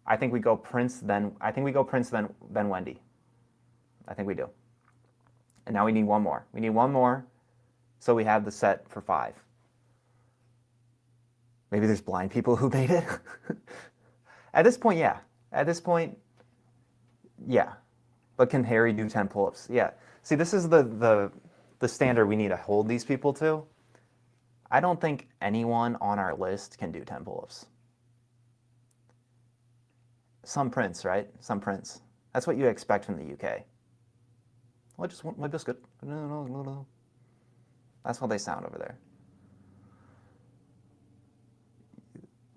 I think we go Prince then. I think we go Prince then Wendy. I think we do. And now we need one more. We need one more, so we have the set for 5. Maybe there's blind people who made it. At this point, yeah. At this point, yeah. But can Harry do 10 pull-ups? Yeah. See, this is the standard we need to hold these people to. I don't think anyone on our list can do 10 pull-ups. Some Prince, right? Some Prince. That's what you expect from the UK. I just want my biscuit. No. That's how they sound over there.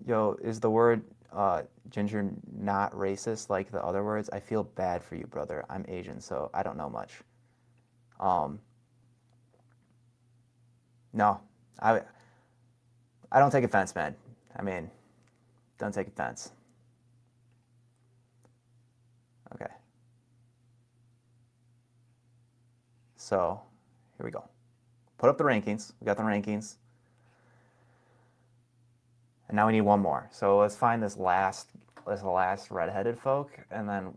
Yo, is the word ginger not racist like the other words? I feel bad for you, brother. I'm Asian, so I don't know much. No, I don't take offense, man. I mean, don't take offense. Okay. So, here we go. Put up the rankings. We got the rankings. And now we need one more. So let's find this last redheaded folk, and then,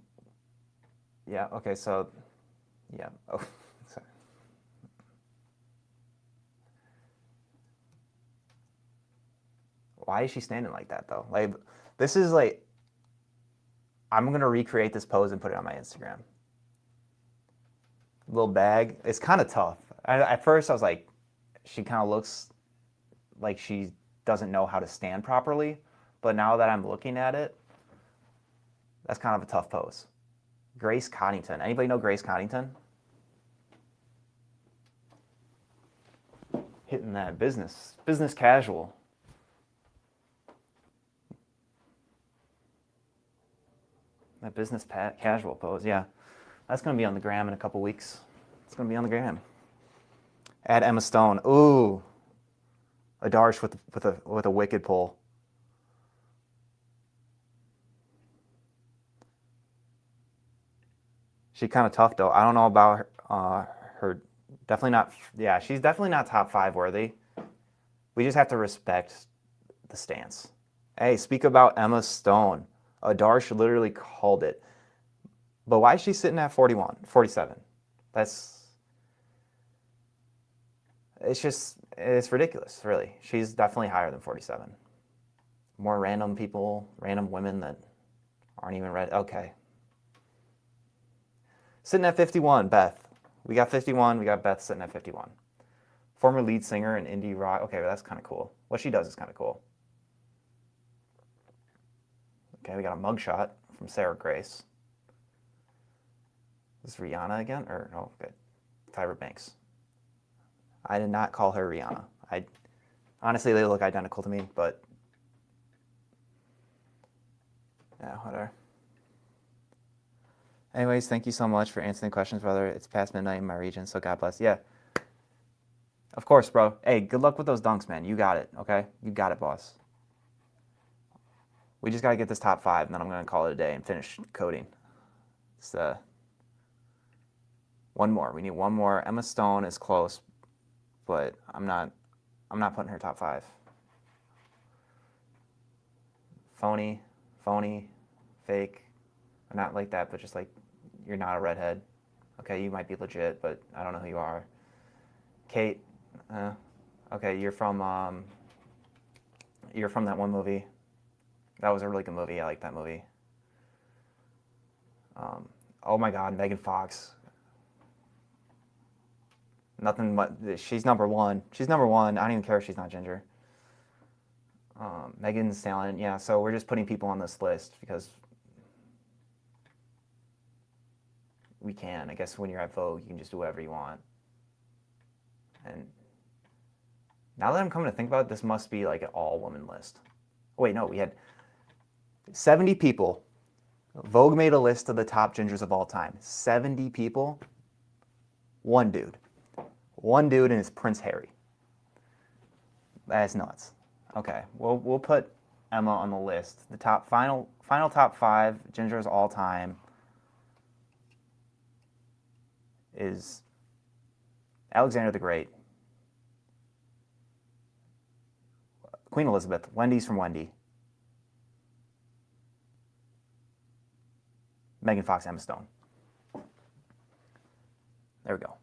yeah, okay, so, yeah, oh, sorry. Why is she standing like that, though? Like, this is like, I'm going to recreate this pose and put it on my Instagram. Little bag. It's kind of tough. At first, I was like, she kind of looks like she doesn't know how to stand properly. But now that I'm looking at it, that's kind of a tough pose. Grace Coddington. Anybody know Grace Coddington? Hitting that business casual. That business casual pose, yeah. That's going to be on the gram in a couple weeks. It's going to be on the gram. Add Emma Stone. Ooh. A Darsh with a wicked pull. She's kind of tough, though. I don't know about her. Definitely not. Yeah, she's definitely not top 5 worthy. We just have to respect the stance. Hey, speak about Emma Stone. Darsh literally called it. But why is she sitting at 41, 47? It's ridiculous, really. She's definitely higher than 47. More random people, random women that aren't even ready. Okay. Sitting at 51, Beth. We got 51. We got Beth sitting at 51. Former lead singer in indie rock. Okay, well, that's kind of cool. What she does is kind of cool. Okay, we got a mugshot from Sarah Grace. Is this Rihanna again? Or no, okay. Tyra Banks. I did not call her Rihanna. Honestly, they look identical to me, but yeah, whatever. Anyways, thank you so much for answering the questions, brother. It's past midnight in my region, so God bless. Yeah, of course, bro. Hey, good luck with those dunks, man. You got it, okay? You got it, boss. We just got to get this top 5, and then I'm going to call it a day and finish coding. It's one more. We need one more. Emma Stone is close, but I'm not putting her top 5. Phony, fake. Not like that, but just like you're not a redhead. Okay, you might be legit, but I don't know who you are. Kate, okay, you're from that one movie. That was a really good movie. I like that movie. Oh my God, Megan Fox. Nothing but she's number one. She's number one. I don't even care if she's not ginger. Megan Thee Stallion. Yeah, so we're just putting people on this list because we can. I guess when you're at Vogue, you can just do whatever you want. And now that I'm coming to think about it, this must be like an all-woman list. Oh, wait, no, we had 70 people. Vogue made a list of the top gingers of all time. 70 people. One dude. One dude, and it's Prince Harry. That's nuts. Okay, we'll put Emma on the list. The final top 5 gingers all time is Alexander the Great, Queen Elizabeth, Wendy's from Wendy, Megan Fox, Emma Stone. There we go.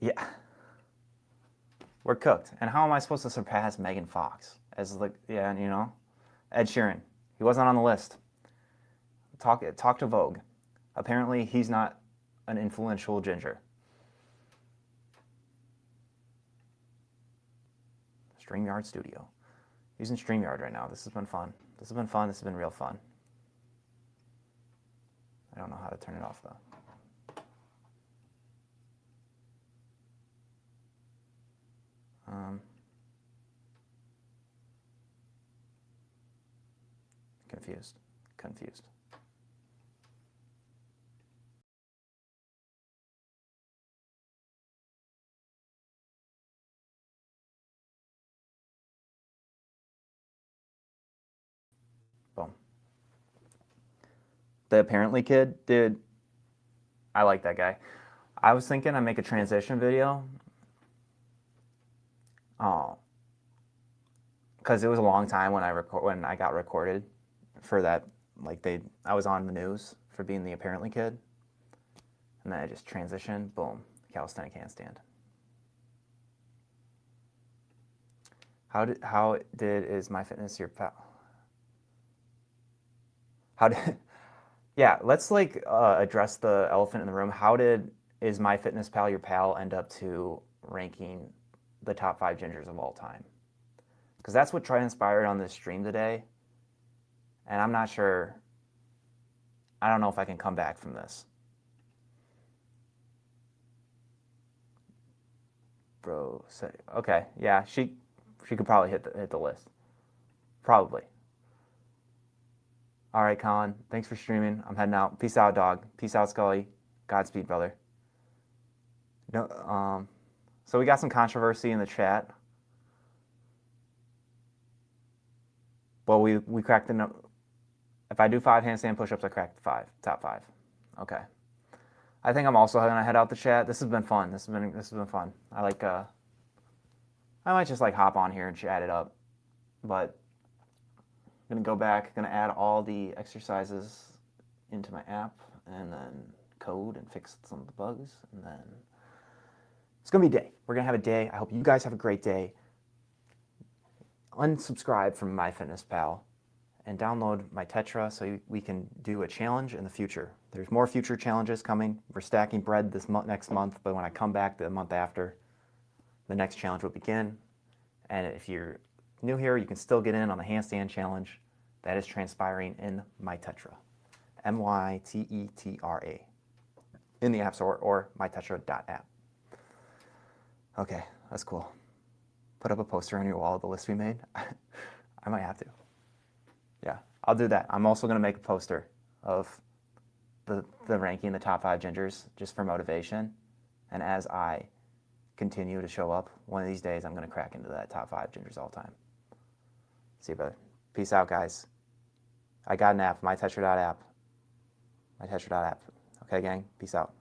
Yeah. We're cooked. And how am I supposed to surpass Megan Fox? As like, yeah, you know? Ed Sheeran. He wasn't on the list. Talk to Vogue. Apparently, he's not an influential ginger. StreamYard Studio. Using StreamYard right now. This has been fun. This has been fun. This has been real fun. I don't know how to turn it off, though. Confused. Boom. The apparently kid, dude, I like that guy. I was thinking I'd make a transition video. Oh, because it was a long time when I got recorded for that. Like I was on the news for being the apparently kid, and then I just transitioned. Boom, calisthenic handstand. How did is MyFitness your pal? How did? Yeah, let's like address the elephant in the room. How did is MyFitnessPal your pal end up to ranking the top 5 gingers of all time? Because that's what transpired on this stream today, and I'm not sure. I don't know if I can come back from this. Bro, okay, yeah, she could probably hit the list. Probably. All right, Colin. Thanks for streaming. I'm heading out. Peace out, dog. Peace out, Scully. Godspeed, brother. No, so we got some controversy in the chat. Well, we cracked the number. If I do 5 handstand push-ups, I cracked top 5. Okay. I think I'm also gonna head out the chat. This has been fun. This has been fun. I like. I might just like hop on here and chat it up, but I'm gonna go back. Gonna add all the exercises into my app and then code and fix some of the bugs, and then it's gonna be a day. We're gonna have a day. I hope you guys have a great day. Unsubscribe from MyFitnessPal and download my Tetra so we can do a challenge in the future. There's more future challenges coming. We're stacking bread this next month, but when I come back the month after, the next challenge will begin. And if you're new here, you can still get in on the handstand challenge that is transpiring in my Tetra. MyTetra. In the App Store or mytetra.app. Okay, that's cool. put up a poster on your wall of the list we made? I might have to. Yeah, I'll do that. I'm also going to make a poster of the ranking the top 5 gingers just for motivation. And as I continue to show up, one of these days I'm going to crack into that top 5 gingers all time. See you, brother. Peace out, guys. I got an app, mytetra.app. Mytetra.app. Okay, gang? Peace out.